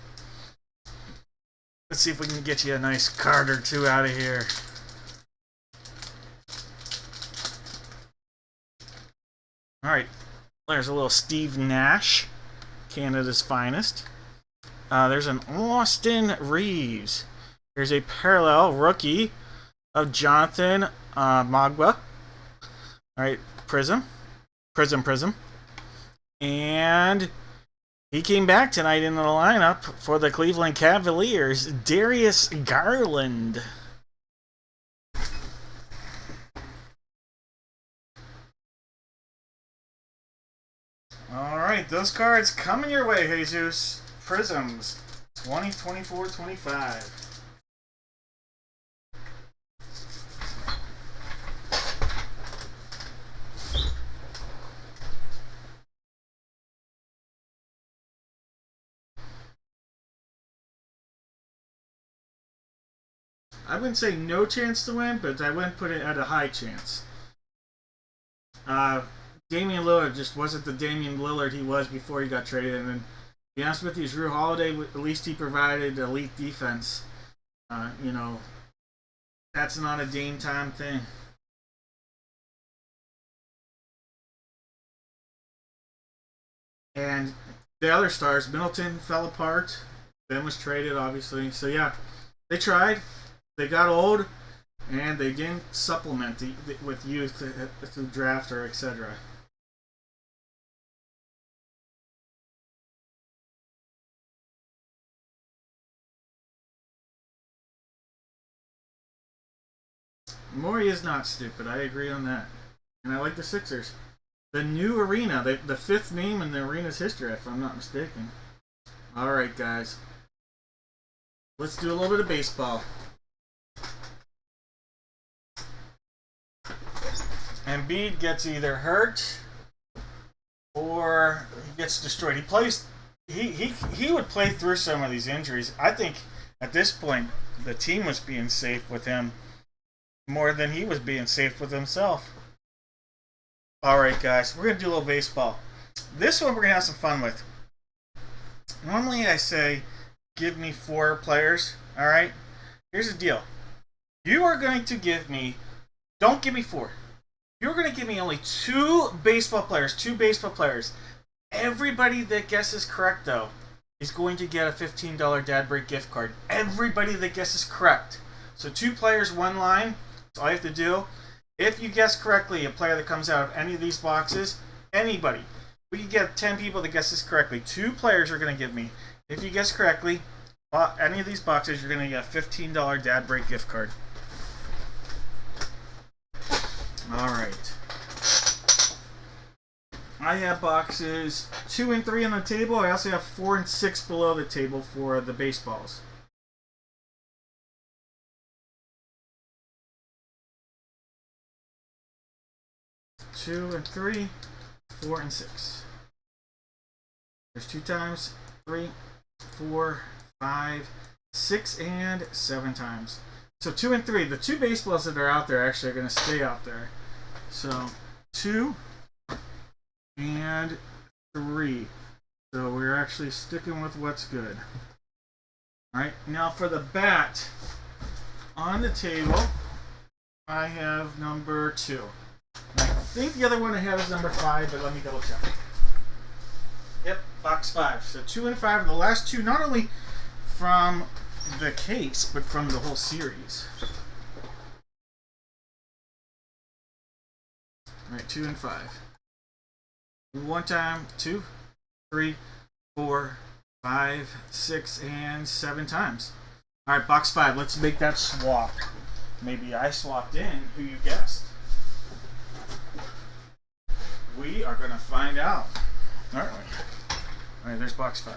Let's see if we can get you a nice card or two out of here. All right, there's a little Steve Nash, Canada's finest. There's an Austin Reeves. There's a parallel rookie of Jonathan Magba. All right, Prism. And he came back tonight in the lineup for the Cleveland Cavaliers, Darius Garland. All right, those cards coming your way, Jesus. Prisms 2024-25. I wouldn't say no chance to win, but I wouldn't put it at a high chance. Damian Lillard just wasn't the Damian Lillard he was before he got traded. And then, to be honest with you, Jrue Holiday, at least he provided elite defense. You know, that's not a Dame time thing. And the other stars, Middleton fell apart. Ben was traded, obviously. So, yeah, they tried. They got old, and they didn't supplement with youth through draft or etc. Morey is not stupid. I agree on that. And I like the Sixers. The new arena, the fifth name in the arena's history, if I'm not mistaken. All right, guys. Let's do a little bit of baseball. Embiid gets either hurt or he gets destroyed. He plays. He would play through some of these injuries. I think at this point the team was being safe with him more than he was being safe with himself. All right, guys, we're gonna do a little baseball. This one we're gonna have some fun with. Normally I say, give me 4 players. All right. Here's the deal. You are going to give me. Don't give me 4. You're going to give me only 2 baseball players. 2 baseball players. Everybody that guesses correct, though, is going to get a $15 Dad Break gift card. Everybody that guesses correct. So 2 players, 1 line. That's all you have to do. If you guess correctly, a player that comes out of any of these boxes, anybody. We can get 10 people that guess this correctly. 2 players are going to give me. If you guess correctly, any of these boxes, you're going to get a $15 Dad Break gift card. All right. I have boxes 2 and 3 on the table. I also have 4 and 6 below the table for the baseballs. Two and 3, 4 and 6. There's 2 times, 3, 4, 5, 6, and 7 times. So 2 and 3. The 2 baseballs that are out there actually are going to stay out there. So 2 and 3. So we're actually sticking with what's good. Alright, now for the bat on the table, I have number 2. And I think the other one I have is number 5, but let me double check. Yep, box 5. So 2 and 5 are the last 2, not only from the case, but from the whole series. Alright, 2 and 5. One time, 2, 3, 4, 5, 6, and 7 times. Alright, box 5. Let's make that swap. Maybe I swapped in who you guessed. We are going to find out, aren't we? Alright, there's box 5.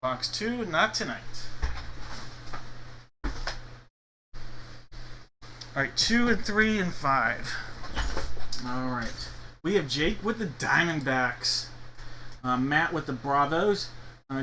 Box 2, not tonight. Alright, 2 and 3 and 5. Alright. We have Jake with the Diamondbacks. Matt with the Bravos.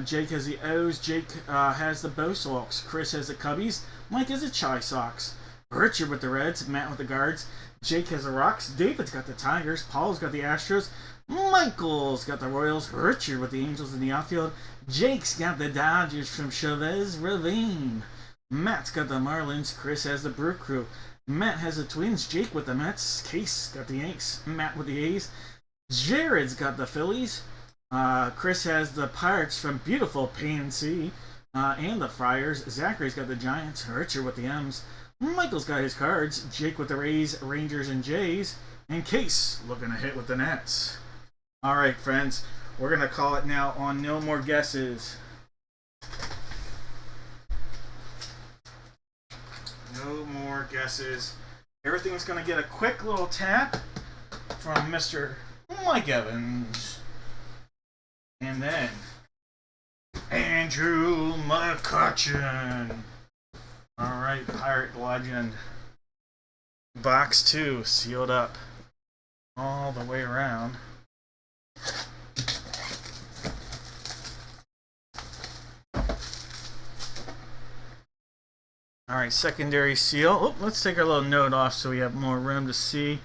Jake has the O's. Jake has the Bo Sox. Chris has the Cubbies. Mike has the Chi Sox. Richard with the Reds. Matt with the Guards. Jake has the Rocks. David's got the Tigers. Paul's got the Astros. Michael's got the Royals. Richard with the Angels in the outfield. Jake's got the Dodgers from Chavez Ravine. Matt's got the Marlins. Chris has the Brew Crew. Matt has the Twins. Jake with the Mets. Case got the Yanks. Matt with the A's. Jared's got the Phillies. Chris has the Pirates from beautiful PNC. And the Friars. Zachary's got the Giants. Richard with the M's. Michael's got his Cards. Jake with the Rays, Rangers, and Jays. And Case looking to hit with the Nets. Alright, friends. We're going to call it now on No More Guesses. No more guesses. Everything's going to get a quick little tap from Mr. Mike Evans. And then Andrew McCutcheon. Alright, Pirate Legend. Box 2 sealed up all the way around. Alright, secondary seal. Oh, let's take our little note off so we have more room to see.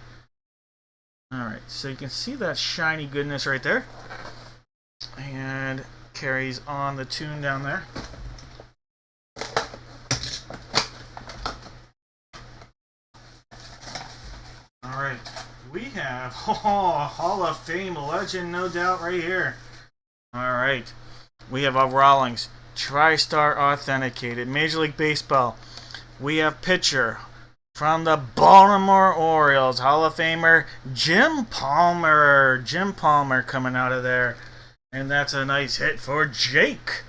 Alright, so you can see that shiny goodness right there. And carries on the tune down there. Alright, we have Hall of Fame legend, no doubt, right here. Alright, we have a Rawlings, TriStar authenticated, Major League Baseball. We have pitcher from the Baltimore Orioles, Hall of Famer Jim Palmer. Jim Palmer coming out of there. And that's a nice hit for Jake.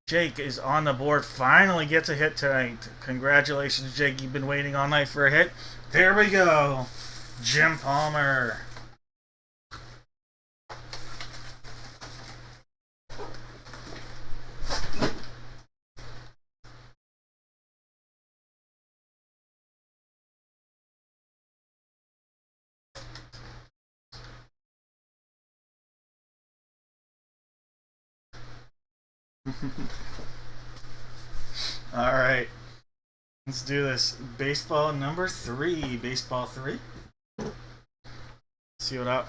Jake is on the board, finally gets a hit tonight. Congratulations, Jake. You've been waiting all night for a hit. There we go. Jim Palmer. All right, let's do this. Baseball number 3. Baseball 3. Seal it up.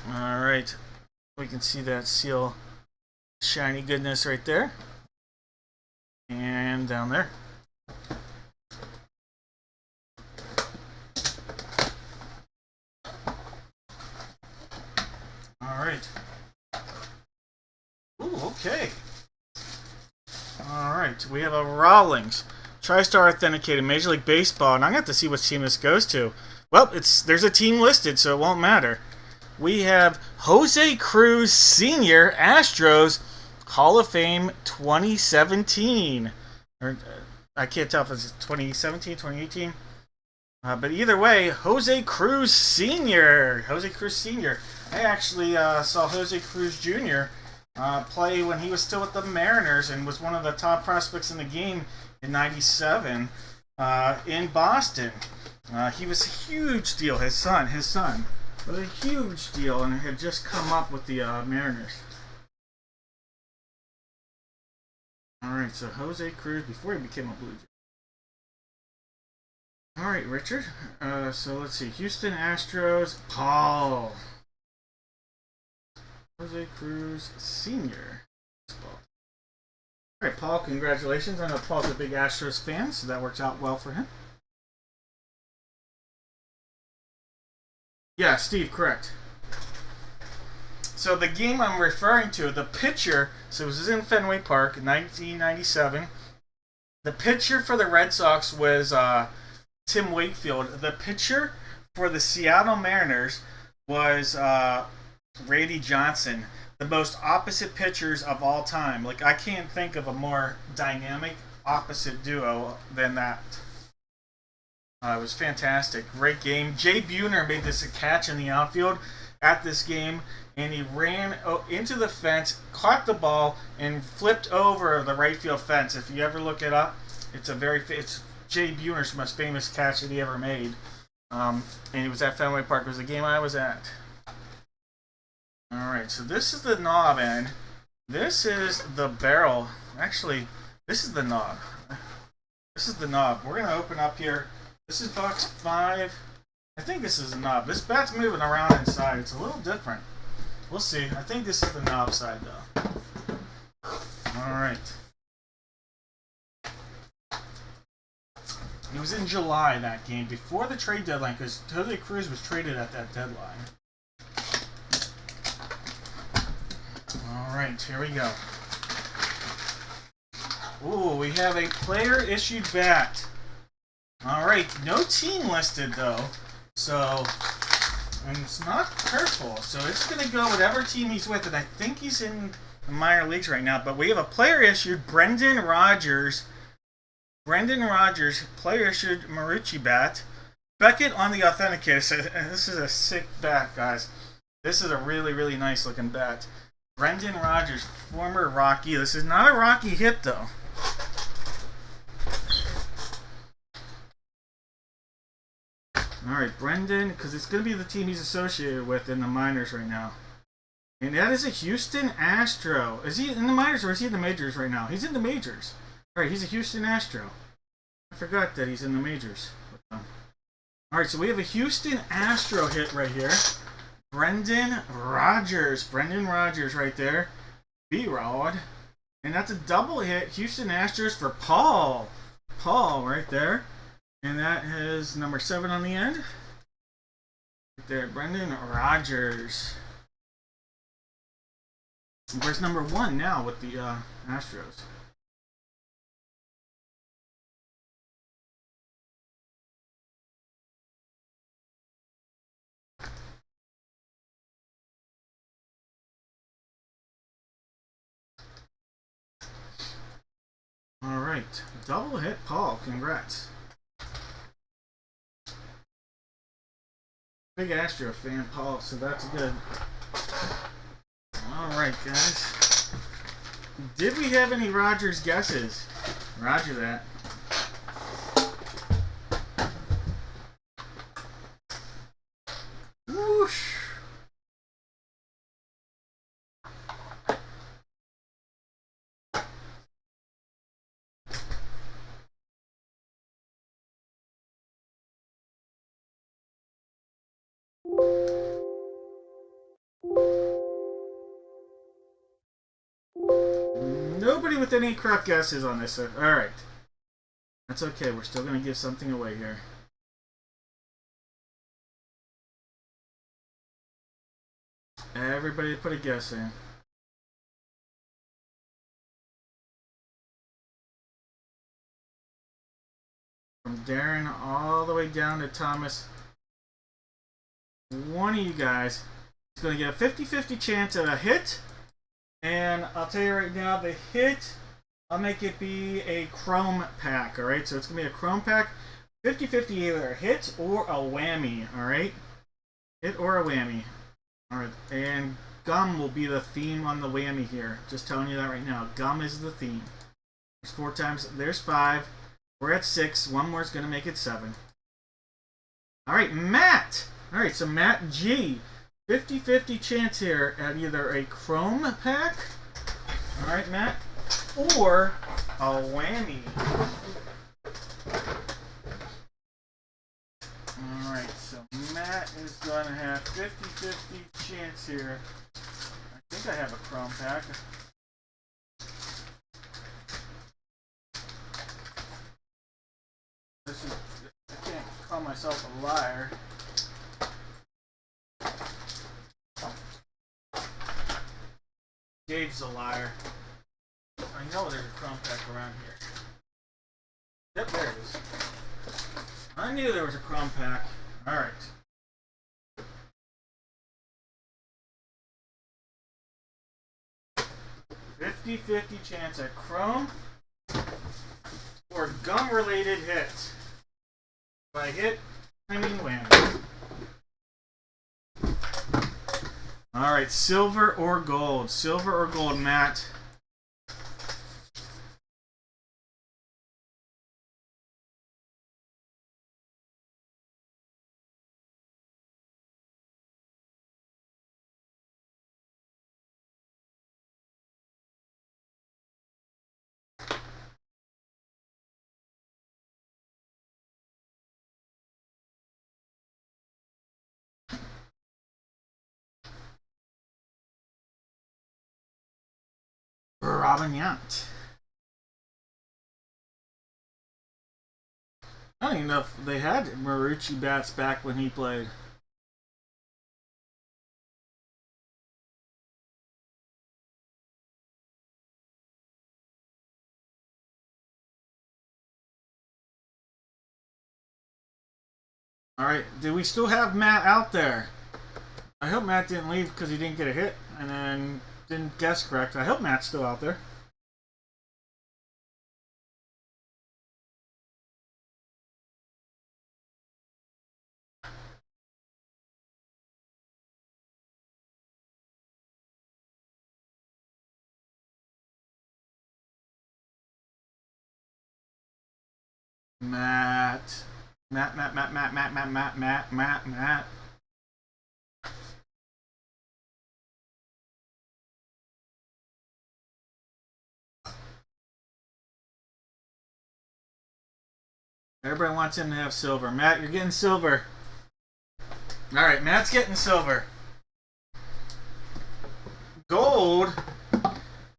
All right, we can see that seal, shiny goodness right there, and down there. Alright. Ooh, okay. Alright, we have a Rawlings, TriStar authenticated, Major League Baseball, and I'm going to have to see which team this goes to. Well, there's a team listed, so it won't matter. We have Jose Cruz Sr., Astros, Hall of Fame 2017. Or, I can't tell if it's 2017, 2018. But either way, Jose Cruz Sr. Jose Cruz Sr. I actually saw Jose Cruz Jr. Play when he was still with the Mariners and was one of the top prospects in the game in '97 in Boston. He was a huge deal. His son was a huge deal and had just come up with the Mariners. Alright, so Jose Cruz before he became a Blue Jay. Alright, Richard. So let's see. Houston Astros, Paul. Jose Cruz Sr. Alright, Paul, congratulations. I know Paul's a big Astros fan, so that works out well for him. Yeah, Steve, correct. So the game I'm referring to, the pitcher, so this is in Fenway Park, 1997. The pitcher for the Red Sox was Tim Wakefield. The pitcher for the Seattle Mariners was Randy Johnson. The most opposite pitchers of all time. Like, I can't think of a more dynamic opposite duo than that. It was fantastic. Great game. Jay Buhner made this a catch in the outfield at this game, and he ran into the fence, caught the ball, and flipped over the right field fence. If you ever look it up, it's Jay Buhner's most famous catch that he ever made. And it was at Fenway Park. It was the game I was at. Alright, so this is the knob end. This is the barrel. Actually, this is the knob. This is the knob. We're going to open up here. This is box 5. I think this is the knob. This bat's moving around inside. It's a little different. We'll see. I think this is the knob side, though. Alright. It was in July, that game, before the trade deadline, because Jose Cruz was traded at that deadline. Alright, here we go. Ooh, we have a player-issued bat. Alright, no team listed, though. So, and it's not purple, so it's going to go whatever team he's with, and I think he's in the minor leagues right now. But we have a player-issued Brendan Rodgers. Brendan Rodgers, player-issued Marucci bat. Beckett on the authenticator. So this is a sick bat, guys. This is a really, really nice looking bat. Brendan Rodgers, former Rocky. This is not a Rocky hit, though. Alright, Brendan, because it's going to be the team he's associated with in the minors right now. And that is a Houston Astro. Is he in the minors or is he in the majors right now? He's in the majors. Alright, he's a Houston Astro. I forgot that he's in the majors. Alright, so we have a Houston Astro hit right here. Brendan Rodgers. Brendan Rodgers right there. B-Rod. And that's a double hit. Houston Astros for Paul. Paul right there. And that is number 7 on the end. Right there, Brendan Rodgers. Where's number 1 now with the Astros? All right, double hit, Paul. Congrats. Big Astro fan, Paul, so that's good. Alright, guys. Did we have any Rodgers guesses? Roger that. Whoosh! Nobody with any correct guesses on this. Alright. That's okay. We're still going to give something away here. Everybody put a guess in. From Darren all the way down to Thomas. One of you guys is going to get a 50-50 chance at a hit. And I'll tell you right now, the hit, I'll make it be a chrome pack, alright? So it's going to be a chrome pack, 50-50 either a hit or a whammy, alright? Hit or a whammy. Alright, and gum will be the theme on the whammy here. Just telling you that right now. Gum is the theme. There's 4 times, there's 5. We're at 6. One more is going to make it 7. Alright, Matt! Alright, so Matt G. 50-50 chance here at either a chrome pack. Alright, Matt. or a whammy. Alright, so Matt is going to have 50-50 chance here. I think I have a chrome pack. I can't call myself a liar. Dave's a liar. I know there's a chrome pack around here. Yep, there it is. I knew there was a chrome pack. Alright. $50-50 chance at chrome or gum-related hit. If I hit, I mean win. Alright, silver or gold? Silver or gold, Matt? Robinant. I don't even know if they had Marucci bats back when he played. Alright, do we still have Matt out there? I hope Matt didn't leave because he didn't get a hit and then didn't guess correct. I hope Matt's still out there. Matt. Matt. Everybody wants him to have silver. Matt, you're getting silver. Alright, Matt's getting silver. Gold.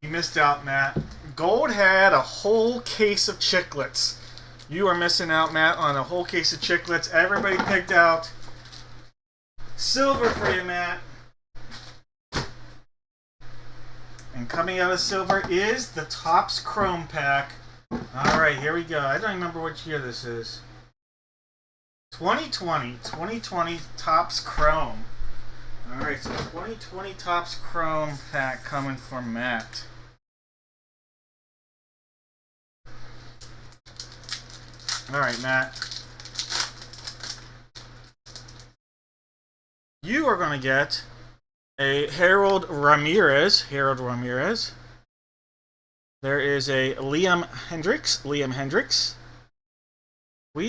You missed out, Matt. Gold had a whole case of chiclets. You are missing out, Matt, on a whole case of chiclets. Everybody picked out silver for you, Matt. And coming out of silver is the Topps Chrome Pack. Alright, here we go. I don't remember which year this is. 2020 Topps Chrome. Alright, so 2020 Topps Chrome Pack coming from Matt. Alright, Matt. You are going to get a Harold Ramirez. There is a Liam Hendricks. We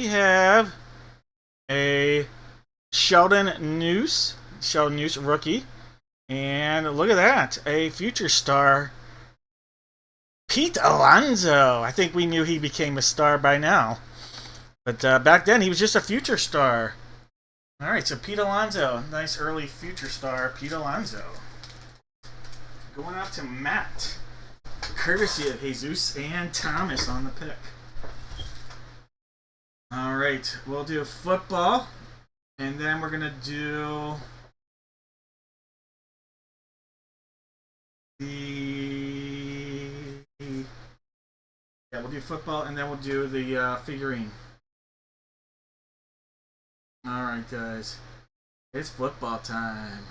have a Sheldon Neuse rookie. And look at that, a future star, Pete Alonso. I think we knew he became a star by now. But back then, he was just a future star. All right, so Pete Alonso. Nice early future star, Pete Alonso. Going out to Matt. Courtesy of Jesus and Thomas on the pick. All right, we'll do football. And then we're going to do we'll do football, and then we'll do the figurine. Alright, guys. It's football time.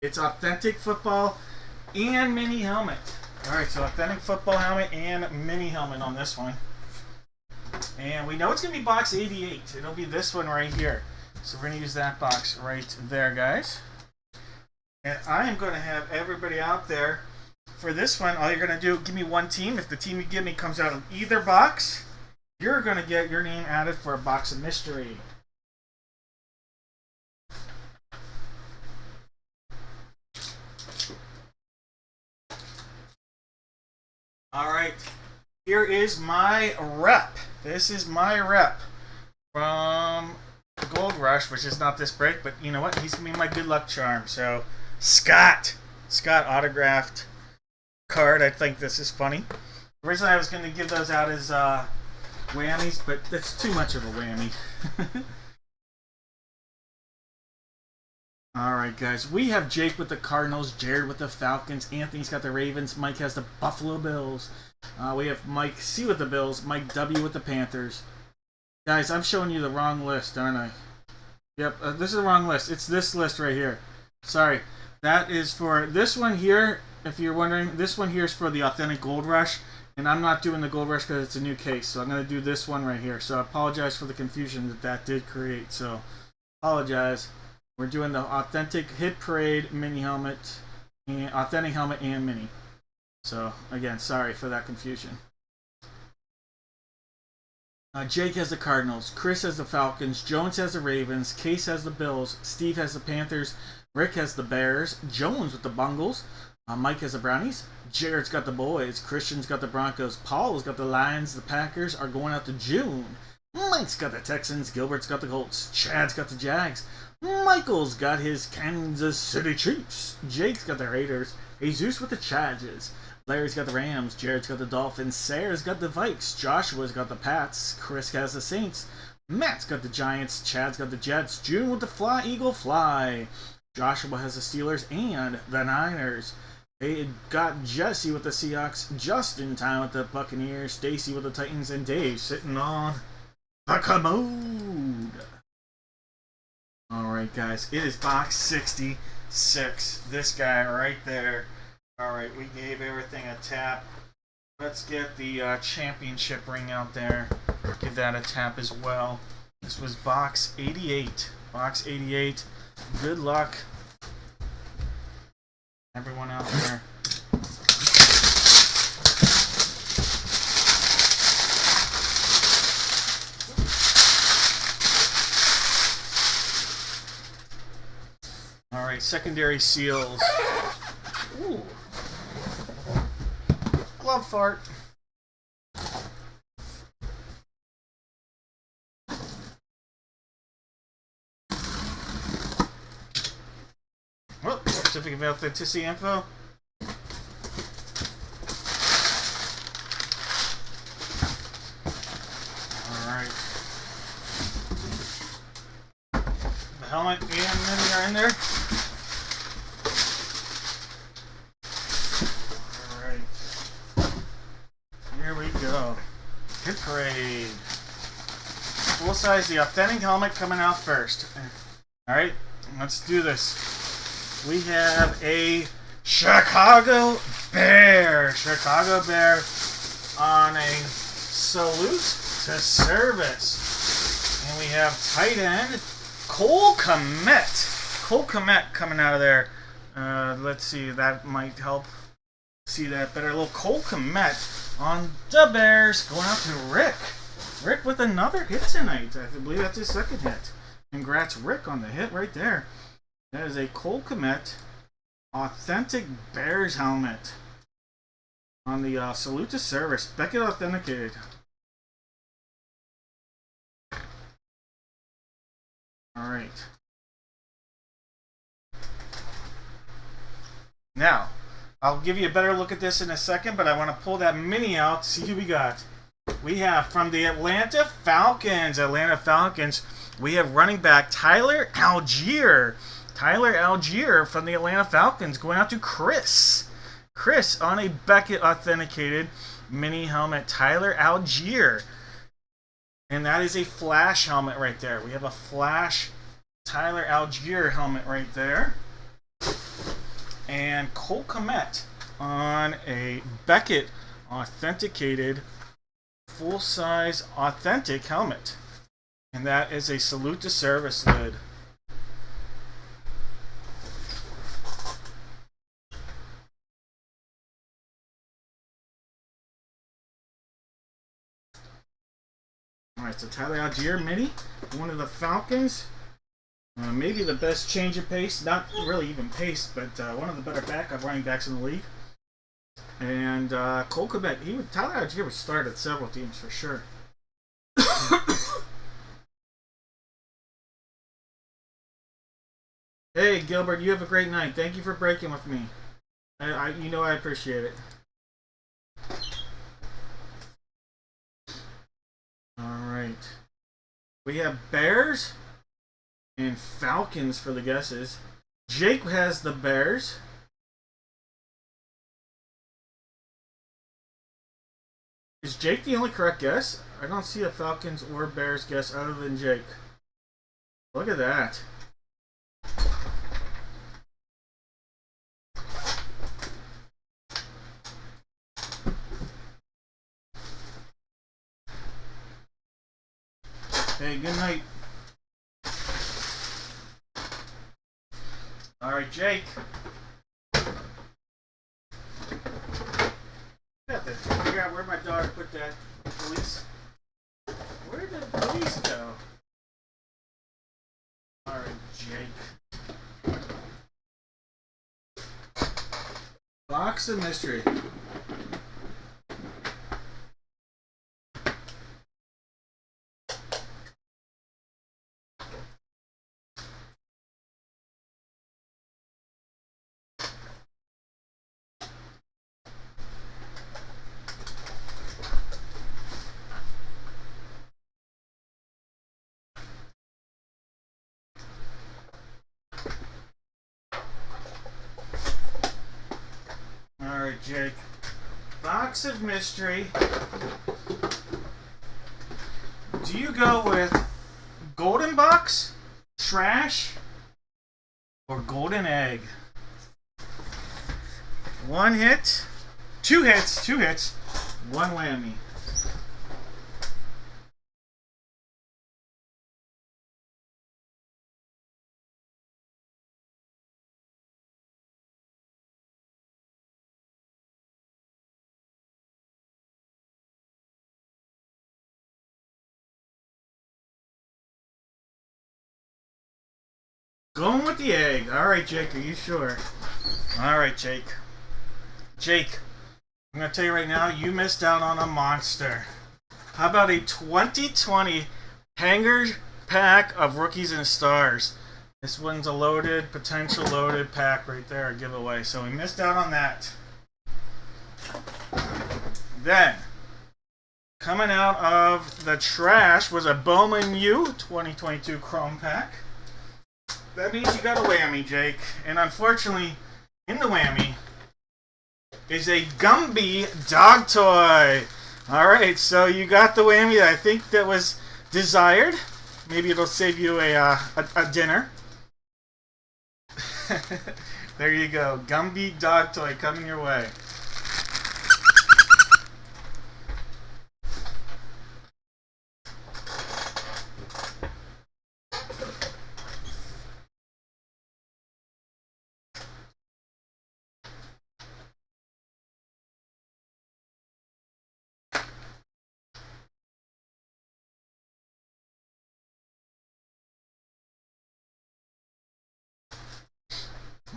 It's authentic football and mini helmet. Alright, so authentic football helmet and mini helmet on this one. And we know it's going to be box 88. It'll be this one right here. So we're going to use that box right there, guys. And I am going to have everybody out there for this one. All you're going to do, give me one team. If the team you give me comes out of either box, you're going to get your name added for a box of mystery. Alright, here is my rep. This is my rep from Gold Rush, which is not this break, but you know what? He's going to be my good luck charm. So, Scott autographed card. I think this is funny. Originally I was going to give those out as whammies, but that's too much of a whammy. Alright guys, we have Jake with the Cardinals, Jared with the Falcons, Anthony's got the Ravens, Mike has the Buffalo Bills. We have Mike C with the Bills, Mike W with the Panthers. Guys, I'm showing you the wrong list, aren't I? Yep, this is the wrong list. It's this list right here. Sorry. That is for this one here, if you're wondering. This one here is for the Authentic Gold Rush, and I'm not doing the Gold Rush because it's a new case, so I'm going to do this one right here. So I apologize for the confusion that did create, so apologize. We're doing the Authentic Hit Parade mini helmet, and Authentic helmet and mini. So, again, sorry for that confusion. Jake has the Cardinals, Chris has the Falcons, Jones has the Ravens, Case has the Bills, Steve has the Panthers, Rick has the Bears, Jones with the Bungles, Mike has the Brownies, Jared's got the Boys, Christian's got the Broncos, Paul's got the Lions, the Packers are going out to June, Mike's got the Texans, Gilbert's got the Colts, Chad's got the Jags, Michael's got his Kansas City Chiefs, Jake's got the Raiders, Jesus with the Chargers, Larry's got the Rams, Jared's got the Dolphins, Sarah's got the Vikes, Joshua's got the Pats, Chris has the Saints, Matt's got the Giants, Chad's got the Jets, June with the Fly Eagle Fly, Joshua has the Steelers and the Niners. They got Jesse with the Seahawks, Justin Time with the Buccaneers, Stacy with the Titans, and Dave sitting on the commode. Alright guys, it is box 66. This guy right there. Alright, we gave everything a tap. Let's get the championship ring out there. Give that a tap as well. This was box 88. Box 88. Good luck, everyone out there. Alright, secondary seals. Ooh. Glove fart. Oh, certificate of authenticity info. Alright. The helmet and mini are in there. Here we go. Hit Parade. Full size, the Authentic helmet coming out first. Alright, let's do this. We have a Chicago Bear. Chicago Bear on a Salute to Service. And we have tight end Cole Kmet. Cole Kmet coming out of there. Let's see, that might help see that better. A little Cole Kmet on the Bears, going out to Rick. Rick with another hit tonight. I believe that's his second hit. Congrats, Rick, on the hit right there. That is a Cole Kmet Authentic Bears helmet on the Salute to Service. Beckett authenticated. Alright. Now, I'll give you a better look at this in a second, but I want to pull that mini out to see who we got. We have from the Atlanta Falcons. We have running back Tyler Algier. Tyler Algier from the Atlanta Falcons going out to Chris. Chris on a Beckett authenticated mini helmet. Tyler Algier. And that is a flash helmet right there. We have a flash Tyler Algier helmet right there. And Cole Kmet on a Beckett authenticated full-size authentic helmet. And that is a Salute to Service lid. Alright, so Tyler Algier mini, one of the Falcons. Maybe the best change of pace, not really even pace, but one of the better backup running backs in the league. And Cole Komet, Tyler Algier would start at several teams for sure. Hey Gilbert, you have a great night. Thank you for breaking with me. You know I appreciate it. All right, we have Bears and Falcons for the guesses. Jake has the Bears. Is Jake the only correct guess? I don't see a Falcons or Bears guess other than Jake. Look at that. Hey, good night. All right, Jake. I have to figure out where my daughter put that police. Where did the police go? All right, Jake. Box of mystery. Alright, Jake. Box of mystery. Do you go with golden box, trash, or golden egg? One hit, two hits, one whammy. Going with the egg. Alright, Jake, are you sure? Alright, Jake. Jake, I'm going to tell you right now, you missed out on a monster. How about a 2020 hanger pack of Rookies and Stars? This one's a loaded, potential loaded pack right there, a giveaway. So we missed out on that. Then, coming out of the trash was a Bowman U 2022 Chrome pack. That means you got a whammy, Jake. And unfortunately, in the whammy is a Gumby dog toy. Alright, so you got the whammy that I think that was desired. Maybe it'll save you a dinner. There you go. Gumby dog toy coming your way.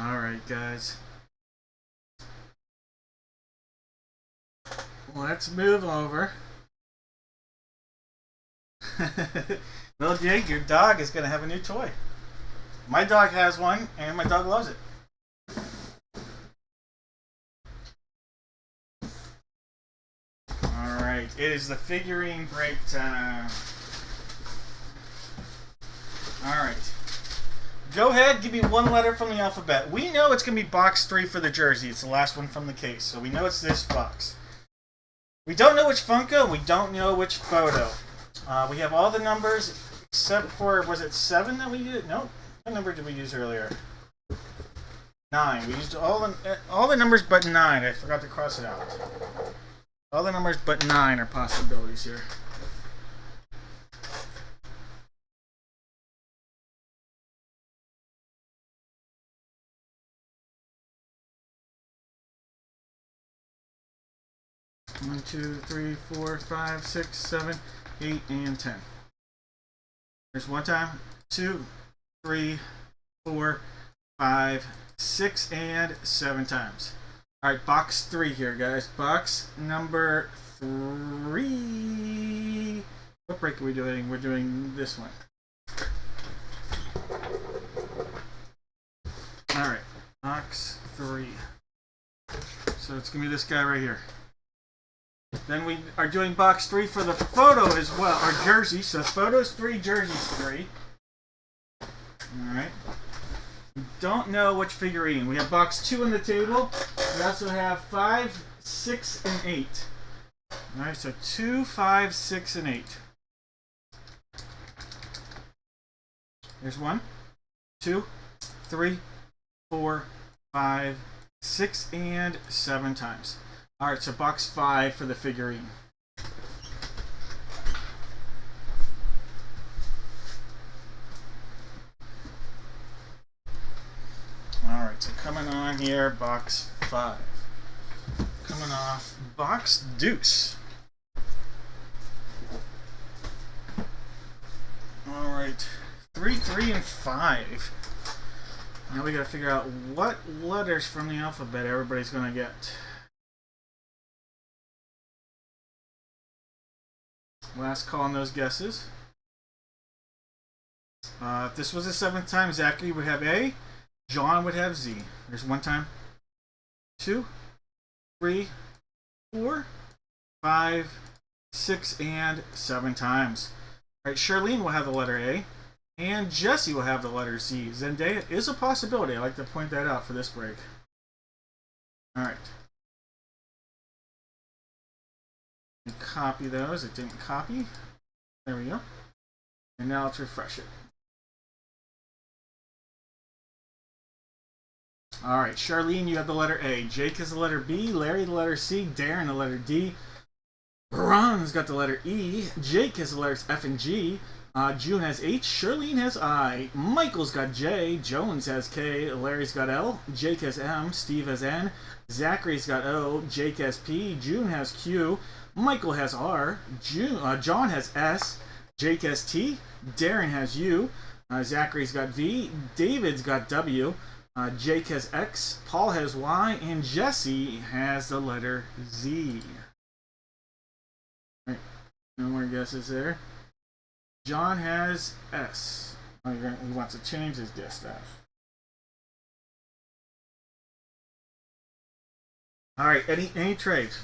Alright, guys. Let's move over. Well, Jake, your dog is going to have a new toy. My dog has one, and my dog loves it. Alright, it is the figurine break time. Alright. Go ahead, give me one letter from the alphabet. We know it's going to be box 3 for the jersey. It's the last one from the case, so we know it's this box. We don't know which Funko, we don't know which photo. We have all the numbers except for, was it 7 that we used? No. What number did we use earlier? 9. We used all the numbers but 9. I forgot to cross it out. All the numbers but 9 are possibilities here. One, 2, 3, 4, 5, 6, 7, 8, and 10. There's one time, 2, 3, 4, 5, 6, and 7 times. Alright, box 3 here, guys. Box number 3. What break are we doing? We're doing this one. Alright, box 3. So it's going to be this guy right here. Then we are doing box 3 for the photo as well, or jersey. So photos 3, jerseys 3. Alright. Don't know which figurine. We have box 2 on the table. We also have 5, 6, and 8. Alright, so 2, 5, 6, and 8. There's 1, 2, 3, 4, 5, 6, and 7 times. Alright, so box 5 for the figurine. Alright, so coming on here, box 5. Coming off, box deuce. Alright, 3, 3, and 5. Now we gotta figure out what letters from the alphabet everybody's gonna get. Last call on those guesses. If this was the 7th time, Zachary would have A. John would have Z. There's 1 time. 2, 3, 4, 5, 6, and 7 times. Alright, Charlene will have the letter A. And Jesse will have the letter Z. Zendaya is a possibility. I like to point that out for this break. Alright. Copy those. It didn't copy. There we go. And now let's refresh it. Alright, Charlene, you have the letter A. Jake has the letter B. Larry the letter C. Darren the letter D. Ron's got the letter E. Jake has the letters F and G. June has H. Charlene has I. Michael's got J. Jones has K. Larry's got L. Jake has M. Steve has N. Zachary's got O. Jake has P. June has Q. Michael has R. John has S. Jake has T. Darren has U. Zachary's got V. David's got W. Jake has X. Paul has Y. And Jesse has the letter Z. Right. No more guesses there. John has S. Oh, he wants to change his guess stuff. Alright, any trades?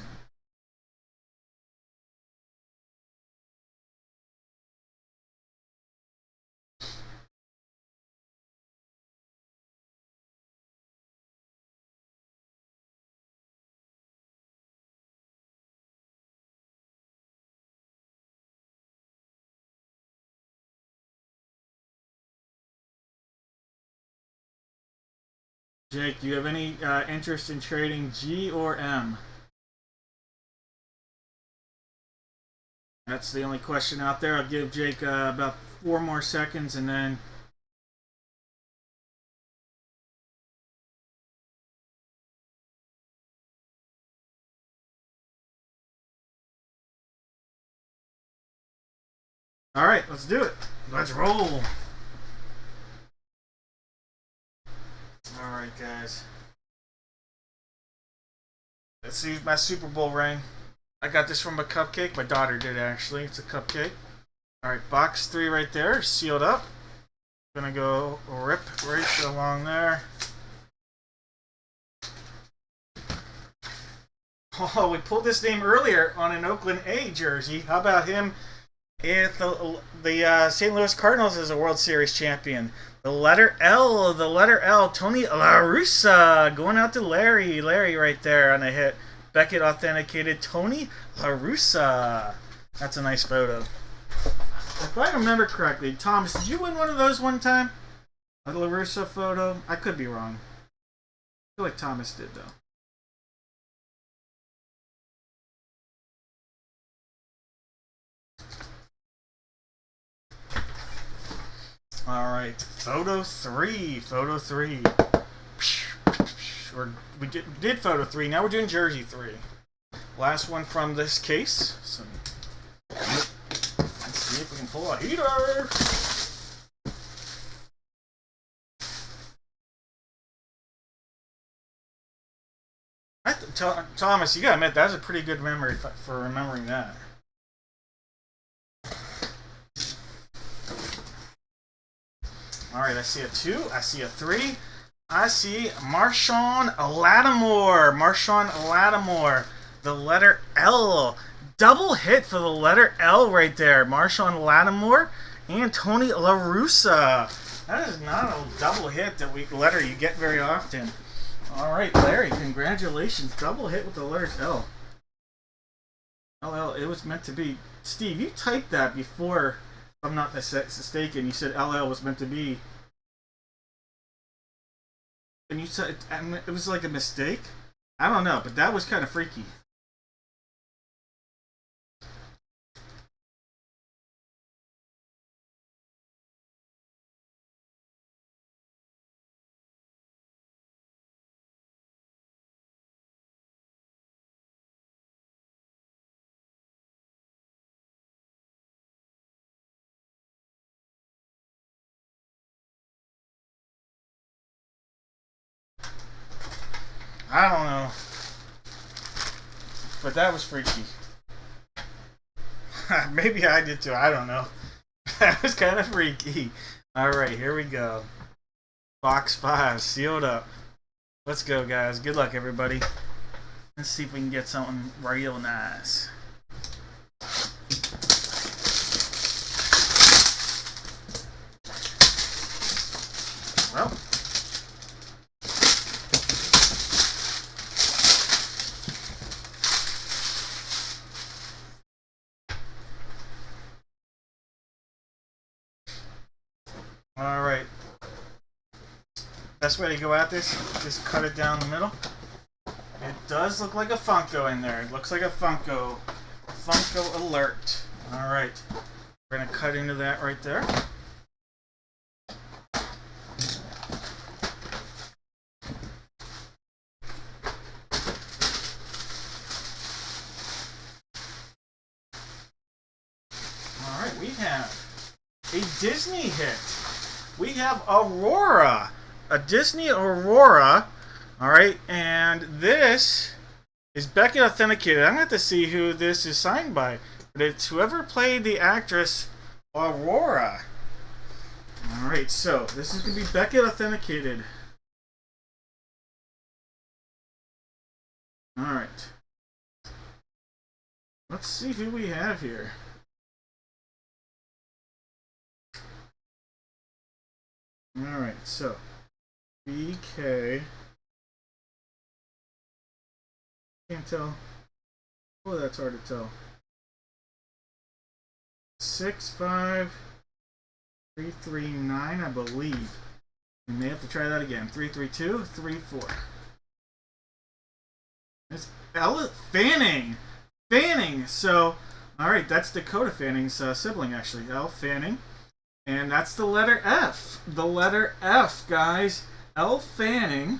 Jake, do you have any interest in trading G or M? That's the only question out there. I'll give Jake about 4 more seconds and then... Alright, let's do it. Let's roll. Alright, guys. Let's see my Super Bowl ring. I got this from a cupcake. My daughter did, actually. It's a cupcake. Alright, box 3 right there. Sealed up. Gonna go rip right along there. Oh, we pulled this name earlier on an Oakland A jersey. How about him? If the St. Louis Cardinals is a World Series champion. The letter L, Tony La Russa, going out to Larry right there on a hit. Beckett authenticated Tony La Russa. That's a nice photo. If I remember correctly, Thomas, did you win one of those one time? A La Russa photo? I could be wrong. I feel like Thomas did, though. Alright, photo 3. Or we did photo 3, now we're doing jersey 3. Last one from this case. So, let's see if we can pull a heater. I Thomas, you gotta admit that was a pretty good memory for remembering that. All right, I see a 2. I see a 3. I see Marshon Lattimore. Marshon Lattimore. The letter L. Double hit for the letter L right there. Marshon Lattimore and Tony La Russa. That is not a double hit letter you get very often. All right, Larry, congratulations. Double hit with the letters L. LL, it was meant to be. Steve, you typed that before, if I'm not mistaken. You said LL was meant to be. And you said it was like a mistake? I don't know, but that was kind of freaky. I don't know. But that was freaky. Maybe I did too. I don't know. That was kind of freaky. Alright, here we go. Box 5, sealed up. Let's go, guys. Good luck, everybody. Let's see if we can get something real nice. Well. Alright. Best way to go at this, just cut it down the middle. It does look like a Funko in there. It looks like a Funko. Funko alert. Alright. We're going to cut into that right there. Alright, we have a Disney hit. We have Aurora. A Disney Aurora. Alright, and this is Beckett Authenticated. I'm going to have to see who this is signed by. But it's whoever played the actress Aurora. Alright, so this is going to be Beckett Authenticated. Alright. Let's see who we have here. Alright, so BK. Can't tell. Oh, that's hard to tell. 65339, I believe. We may have to try that again. 33234. It's Ella Fanning. Fanning. So, all right, that's Dakota Fanning's sibling, actually. Elle Fanning. And that's the letter F. The letter F, guys. Elle Fanning.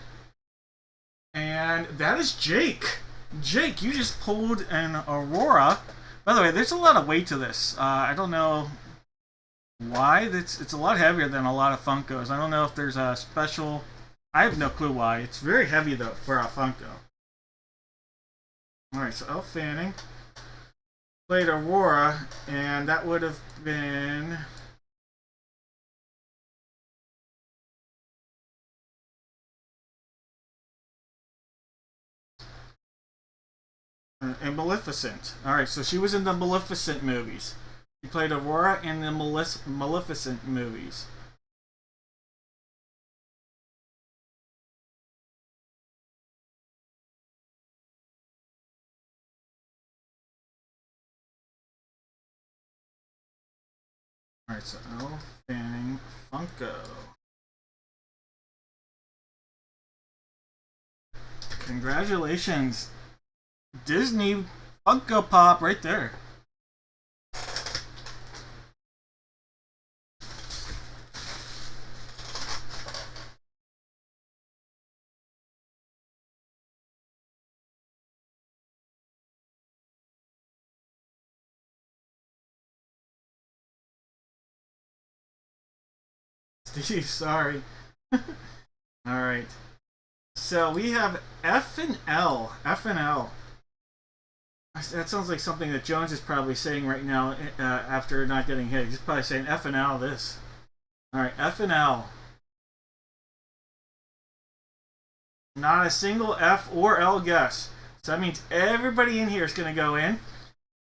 And that is Jake. Jake, you just pulled an Aurora. By the way, there's a lot of weight to this. I don't know why. It's a lot heavier than a lot of Funkos. I don't know if there's a special... I have no clue why. It's very heavy, though, for a Funko. Alright, so Elle Fanning played Aurora, and that would have been... and Maleficent. Alright, so she was in the Maleficent movies. She played Aurora in the Maleficent movies. Alright, so Elle Fanning Funko. Congratulations. Disney Funko Pop right there. Steve, sorry. Alright. So we have F and L. F and L. That sounds like something that Jones is probably saying right now after not getting hit. He's probably saying F and L this. All right, F and L. Not a single F or L guess. So that means everybody in here is going to go in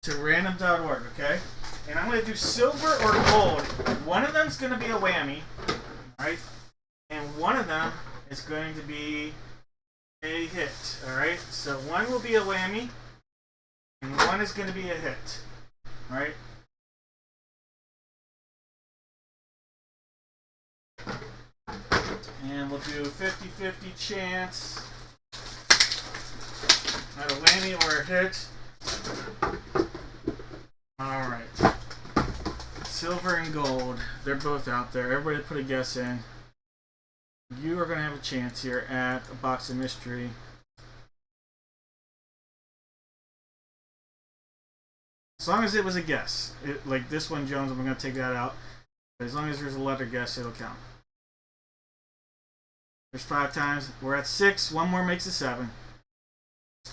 to random.org, okay? And I'm going to do silver or gold. One of them is going to be a whammy, right? And one of them is going to be a hit, all right? So one will be a whammy, and one is going to be a hit, all right? And we'll do 50-50 chance at a whammy or a hit. All right. Silver and gold. They're both out there. Everybody put a guess in. You are going to have a chance here at a box of mystery. As long as it was a guess. Like this one, Jones, I'm going to take that out. But as long as there's a letter guess, it'll count. There's 5 times. We're at 6. One more makes it 7.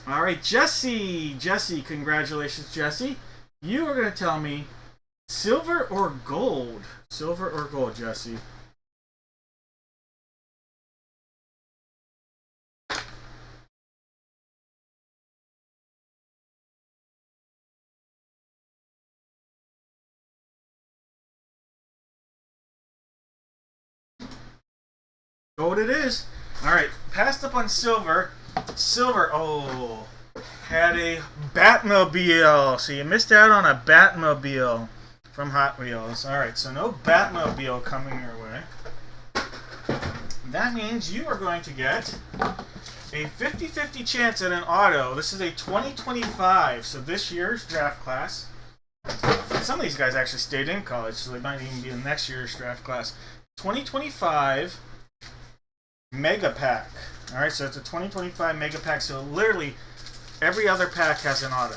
All right, Jesse. Jesse, congratulations, Jesse. You are going to tell me silver or gold. Silver or gold, Jesse. Gold it is. All right, passed up on silver. Silver, oh, had a Batmobile. So you missed out on a Batmobile from Hot Wheels. All right, so no Batmobile coming your way. That means you are going to get a 50-50 chance at an auto. This is a 2025, so this year's draft class. Some of these guys actually stayed in college, so they might even be in next year's draft class. 2025 Mega Pack. Alright, so it's a 2025 Mega Pack, so literally every other pack has an auto.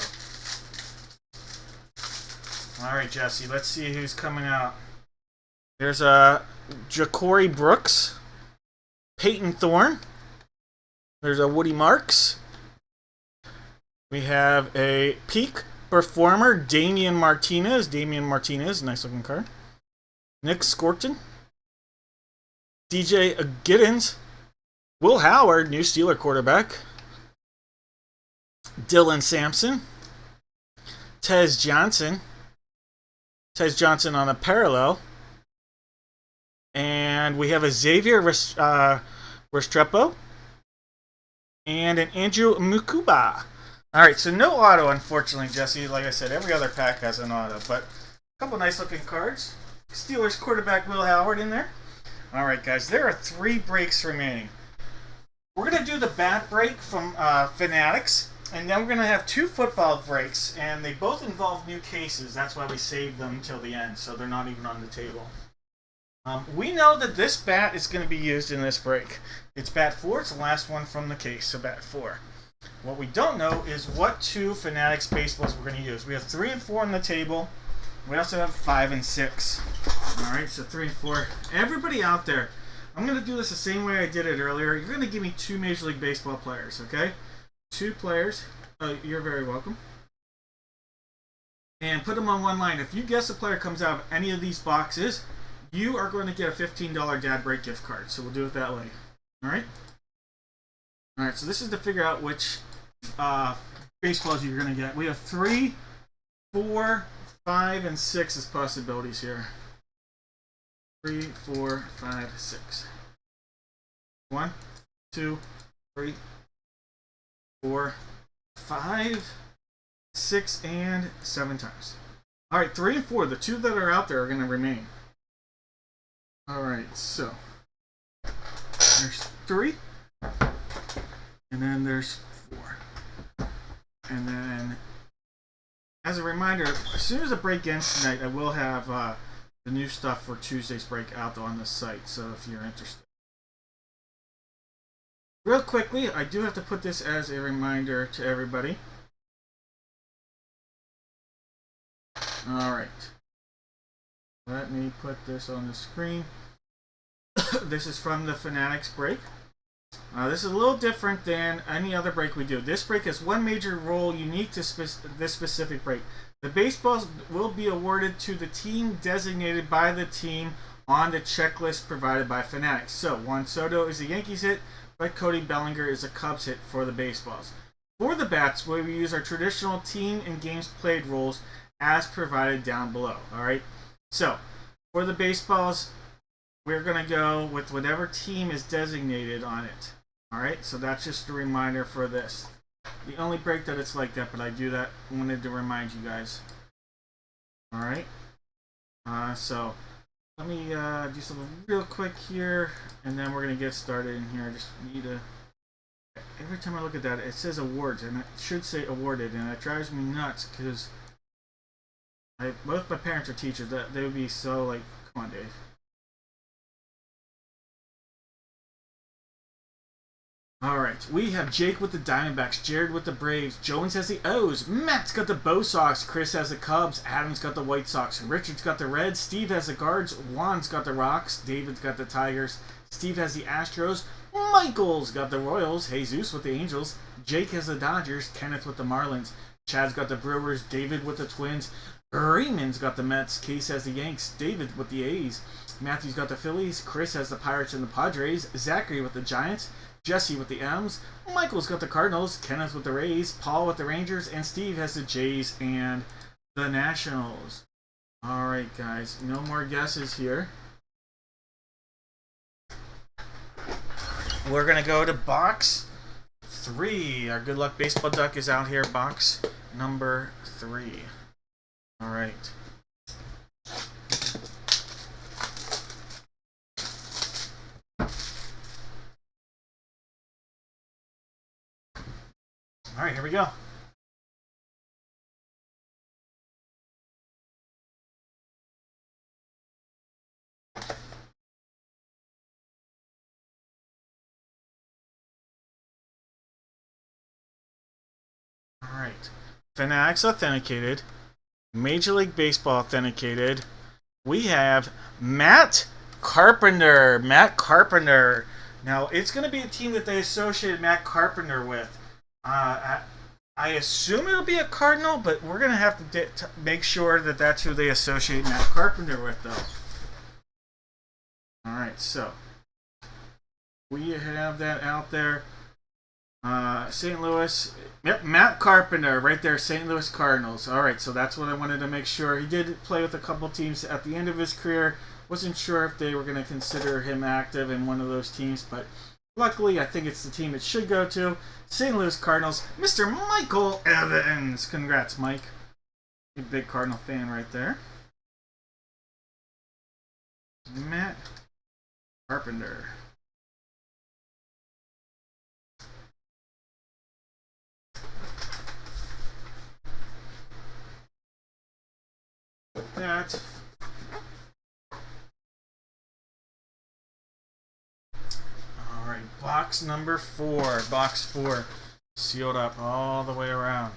Alright, Jesse, let's see who's coming out. There's a Ja'Cory Brooks, Peyton Thorne. There's a Woody Marks. We have a Peak Performer, Damian Martinez. Damian Martinez, nice looking card. Nick Scorton. DJ Giddens. Will Howard, new Steeler quarterback. Dylan Sampson. Tez Johnson. Tez Johnson on a parallel. And we have a Xavier Restrepo. And an Andrew Mukuba. Alright, so no auto, unfortunately, Jesse. Like I said, every other pack has an auto. But a couple nice looking cards. Steelers quarterback Will Howard in there. Alright, guys, there are 3 breaks remaining. We're going to do the bat break from Fanatics, and then we're going to have 2 football breaks, and they both involve new cases. That's why we saved them until the end, so they're not even on the table. We know that this bat is going to be used in this break. It's bat 4. It's the last one from the case, so bat 4. What we don't know is what 2 Fanatics baseballs we're going to use. We have 3 and 4 on the table. We also have 5 and 6. Alright, so 3 and 4. Everybody out there, I'm going to do this the same way I did it earlier. You're going to give me 2 Major League Baseball players, okay? 2 players. You're very welcome. And put them on one line. If you guess a player comes out of any of these boxes, you are going to get a $15 Dad Break gift card. So we'll do it that way. Alright? Alright, so this is to figure out which baseballs you're going to get. We have 3, 4, 5, and 6 as possibilities here. 3, 4, 5, 6. 1, 2, 3, 4, 5, 6, and 7 times. Alright, 3 and 4. The 2 that are out there are going to remain. Alright, so there's 3. And then there's 4. And then, as a reminder, as soon as the break ends tonight, I will have the new stuff for Tuesday's break out on the site, so if you're interested. Real quickly, I do have to put this as a reminder to everybody. Alright. Let me put this on the screen. This is from the Fanatics break. This is a little different than any other break we do. This break has one major rule unique to this specific break. The baseballs will be awarded to the team designated by the team on the checklist provided by Fanatics. So, Juan Soto is a Yankees hit, but Cody Bellinger is a Cubs hit for the baseballs. For the bats, we use our traditional team and games played rules as provided down below. Alright, so for the baseballs, we're going to go with whatever team is designated on it. Alright, so that's just a reminder for this. The only break that it's like that, but I do that, wanted to remind you guys. Alright, so let me do something real quick here, and then we're going to get started in here. I just need to... Every time I look at that, it says awards, and it should say awarded, and it drives me nuts, because both my parents are teachers. That they would be so like, come on, Dave. Alright, we have Jake with the Diamondbacks, Jared with the Braves, Jones has the O's, Matt's got the Bo Sox, Chris has the Cubs, Adam's got the White Sox, Richard's got the Reds, Steve has the Guards, Juan's got the Rocks, David's got the Tigers, Steve has the Astros, Michael's got the Royals, Jesus with the Angels, Jake has the Dodgers, Kenneth with the Marlins, Chad's got the Brewers, David with the Twins, Raymond's got the Mets, Case has the Yanks, David with the A's, Matthew's got the Phillies, Chris has the Pirates and the Padres, Zachary with the Giants, Jesse with the M's, Michael's got the Cardinals, Kenneth with the Rays, Paul with the Rangers, and Steve has the Jays and the Nationals. Alright guys, no more guesses here. We're going to go to box 3. Our Good Luck Baseball Duck is out here, box number 3. Alright. Alright, here we go. Alright. Fanatics authenticated. Major League Baseball authenticated. We have Matt Carpenter. Matt Carpenter. Now, it's going to be a team that they associated Matt Carpenter with. I assume it'll be a Cardinal, but we're going to have to make sure that that's who they associate Matt Carpenter with, though. Alright, so we have that out there. St. Louis. Yep, Matt Carpenter, right there, St. Louis Cardinals. Alright, so that's what I wanted to make sure. He did play with a couple teams at the end of his career. Wasn't sure if they were going to consider him active in one of those teams, but luckily, I think it's the team it should go to. St. Louis Cardinals, Mr. Michael Evans. Congrats, Mike. A big Cardinal fan right there. Matt Carpenter. That. Alright, box number 4. Box 4. Sealed up all the way around.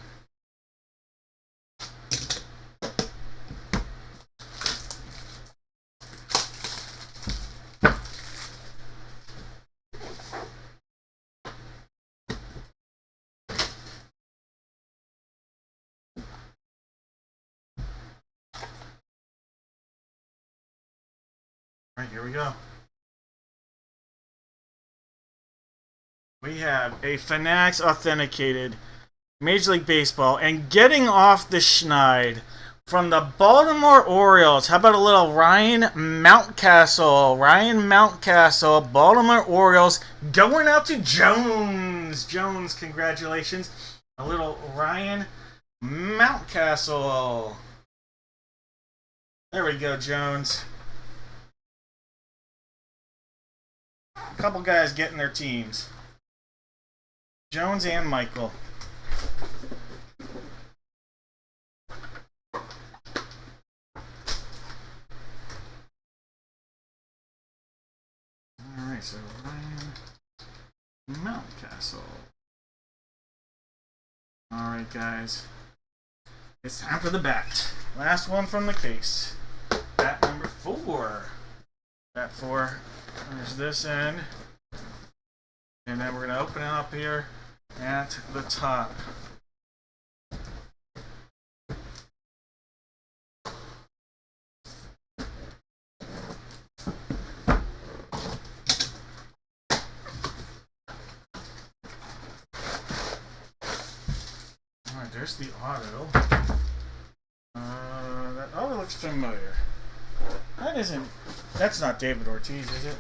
Alright, here we go. We have a Fanatics authenticated Major League Baseball, and getting off the schneid from the Baltimore Orioles. How about a little Ryan Mountcastle? Ryan Mountcastle, Baltimore Orioles, going out to Jones. Jones, congratulations. A little Ryan Mountcastle. There we go, Jones. A couple guys getting their teams. Jones and Michael. Alright, so Ryan Mountcastle. Alright, guys. It's time for the bat. Last one from the case. Bat number 4. Bat 4. There's this end. And then we're going to open it up here at the top. Alright, there's the auto. That auto looks familiar. That's not David Ortiz, is it?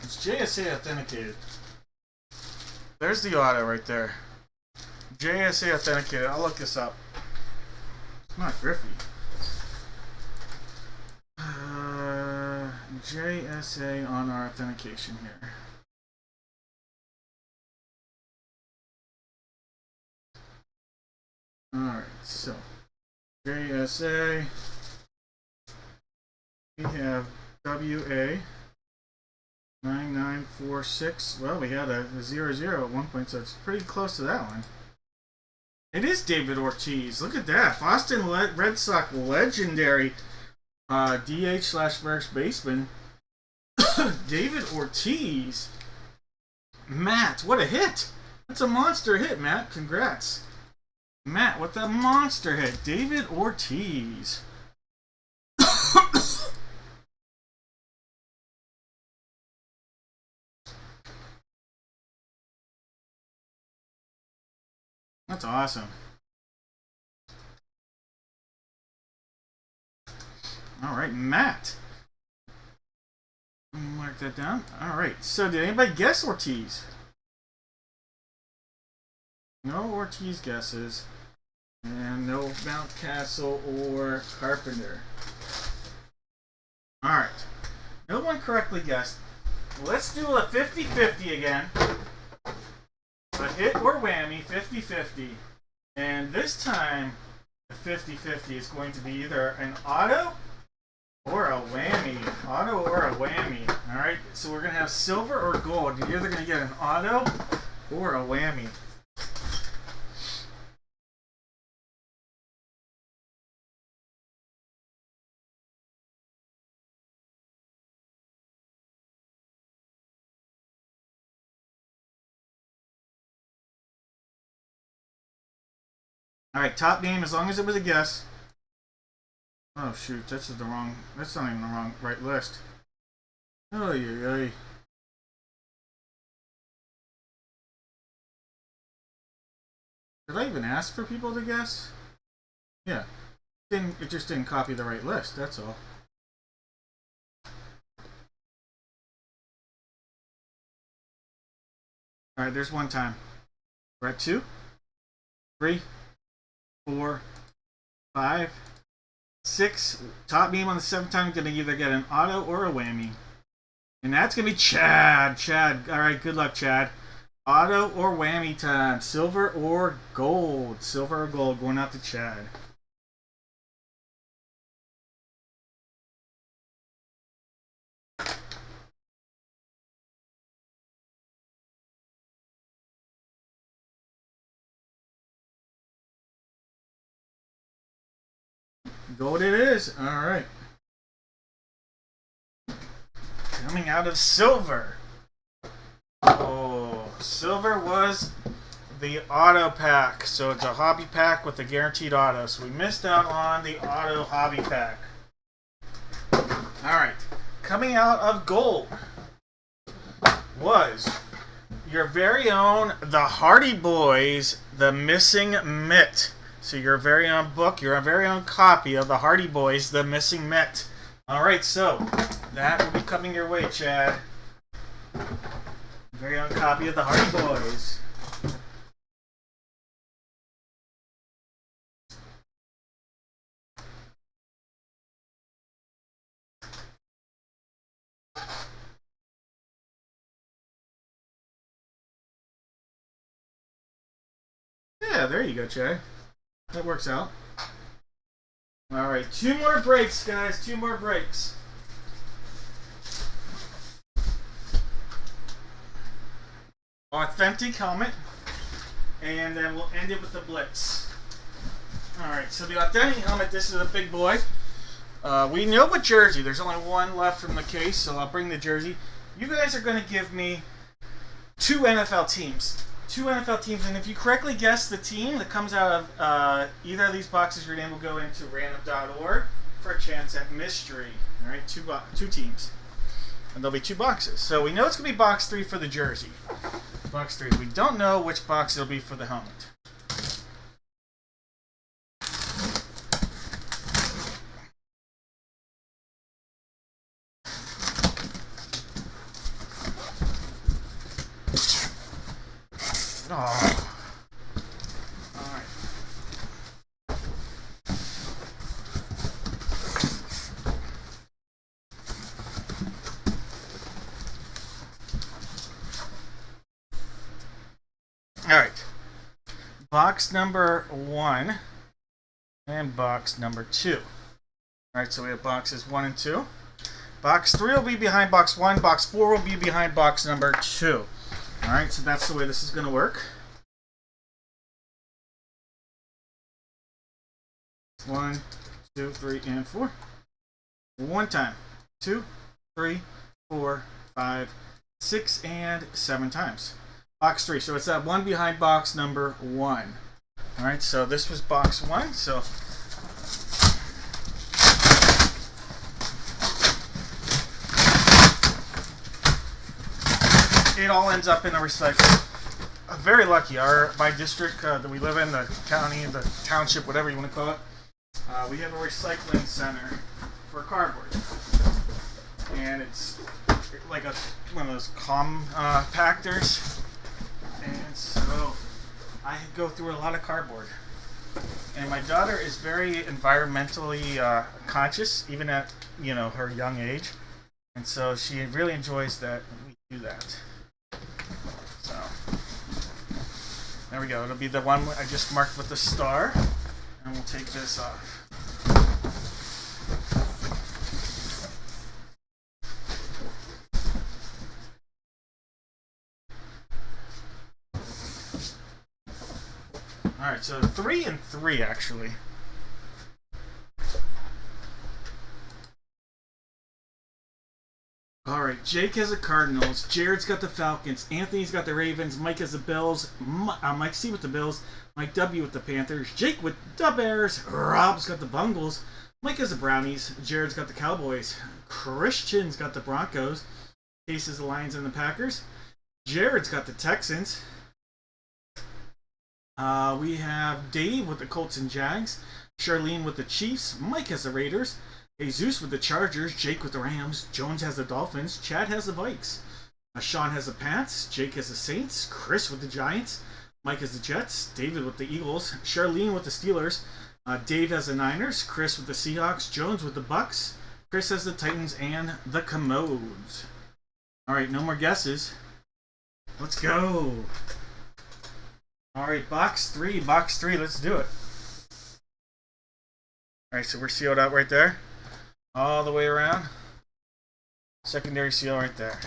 It's JSA authenticated. There's the auto right there. JSA authenticated. I'll look this up. It's not Griffey. JSA on our authentication here. Alright, so JSA. We have WA 9946. Well, we had a 00 at one point, so it's pretty close to that one. It is David Ortiz. Look at that. Boston Red Sox legendary DH/first baseman. David Ortiz. Matt, what a hit. That's a monster hit, Matt. Congrats. Matt, what a monster hit. David Ortiz. That's awesome. Alright, Matt. Let me mark that down. Alright, so did anybody guess Ortiz? No Ortiz guesses. And no Mountcastle or Carpenter. Alright. No one correctly guessed. Let's do a 50-50 again. A hit or whammy, 50-50. And this time, the 50-50 is going to be either an auto or a whammy. Auto or a whammy. Alright, so we're going to have silver or gold. You're either going to get an auto or a whammy. Alright, top name, as long as it was a guess. Oh shoot, that's not even the right list. Oh yeah. Did I even ask for people to guess? Yeah. It just didn't copy the right list, that's all. Alright, there's one time. We're at 2, 3, 4, 5, 6. Top name on the 7th time going to either get an auto or a whammy. And that's going to be Chad. Alright, good luck, Chad. Auto or whammy time. Silver or gold. Silver or gold going out to Chad. Gold it is. Alright. Coming out of silver. Oh, silver was the auto pack. So it's a hobby pack with a guaranteed auto. So we missed out on the auto hobby pack. Alright. Coming out of gold was your very own The Hardy Boys, The Missing Mitt. So your very own book, your very own copy of The Hardy Boys, The Missing Mitt. Alright, so that will be coming your way, Chad. Very own copy of The Hardy Boys. Yeah, there you go, Chad. That works out. Alright, 2 more breaks, guys. 2 more breaks. Authentic helmet. And then we'll end it with the blitz. Alright, so the authentic helmet, this is a big boy. We know what jersey. There's only one left from the case, so I'll bring the jersey. You guys are going to give me two NFL teams. Two NFL teams, and if you correctly guess the team that comes out of either of these boxes, your name will go into random.org for a chance at mystery. All right, two teams, and there'll be two boxes. So we know it's going to be box 3 for the jersey. Box 3. We don't know which box it'll be for the helmet. Oh. Alright. Alright. Box number 1 and box number 2. Alright, so we have boxes 1 and 2. Box 3 will be behind box 1. Box 4 will be behind box number 2. Alright, so that's the way this is going to work. 1, 2, 3, and 4. One time. 2, 3, 4, 5, 6, and 7 times. Box 3. So it's that one behind box number 1. Alright, so this was box 1. So it all ends up in a recycle. Very lucky. My district that we live in, the county, the township, whatever you want to call it, we have a recycling center for cardboard, and it's like one of those compactors, and so I go through a lot of cardboard. And my daughter is very environmentally conscious, even at her young age, and so she really enjoys that we do that. So there we go. It'll be the one I just marked with the star, and we'll take this off. Alright, so 3 and 3 actually. Alright, Jake has the Cardinals, Jared's got the Falcons, Anthony's got the Ravens, Mike has the Bills, Mike C with the Bills, Mike W with the Panthers, Jake with the Bears, Rob's got the Bungles, Mike has the Brownies, Jared's got the Cowboys, Christian's got the Broncos, Case has the Lions and the Packers, Jared's got the Texans, we have Dave with the Colts and Jags, Charlene with the Chiefs, Mike has the Raiders, Jesus with the Chargers, Jake with the Rams, Jones has the Dolphins, Chad has the Vikes, Sean has the Pats, Jake has the Saints, Chris with the Giants, Mike has the Jets, David with the Eagles, Charlene with the Steelers, Dave has the Niners, Chris with the Seahawks, Jones with the Bucks, Chris has the Titans and the Commodes. Alright, no more guesses. Let's go. Alright, box 3, let's do it. Alright, so we're sealed out right there. All the way around. Secondary seal right there.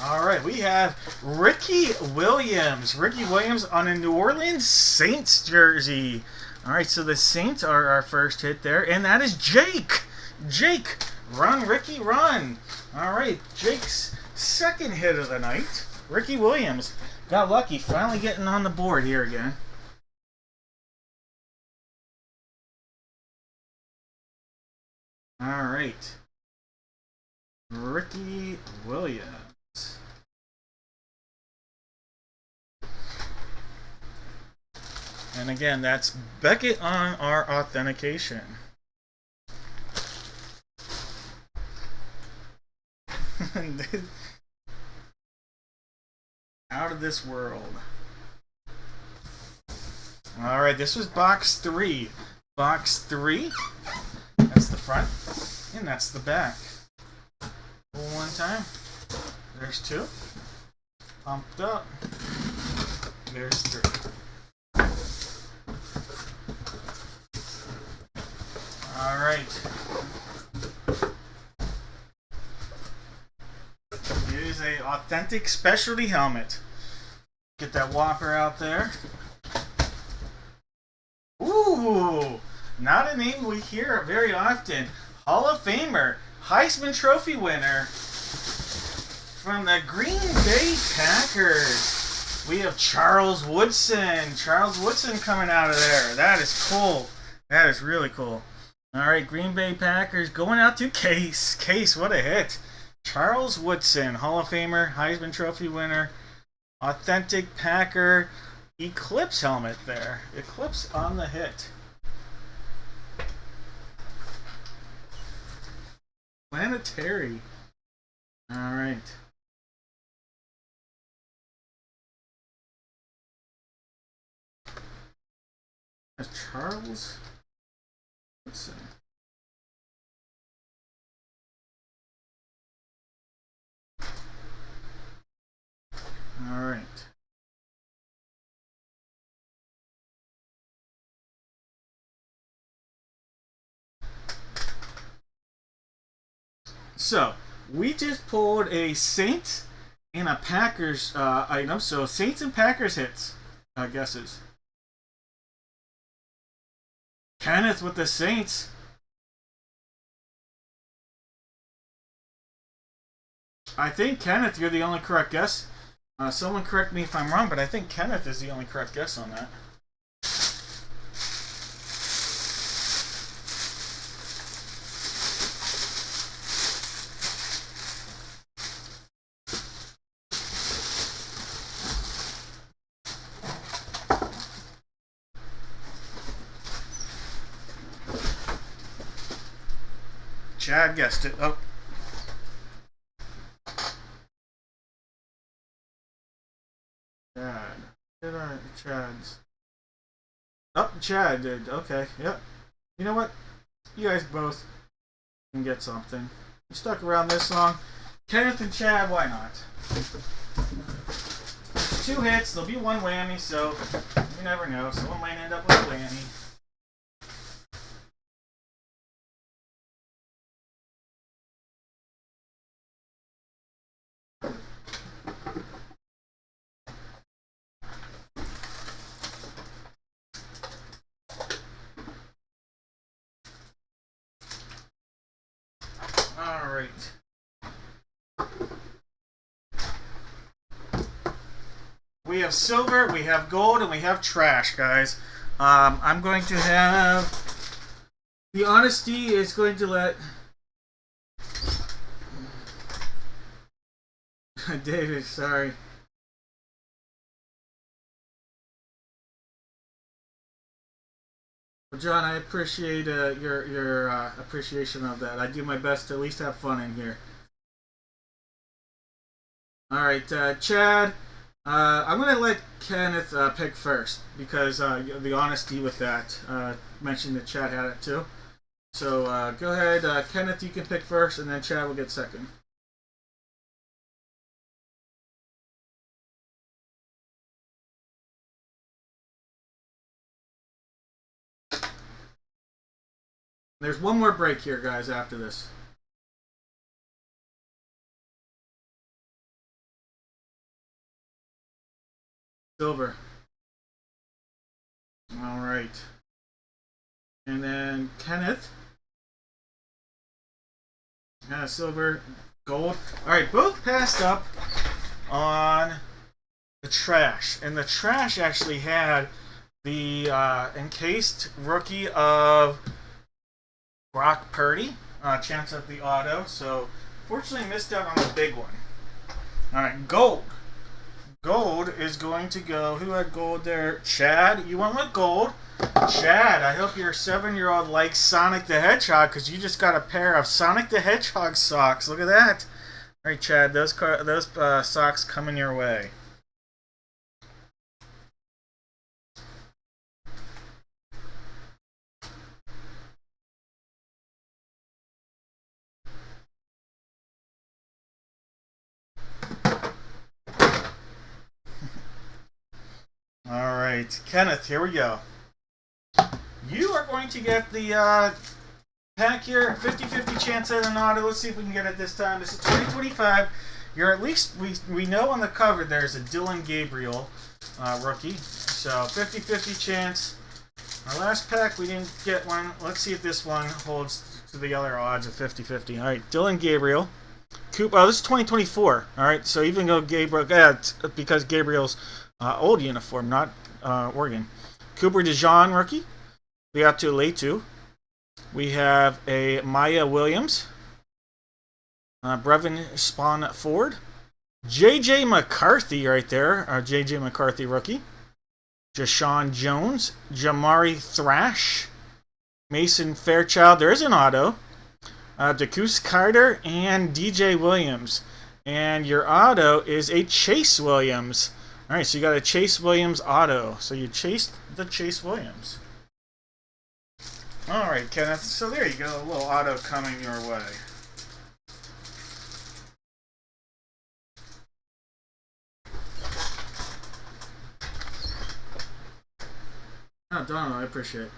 Alright, we have Ricky Williams. Ricky Williams on a New Orleans Saints jersey. Alright, so the Saints are our first hit there, and that is Jake. Jake, run, Ricky, run. Alright, Jake's second hit of the night. Ricky Williams. Got lucky, finally getting on the board here again. Alright. Ricky Williams. And again, that's Beckett on our authentication. Out of this world. Alright, this was box 3. Box 3. That's the front. And that's the back. One time. There's 2. Pumped up. There's 3. Alright. It is an authentic specialty helmet. Get that Whopper out there. Ooh, not a name we hear very often. Hall of Famer, Heisman Trophy winner from the Green Bay Packers. We have Charles Woodson. Charles Woodson coming out of there. That is cool. That is really cool. All right, Green Bay Packers going out to Case. Case, what a hit. Charles Woodson, Hall of Famer, Heisman Trophy winner, authentic Packer Eclipse helmet there. Eclipse on the hit. Planetary. All right. That's Charles Woodson. All right. So, we just pulled a Saints and a Packers item. So, Saints and Packers hits. Guesses. Kenneth with the Saints. I think, Kenneth, you're the only correct guess. Someone correct me if I'm wrong, but I think Kenneth is the only correct guess on that. Chad guessed it. Oh. Chad's. Oh, Chad did. Okay, yep. You know what? You guys both can get something. You stuck around this long. Kenneth and Chad, why not? There's 2 hits, there'll be 1 whammy, so you never know. Someone might end up with a whammy. We have silver, we have gold, and we have trash, guys. I'm going to have... The honesty is going to let... David, sorry. Well, John, I appreciate your appreciation of that. I do my best to at least have fun in here. Alright, Chad... I'm going to let Kenneth pick first because the honesty with that. Mentioned that Chad had it too. So go ahead, Kenneth, you can pick first, and then Chad will get second. There's one more break here, guys, after this. Silver. All right. And then Kenneth. Yeah, silver, gold. All right, both passed up on the trash. And the trash actually had the encased rookie of Brock Purdy. Chance at the auto. So, fortunately missed out on the big one. All right, gold. Gold is going to go... Who had gold there? Chad, you went with gold. Chad, I hope your 7-year-old likes Sonic the Hedgehog because you just got a pair of Sonic the Hedgehog socks. Look at that. All right, Chad, those socks coming your way. All right, Kenneth, here we go. You are going to get the pack here, 50-50 chance at an auto. Let's see if we can get it this time. This is 2025 You're at least, we know on the cover there's a Dylan Gabriel rookie. So 50-50 chance. Our last pack, we didn't get one. Let's see if this one holds to the other odds of 50-50. All right, Dylan Gabriel. Cooper, oh, this is 2024. All right, so even though Gabriel, because Gabriel's old uniform, not Oregon. Cooper DeJean rookie. We got to Leitu. We have a Maya Williams. Brevin Spawn Ford. J.J. McCarthy right there. Our J.J. McCarthy rookie. Jashawn Jones. Jamari Thrash. Mason Fairchild. There is an auto. DeCoos Carter and DJ Williams. And your auto is a Chase Williams. Alright, so you got a Chase Williams auto. So you chased the Chase Williams. Alright, Kenneth. So there you go. A little auto coming your way. Oh, Donald, I appreciate it.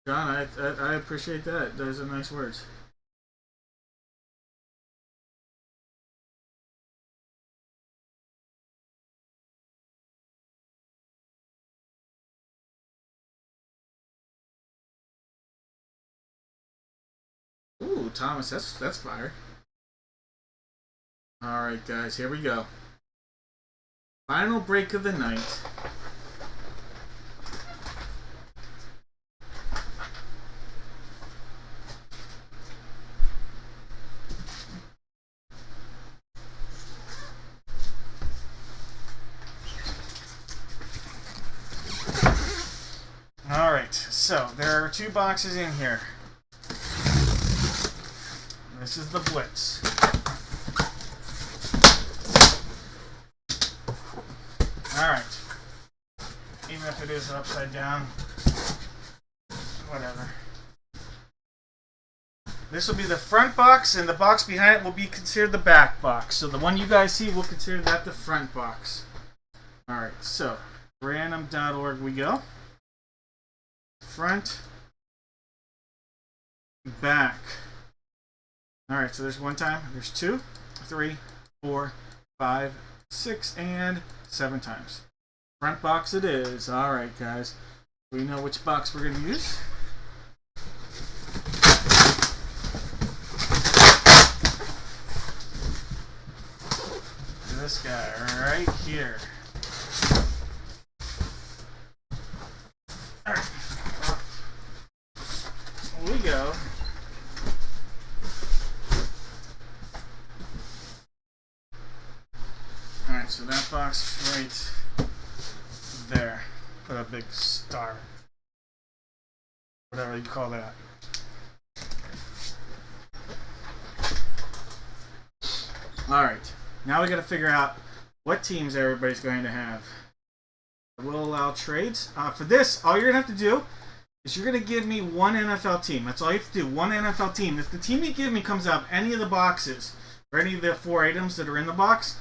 John, I appreciate that. Those are nice words. Ooh, Thomas, that's fire. Alright, guys, here we go. Final break of the night. Alright, so there are 2 boxes in here. This is the blitz. Alright. Even if it is upside down, whatever. This will be the front box, and the box behind it will be considered the back box. So the one you guys see, we'll consider that the front box. Alright, so random.org we go. Front, back. Alright, so there's 1 time, there's 2, 3, 4, 5, 6, and 7 times. Front box it is. Alright, guys. We know which box we're going to use. This guy right here. Alright. Here we go. Alright, so that box right there. Put a big star. Whatever you call that. Alright, now we gotta figure out what teams everybody's going to have. We'll allow trades. For this, all you're gonna have to do is you're gonna give me 1 NFL team. That's all you have to do. 1 NFL team. If the team you give me comes out of any of the boxes, or any of the 4 items that are in the box,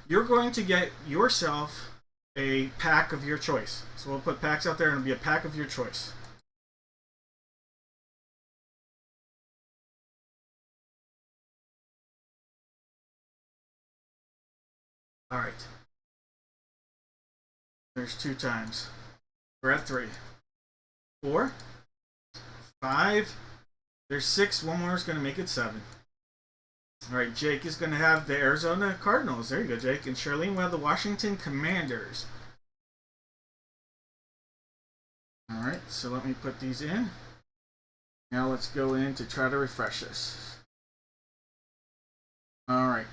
you're going to get yourself a pack of your choice. So we'll put packs out there, and it'll be a pack of your choice. Alright. There's 2 times. We're at 3. 4. 5. There's 6. One more is going to make it 7. Alright, Jake is going to have the Arizona Cardinals. There you go, Jake. And Charlene will have the Washington Commanders. Alright, so let me put these in. Now let's go in to try to refresh this. Alright.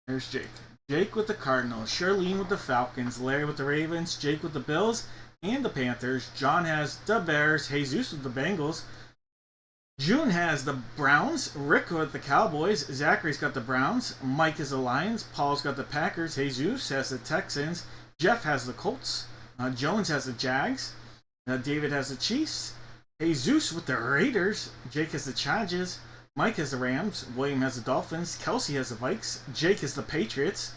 There's Jake. Jake with the Cardinals. Charlene with the Falcons. Larry with the Ravens. Jake with the Bills and the Panthers. John has the Bears. Jesus with the Bengals. June has the Browns. Rick with the Cowboys. Zachary's got the Browns. Mike has the Lions. Paul's got the Packers. Jesus has the Texans. Jeff has the Colts. Jones has the Jags. David has the Chiefs. Jesus with the Raiders. Jake has the Chargers. Mike has the Rams. William has the Dolphins. Kelsey has the Vikes. Jake has the Patriots.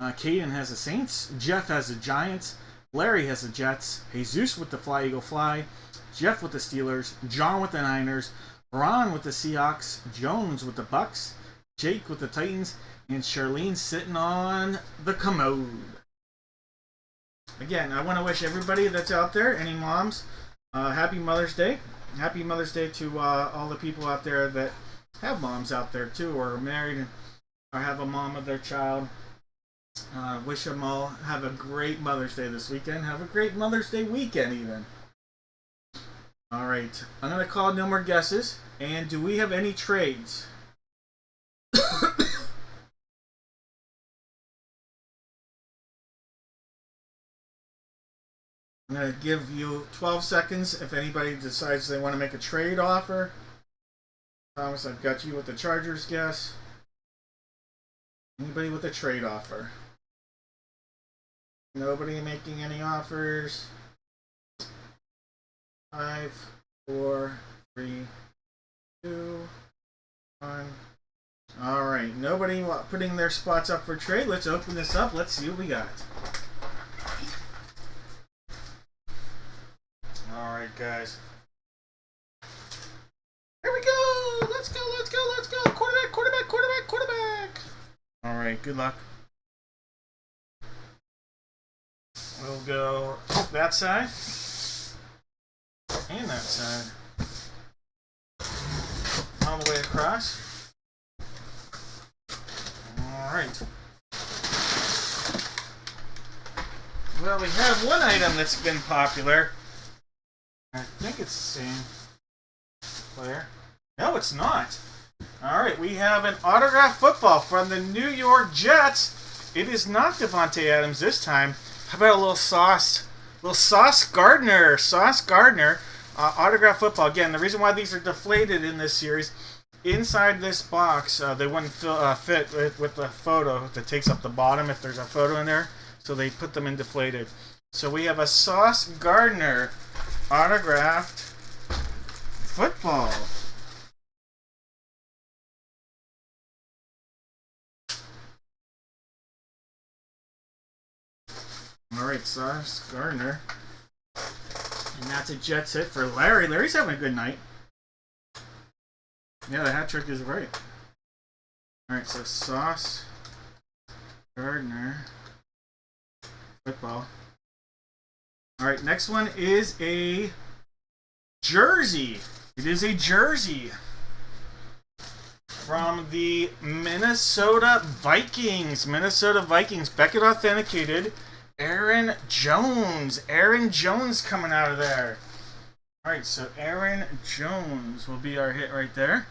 Caden has the Saints. Jeff has the Giants. Larry has the Jets. Jesus with the Fly Eagle Fly. Jeff with the Steelers. John with the Niners. Ron with the Seahawks. Jones with the Bucks. Jake with the Titans, and Charlene sitting on the commode. Again, I want to wish everybody that's out there, any moms, happy Mother's Day. Happy Mother's Day to all the people out there that have moms out there too, or are married or have a mom of their child. Wish them all have a great Mother's Day this weekend. Have a great Mother's Day weekend even. Alright, I'm going to call no more guesses. And do we have any trades? I'm going to give you 12 seconds if anybody decides they want to make a trade offer. Thomas, I've got you with the Chargers guess. Anybody with a trade offer? Nobody making any offers. 5, 4, 3, 2, 1. Alright, nobody putting their spots up for trade. Let's open this up. Let's see what we got. Alright, guys. Here we go! Let's go, let's go, let's go! Quarterback, quarterback, quarterback, quarterback! Alright, good luck. We'll go that side. And that side. All the way across. Alright. Well, we have one item that's been popular. I think it's the same player. No, it's not. Alright, we have an autographed football from the New York Jets. It is not Devontae Adams this time. How about a little Sauce Gardner? Sauce Gardner, autographed football. Again, the reason why these are deflated in this series, inside this box, they wouldn't fit with the photo that takes up the bottom if there's a photo in there. So they put them in deflated. So we have a Sauce Gardner autographed football. Alright, Sauce Gardner. And that's a Jets hit for Larry. Larry's having a good night. Yeah, the hat trick is right. Alright, so Sauce Gardner football. Alright, next one is a jersey. It is a jersey from the Minnesota Vikings. Minnesota Vikings. Beckett authenticated. Aaron Jones. Aaron Jones coming out of there. Alright, so Aaron Jones will be our hit right there.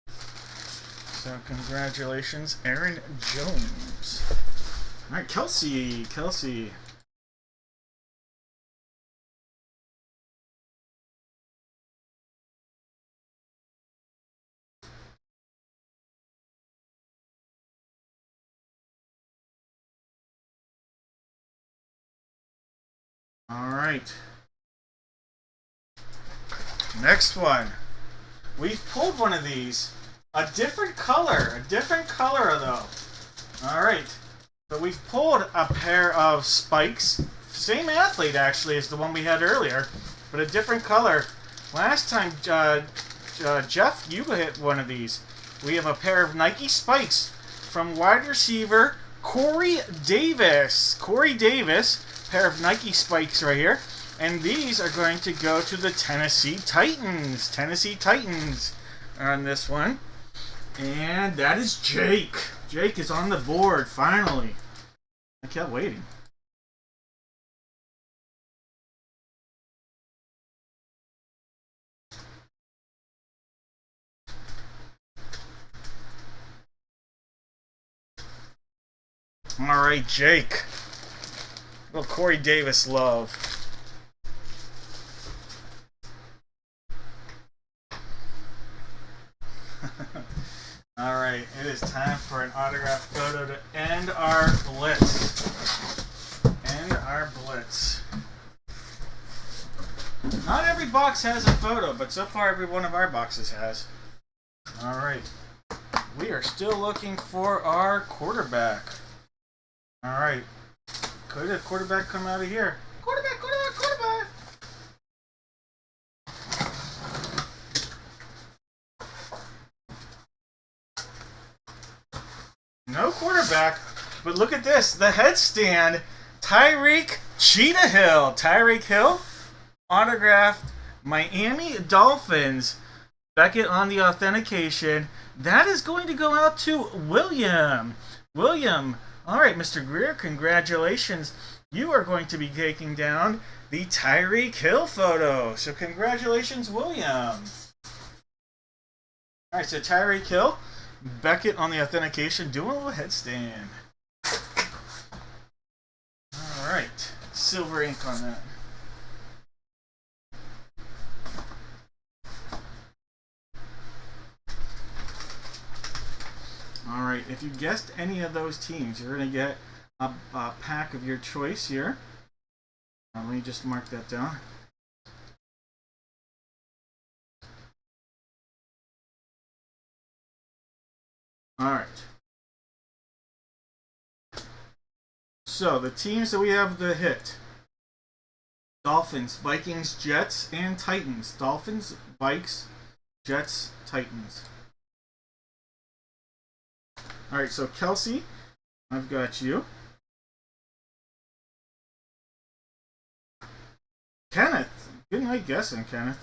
So congratulations, Aaron Jones. Alright, Kelsey. Alright. Next one. We've pulled one of these. A different color though. Alright. But we've pulled a pair of spikes. Same athlete actually as the one we had earlier, but a different color. Last time, Jeff, you hit one of these. We have a pair of Nike spikes from wide receiver Corey Davis. Corey Davis. Pair of Nike spikes right here, and these are going to go to the Tennessee Titans. Tennessee Titans on this one, and that is Jake. Jake is on the board finally. I kept waiting. All right, Jake. Little Corey Davis love. Alright, it is time for an autograph photo to end our blitz. End our blitz. Not every box has a photo, but so far every one of our boxes has. Alright. We are still looking for our quarterback. Alright. Could a quarterback come out of here? Quarterback! No quarterback. But look at this. The headstand. Tyreek Cheetah Hill. Tyreek Hill. Autographed Miami Dolphins. Beckett on the authentication. That is going to go out to William. William. All right, Mr. Greer, congratulations. You are going to be taking down the Tyreek Hill photo. So congratulations, William. All right, so Tyreek Hill, Beckett on the authentication, doing a little headstand. All right, silver ink on that. All right, if you guessed any of those teams, you're going to get a pack of your choice here. Let me just mark that down. All right. So the teams that we have to hit: Dolphins, Vikings, Jets, and Titans. Dolphins, Vikes, Jets, Titans. All right. So Kelsey, I've got you. Kenneth, good night guessing, Kenneth.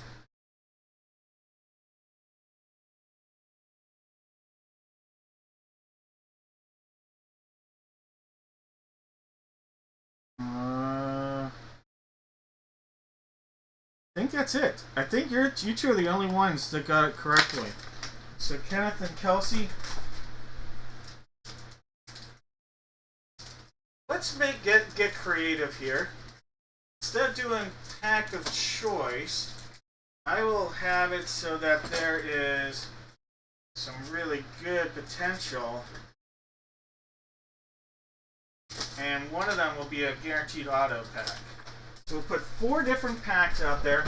I think that's it. I think you two are the only ones that got it correctly. So Kenneth and Kelsey, let's get creative here. Instead of doing pack of choice, I will have it so that there is some really good potential, and one of them will be a guaranteed auto pack. So we'll put 4 different packs out there,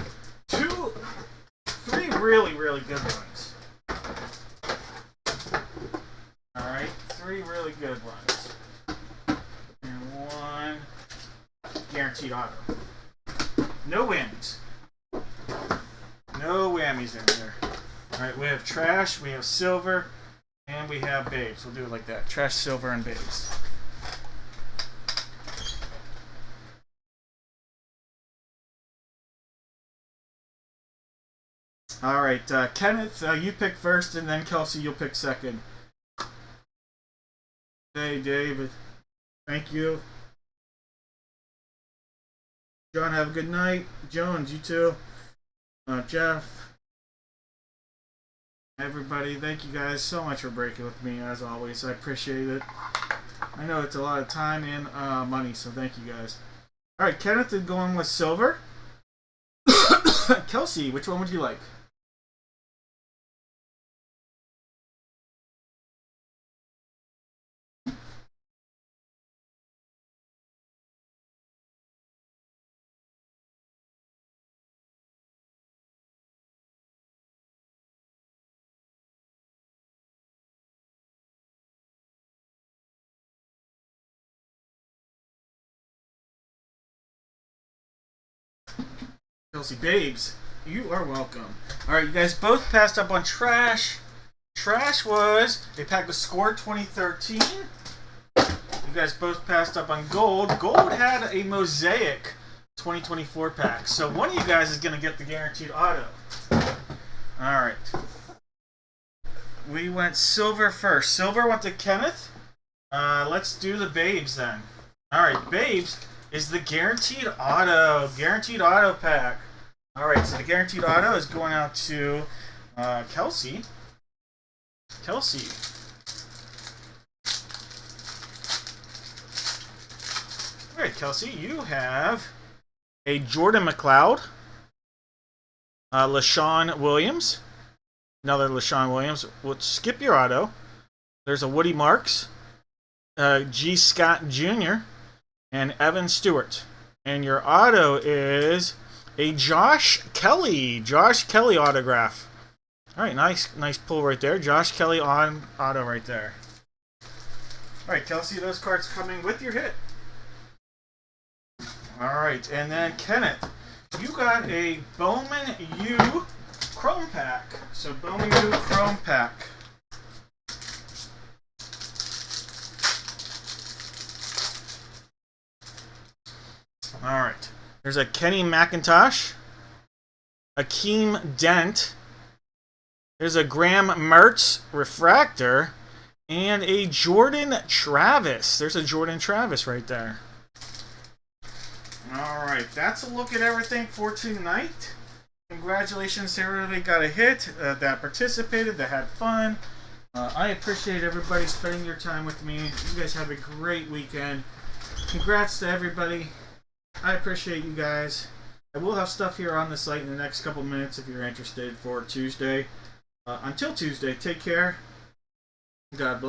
3 really, really good ones. Alright, 3 really good ones. And 1 guaranteed auto. No whammies. No whammies in here. Alright, we have trash, we have silver, and we have babes. We'll do it like that. Trash, silver, and babes. Alright, Kenneth, you pick first, and then Kelsey, you'll pick second. Hey, David. Thank you. John, have a good night. Jones, you too. Jeff. Everybody, thank you guys so much for breaking with me, as always. I appreciate it. I know it's a lot of time and money, so thank you guys. Alright, Kenneth is going with silver. Kelsey, which one would you like? Kelsey, babes, you are welcome. Alright, you guys both passed up on trash. Trash was a pack of Score 2013. You guys both passed up on gold. Gold had a Mosaic 2024 pack. So one of you guys is going to get the guaranteed auto. Alright. We went silver first. Silver went to Kenneth. Let's do the babes then. Alright, babes is the guaranteed auto. Guaranteed auto pack. Alright, so the guaranteed auto is going out to Kelsey. Kelsey. Alright, Kelsey, you have a Jordan McLeod, LaShawn Williams, another LaShawn Williams. We'll skip your auto. There's a Woody Marks, G. Scott Jr., and Evan Stewart. And your auto is a Josh Kelly. Josh Kelly autograph. Alright, nice pull right there. Josh Kelly on auto right there. Alright, Kelsey, those cards coming with your hit. Alright, and then Kenneth, you got a Bowman U Chrome Pack. So Bowman U Chrome Pack. Alright. There's a Kenny McIntosh. Akeem Dent. There's a Graham Mertz refractor. And a Jordan Travis. There's a Jordan Travis right there. Alright, that's a look at everything for tonight. Congratulations to everybody got a hit, that participated, that had fun. I appreciate everybody spending your time with me. You guys have a great weekend. Congrats to everybody. I appreciate you guys. I will have stuff here on the site in the next couple minutes if you're interested for Tuesday. Until Tuesday, take care. God bless.